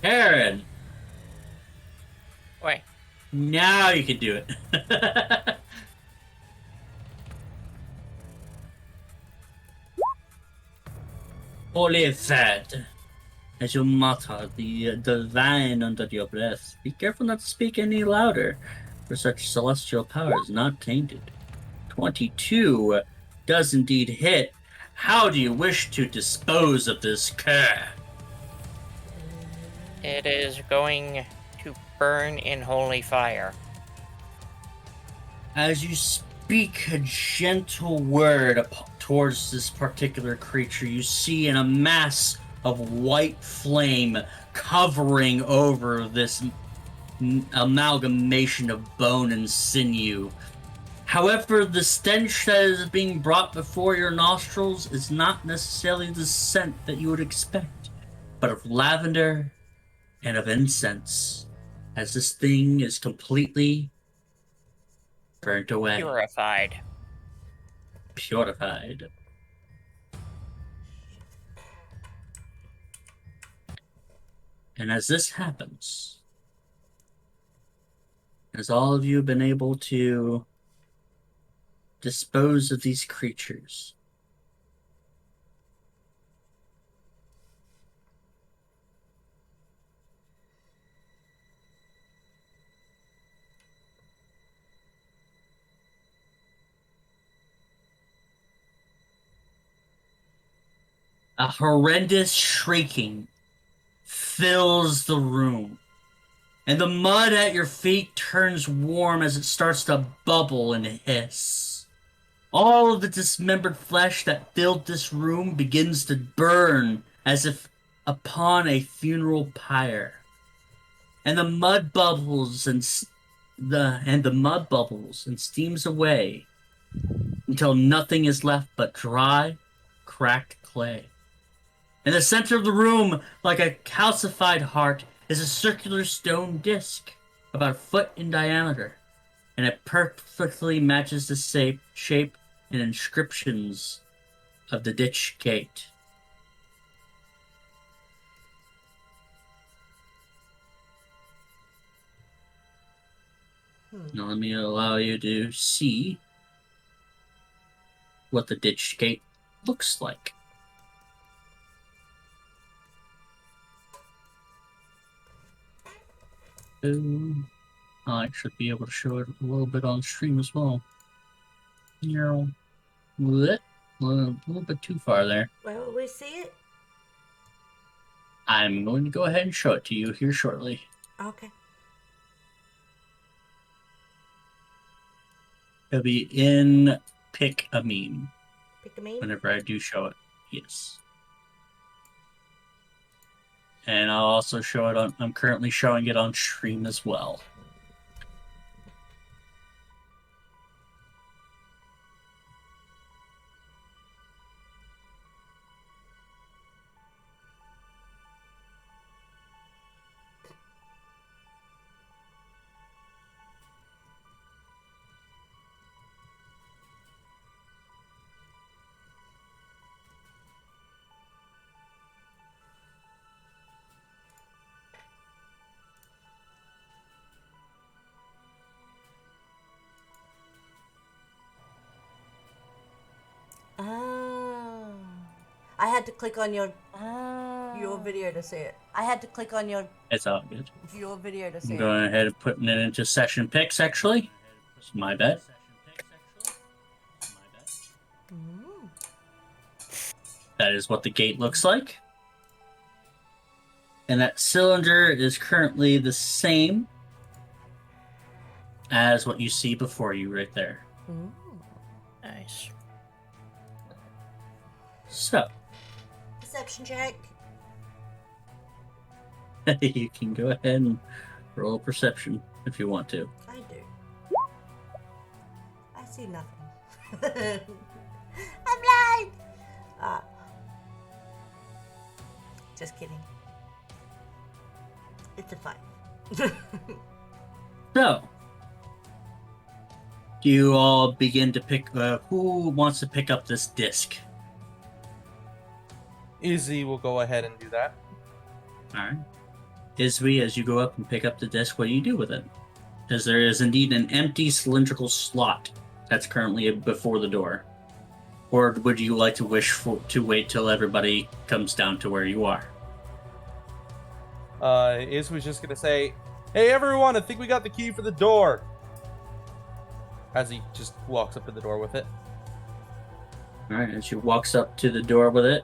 Aaron, Wait, now you can do it. Holy fat, as you mutter the divine under your breath, be careful not to speak any louder, for such celestial power is not tainted. 22 does indeed hit. How do you wish to dispose of this cur? it is going to burn in holy fire. As you speak a gentle word towards this particular creature, you see in a mass of white flame covering over this amalgamation of bone and sinew. However, the stench that is being brought before your nostrils is not necessarily the scent that you would expect, but of lavender and of incense, as this thing is completely burnt away. Purified. Purified. And as this happens, as all of you have been able to dispose of these creatures. A horrendous shrieking fills the room, and the mud at your feet turns warm as it starts to bubble and hiss. All of the dismembered flesh that filled this room begins to burn as if upon a funeral pyre. And the mud bubbles and steams away until nothing is left but dry, cracked clay. In the center of the room, like a calcified heart, is a circular stone disc, about a foot in diameter, and it perfectly matches the shape and inscriptions of the ditch gate. Now let me allow you to see what the ditch gate looks like. I should be able to show it a little bit on stream as well. You're a little bit too far there. Where will we see it? I'm going to go ahead and show it to you here shortly. Okay. It'll be in Pick a Meme. Pick a meme? Whenever I do show it. Yes. And I'll also show it on... I'm currently showing it on stream as well. Oh. I had to click on your video to see it. I had to click on your It's all good. video to see I'm it. going ahead and putting it into session picks, actually. It's my bad. That is what the gate looks like. And that cylinder is currently the same as what you see before you right there. Nice. So, Perception check. you can go ahead and roll a perception if you want to. I do. I see nothing. I'm blind! Just kidding. It's a 5. So, do you all begin to pick... who wants to pick up this disc? Izzy will go ahead and do that. Alright. Izzy, as you go up and pick up the disc, what do you do with it? Because there is indeed an empty cylindrical slot that's currently before the door. Or would you like to wait till everybody comes down to where you are? Iz was just gonna say, "Hey everyone, I think we got the key for the door." As he just walks up to the door with it. Alright, as she walks up to the door with it,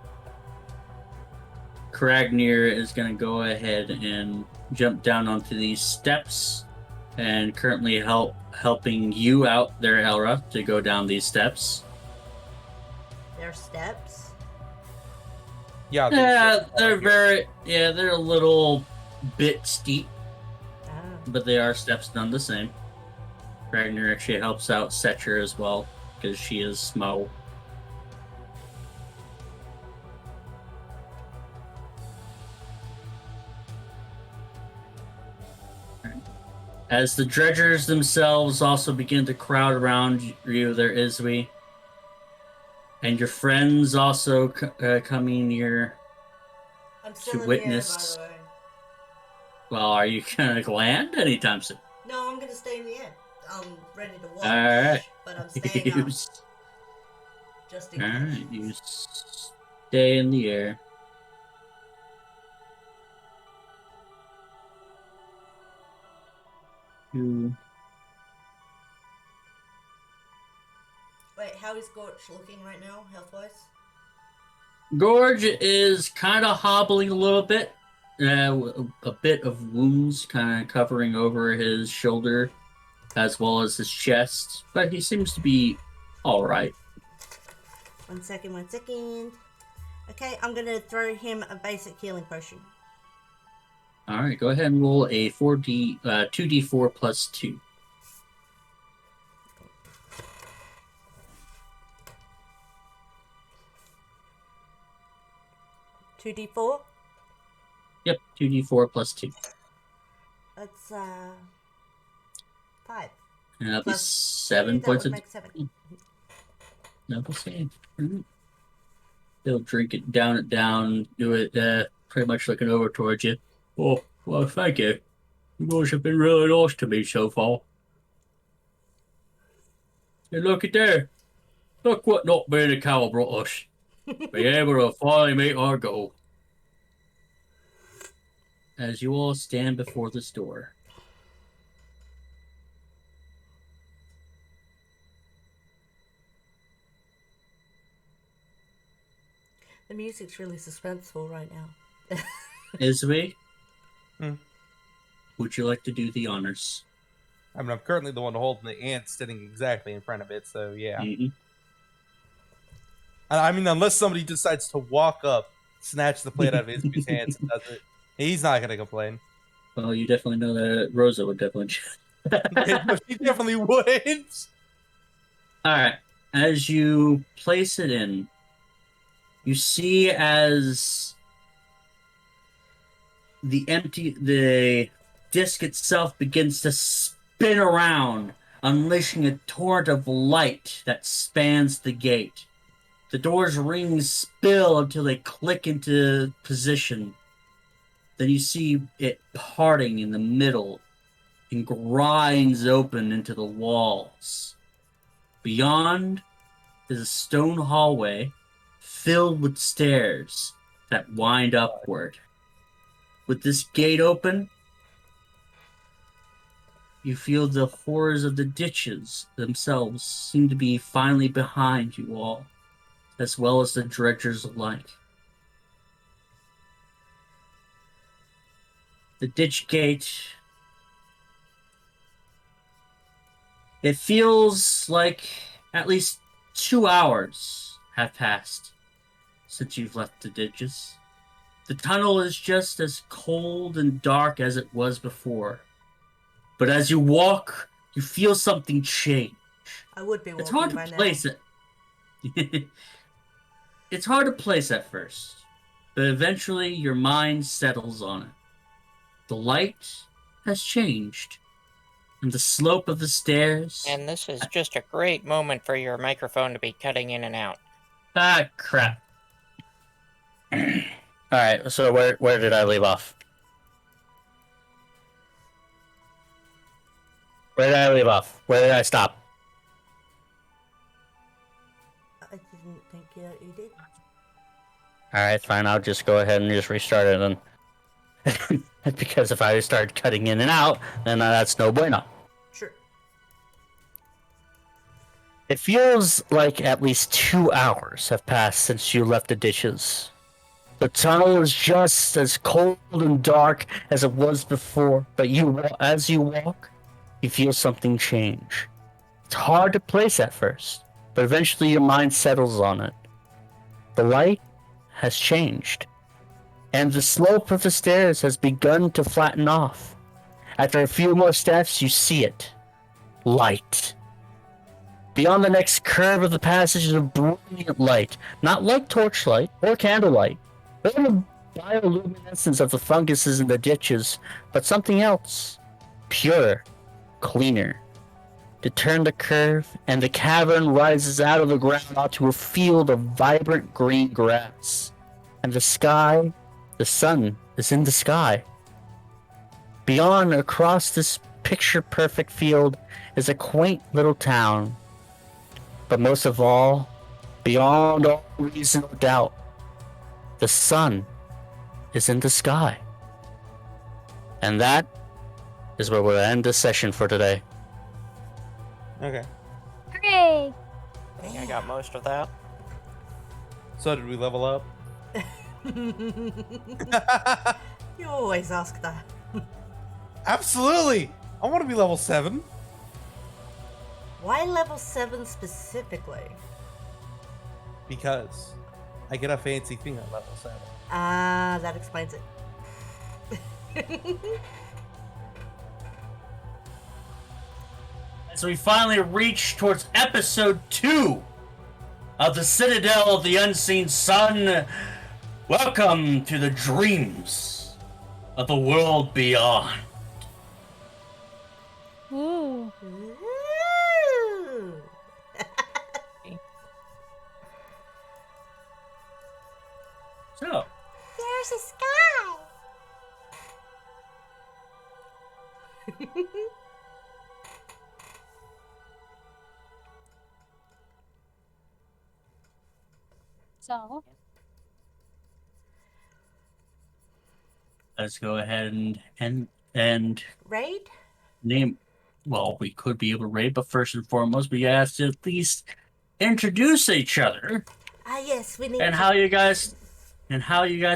Kragnir is going to go ahead and jump down onto these steps and currently helping you out there, Elra, to go down these steps. There's steps. Yeah, they're a little bit steep, Oh. but they are steps done the same. Kragnir actually helps out Setcher as well, because she is small. As the dredgers themselves also begin to crowd around you, there is and your friends also coming near I'm to still witness. in the air, by the way. Well, are you gonna land anytime soon? No, I'm gonna stay in the air. I'm ready to watch. Alright. But I'm staying up just in case. Alright, you stay in the air. You Wait, how is Gorch looking right now, health-wise? Gorge is kind of hobbling a little bit. A bit of wounds kind of covering over his shoulder as well as his chest, but he seems to be all right. 1 second, 1 second. Okay, I'm gonna throw him a basic healing potion. All right, go ahead and roll a 2d4 plus 2. Two D4. Yep, 2d4 plus 2. That's 5. And that'll be Plus 7 that points would of make 7. double save. They'll drink it, do it, pretty much looking over towards you. Oh, well, thank you. You guys have been really nice to me so far. And look at there. Look what not being a cow brought us. Be able to finally meet our goal. As you all stand before this door. The music's really suspenseful right now. Izzy, Hmm. would you like to do the honors? I mean, I'm currently the one holding the ant sitting exactly in front of it, so yeah. Mm-hmm. I mean, unless somebody decides to walk up, snatch the plate out of his hands and does it, he's not gonna complain. Well, you definitely know that Rosa would definitely. No, she definitely wouldn't. All right. As you place it in, you see as the disc itself begins to spin around, unleashing a torrent of light that spans the gate. The door's rings spill until they click into position. Then you see it parting in the middle and grinds open into the walls. Beyond is a stone hallway filled with stairs that wind upward. With this gate open, you feel the horrors of the ditches themselves seem to be finally behind you all, as well as the dredgers alike. The ditch gate. It feels like at least 2 hours have passed since you've left the ditches. The tunnel is just as cold and dark as it was before. But as you walk, you feel something change. I would be walking It's hard by to now. place it. It's hard to place at first, but eventually your mind settles on it. The light has changed, and the slope of the stairs... And this is just a great moment for your microphone to be cutting in and out. Ah, crap. Alright, so where did I leave off? Where did I leave off? Where did I stop? I didn't think you did. Alright, fine, I'll just go ahead and just restart it then. Because if I start cutting in and out, then that's no bueno. Sure. It feels like at least 2 hours have passed since you left the ditches. The tunnel is just as cold and dark as it was before, but as you walk, you feel something change. It's hard to place at first, but eventually your mind settles on it. The light has changed, and the slope of the stairs has begun to flatten off. After a few more steps, you see it. Light. Beyond the next curve of the passage is a brilliant light, not like torchlight or candlelight, or the bioluminescence of the funguses in the ditches, but something else. Purer, cleaner. To turn the curve, and the cavern rises out of the ground onto a field of vibrant green grass. And the sun is in the sky. Beyond, across this picture-perfect field is a quaint little town. But most of all, beyond all reasonable doubt, the sun is in the sky. And that is where we'll end the session for today. Okay. Hooray! I think I got most of that. So did we level up? You always ask that. Absolutely. I want to be level 7. Why level 7 specifically? Because I get a fancy thing at level 7. Ah, that explains it. As we finally reach towards episode 2 of the Citadel of the Unseen Sun, welcome to the dreams of the world beyond. Ooh. Ooh. So, There's a sky. So, let's go ahead and Raid? name. Well, we could be able to raid, but first and foremost, we have to at least introduce each other Ah, yes, we need and to... how you guys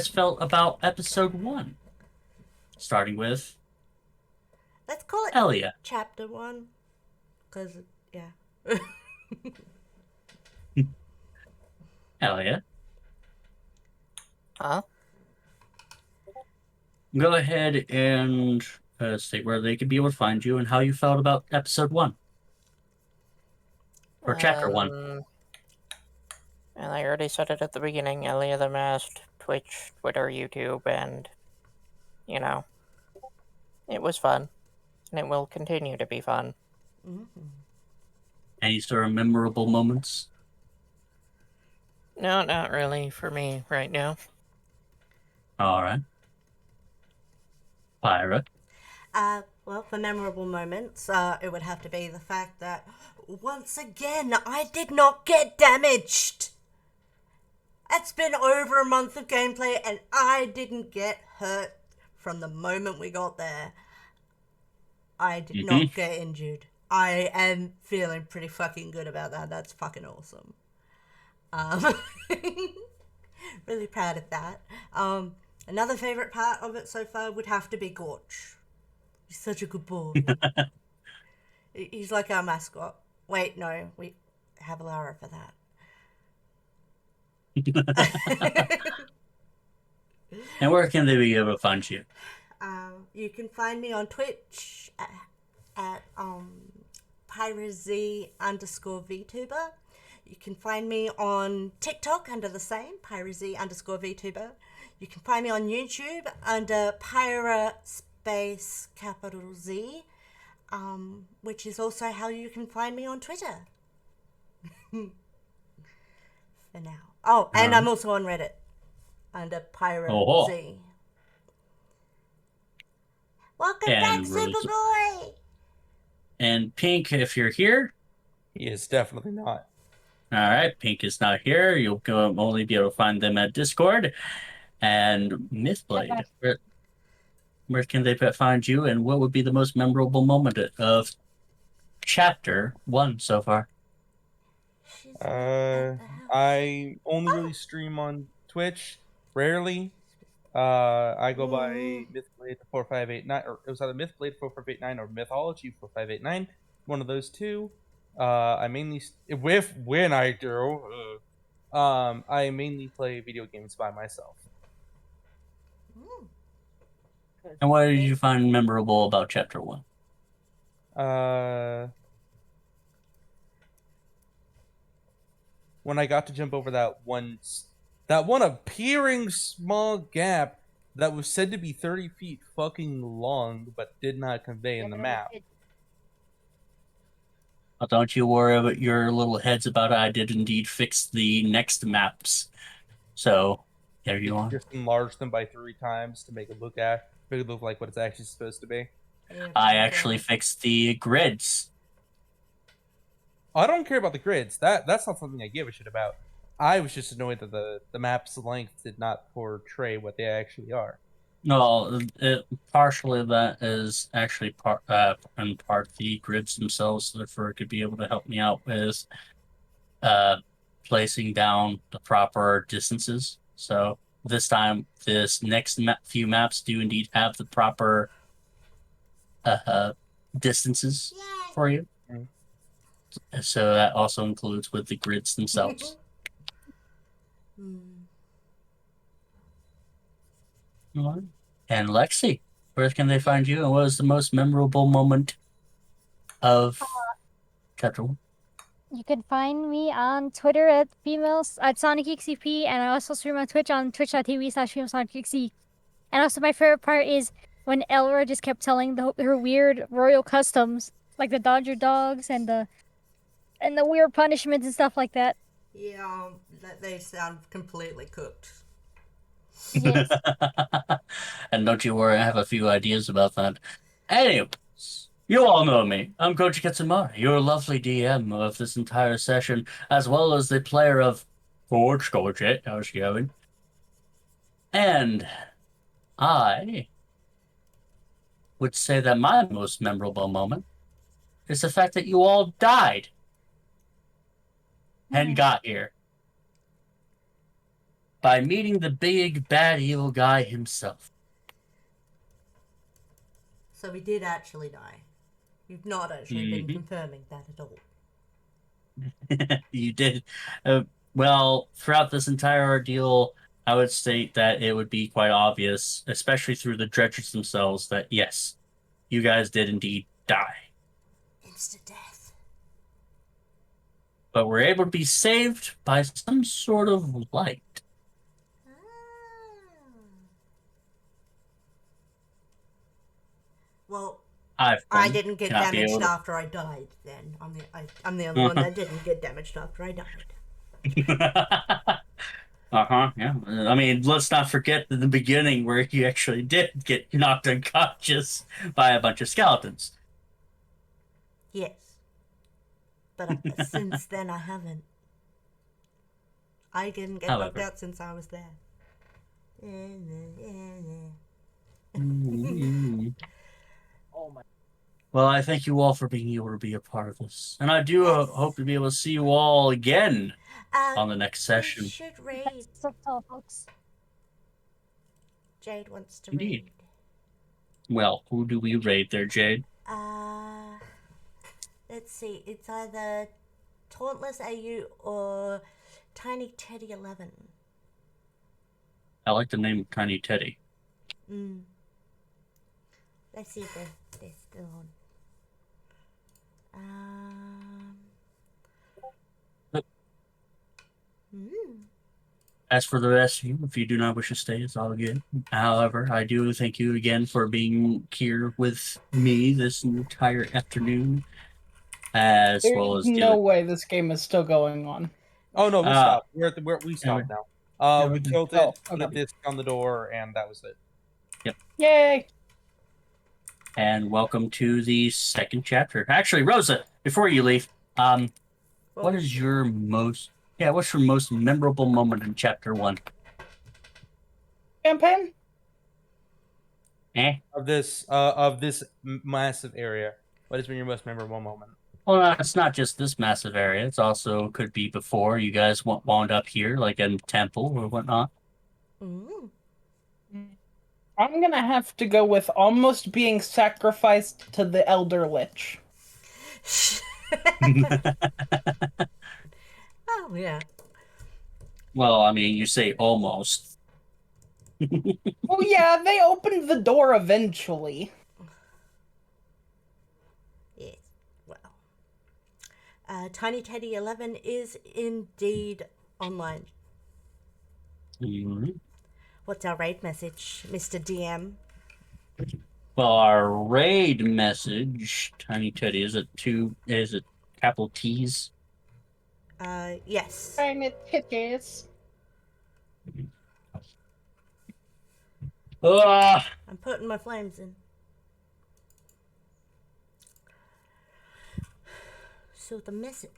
felt about episode 1. Starting with Let's call it Elia. chapter 1. Because, yeah. Elia, Huh? go ahead and state where they could be able to find you and how you felt about episode 1 or chapter 1. And I already said it at the beginning. Elia the Masked, Twitch, Twitter, YouTube, and you know, it was fun, and it will continue to be fun. Any sort of memorable moments? No, not really for me right now. All right. Pyra. Well, for memorable moments, it would have to be the fact that, once again, I did not get damaged. It's been over a month of gameplay, and I didn't get hurt from the moment we got there. I did not get injured. I am feeling pretty fucking good about that. That's fucking awesome. Really proud of that. Another favorite part of it so far would have to be Gorch. He's such a good boy. He's like our mascot. Wait, no, we have Lara for that. And where can they be able to find you? You can find me on Twitch at pyraz_VTuber. You can find me on TikTok under the same, pyraz_VTuber. You can find me on YouTube under Pyra space capital Z, which is also how you can find me on Twitter. For now. Oh, and I'm also on Reddit under Pyra Z. Welcome back, Superboy! And Pink, if you're here. He is definitely not. All right, Pink is not here. You'll only be able to find them at Discord. And Mythblade, where can they find you, and what would be the most memorable moment of chapter 1 so far? I only really stream on Twitch, rarely. I go by Mythblade 4589, or it was either Mythblade 4589 or Mythology 4589, one of those two. I mainly I mainly play video games by myself. And what did you find memorable about chapter 1? When I got to jump over that one appearing small gap that was said to be 30 feet fucking long, but did not convey in the map. Well, don't you worry about your little heads about it. I did indeed fix the next maps. So, there you are. Just enlarge them by 3 times to make it look like what it's actually supposed to be. Yeah, I but, actually fixed the grids. I don't care about the grids. That's not something I give a shit about. I was just annoyed that the map's length did not portray what they actually are. No, partially that is actually in part the grids themselves. Therefore, it could be able to help me out with uh, placing down the proper distances. So this time, this next few maps do indeed have the proper distances for you. Mm. So that also includes with the grids themselves. Alright. And Lexi, where can they find you, and what is the most memorable moment of chapter 1? You can find me on Twitter at SonicXCP, and I also stream on Twitch on twitch.tv/SonicXC. And also, my favorite part is when Elra just kept telling her weird royal customs, like the Dodger dogs and the weird punishments and stuff like that. Yeah, they sound completely cooked. Yes. And don't you worry, I have a few ideas about that. Anyways, you all know me. I'm Coach Katsumari, your lovely DM of this entire session, as well as the player of Forge Gorget. How's it going? And I would say that my most memorable moment is the fact that you all died and got here by meeting the big bad evil guy himself. So we did actually die. You've not actually been confirming that at all. You did. Well, throughout this entire ordeal, I would state that it would be quite obvious, especially through the dredgers themselves, that yes, you guys did indeed die. Instant death. But we're able to be saved by some sort of light. Well, I didn't get damaged after I died. Then I'm the only one that didn't get damaged after I died. Yeah. I mean, let's not forget the beginning where you actually did get knocked unconscious by a bunch of skeletons. Yes, but since then I haven't. I didn't get knocked out since I was there. Oh my. Well, I thank you all for being able to be a part of this. And I do hope to be able to see you all again on the next session. We should raid. folks. Jade wants to Indeed. raid. Well, who do we raid there, Jade? Let's see. It's either Tauntless AU or Tiny Teddy 11. I like the name Tiny Teddy. Let's see if they're still on. As for the rest of you, if you do not wish to stay, it's all good. However, I do thank you again for being here with me this entire afternoon, as well as There's no way this game is still going on. Oh no, we stopped. We stopped now. We killed it, put a disc on the door, and that was it. Yep. Yay! And welcome to the second chapter. Actually, Rosa, before you leave, what's your most memorable moment in chapter 1? Campaign? Of this massive area, what has been your most memorable moment? Well, it's not just this massive area. It's also could be before you guys wound up here, like in temple or whatnot. I'm gonna have to go with almost being sacrificed to the Elder Lich. Oh, yeah. Well, I mean, you say almost. Oh yeah, they opened the door eventually. Yes. Well. Tiny Teddy 11 is indeed online. What's our raid message, Mr. DM? Well, our raid message, Tiny Teddy, is it capital T's? Yes. Tiny titties. I'm putting my flames in. So the message.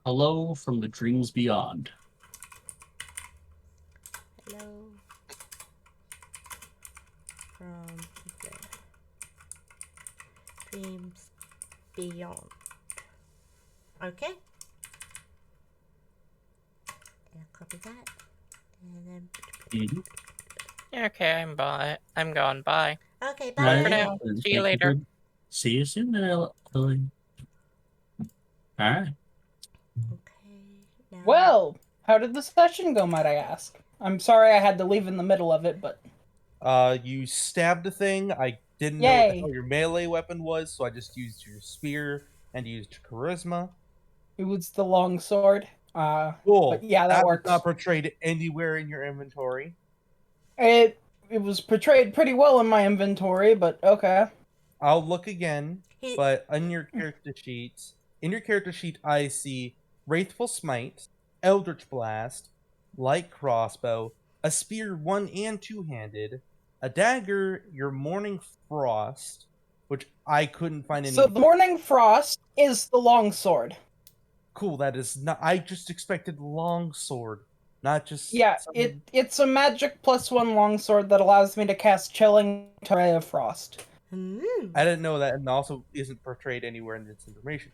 Hello from the dreams beyond. Hello. From the dreams beyond. Okay. And I'll copy that. And then. Mhm. Okay, I'm gone. Bye. Okay, Bye bye. for now. And See you thank later. See you soon, Lily. All right. Okay. Now. Well, how did the session go, might I ask? I'm sorry I had to leave in the middle of it, but You stabbed a thing. I didn't know what the Yay. hell your melee weapon was, so I just used your spear and used charisma. it was the long sword. Cool. But yeah, that was works. not portrayed anywhere in your inventory. It was portrayed pretty well in my inventory, but okay. I'll look again, He- but on your character sheet, I see Wrathful Smite, Eldritch Blast, Light Crossbow, a spear 1 and 2-handed, a dagger, your Morning Frost, which I couldn't find any. So the Morning Frost is the long sword. Cool, that is not. I just expected long sword, not just. Yeah, it's a magic +1 longsword that allows me to cast Chilling Ray of Frost. I didn't know that, and also isn't portrayed anywhere in this information.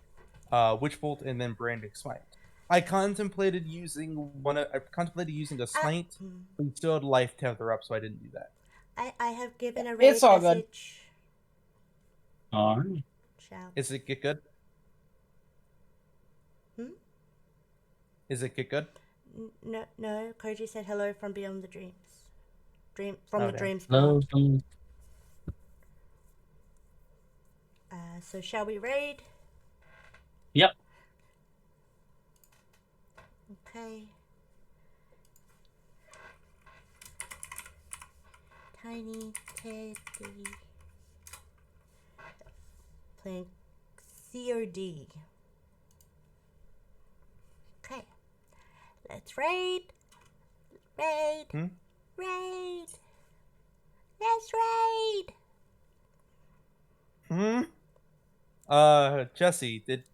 Witch Bolt and then Branding Smite. I contemplated using a smite, but you still had life tether up, so I didn't do that. I have given a raid It's all good. message. All right. Shall. Is it get good? Is it get good? No. Koji said hello from beyond the dreams. From the Okay. dreams Hello beyond. from So shall we raid? Yep. Okay. Tiny Teddy. Playing COD. Okay. Let's raid. Raid. Raid. Let's raid. Jesse, did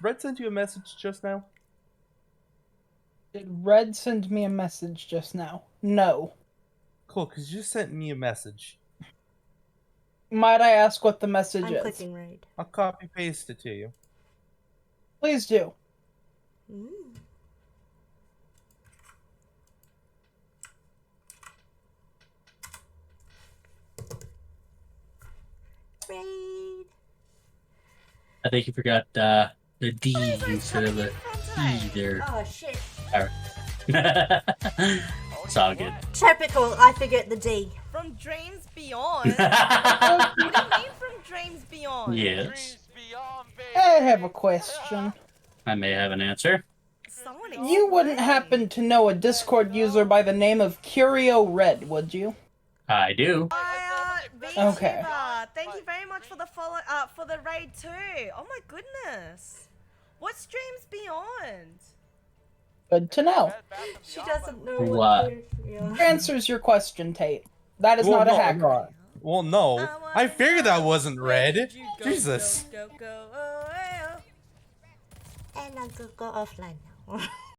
Red send you a message just now? Did Red send me a message just now? No. Cool, because you sent me a message. Might I ask what the message I'm is? clicking raid. I'll copy paste it to you. Please do. Raid. I think you forgot the D instead of the E there. Oh shit. It's all good. Typical, I forget the D. From Dreams Beyond? What do you mean from Dreams Beyond? Yes. I have a question. I may have an answer. Someone You wouldn't happen to know a Discord user by the name of Curio Red, would you? I do. VTuber, Okay. thank you very much for the follow for the raid too. Oh my goodness. What's Dreams Beyond? Good to know. She doesn't know What? what to Answers your question, Tate. That is not a hacker. Well, no. I figured that wasn't Red. Jesus. Go, oh, And I'm gonna go offline now.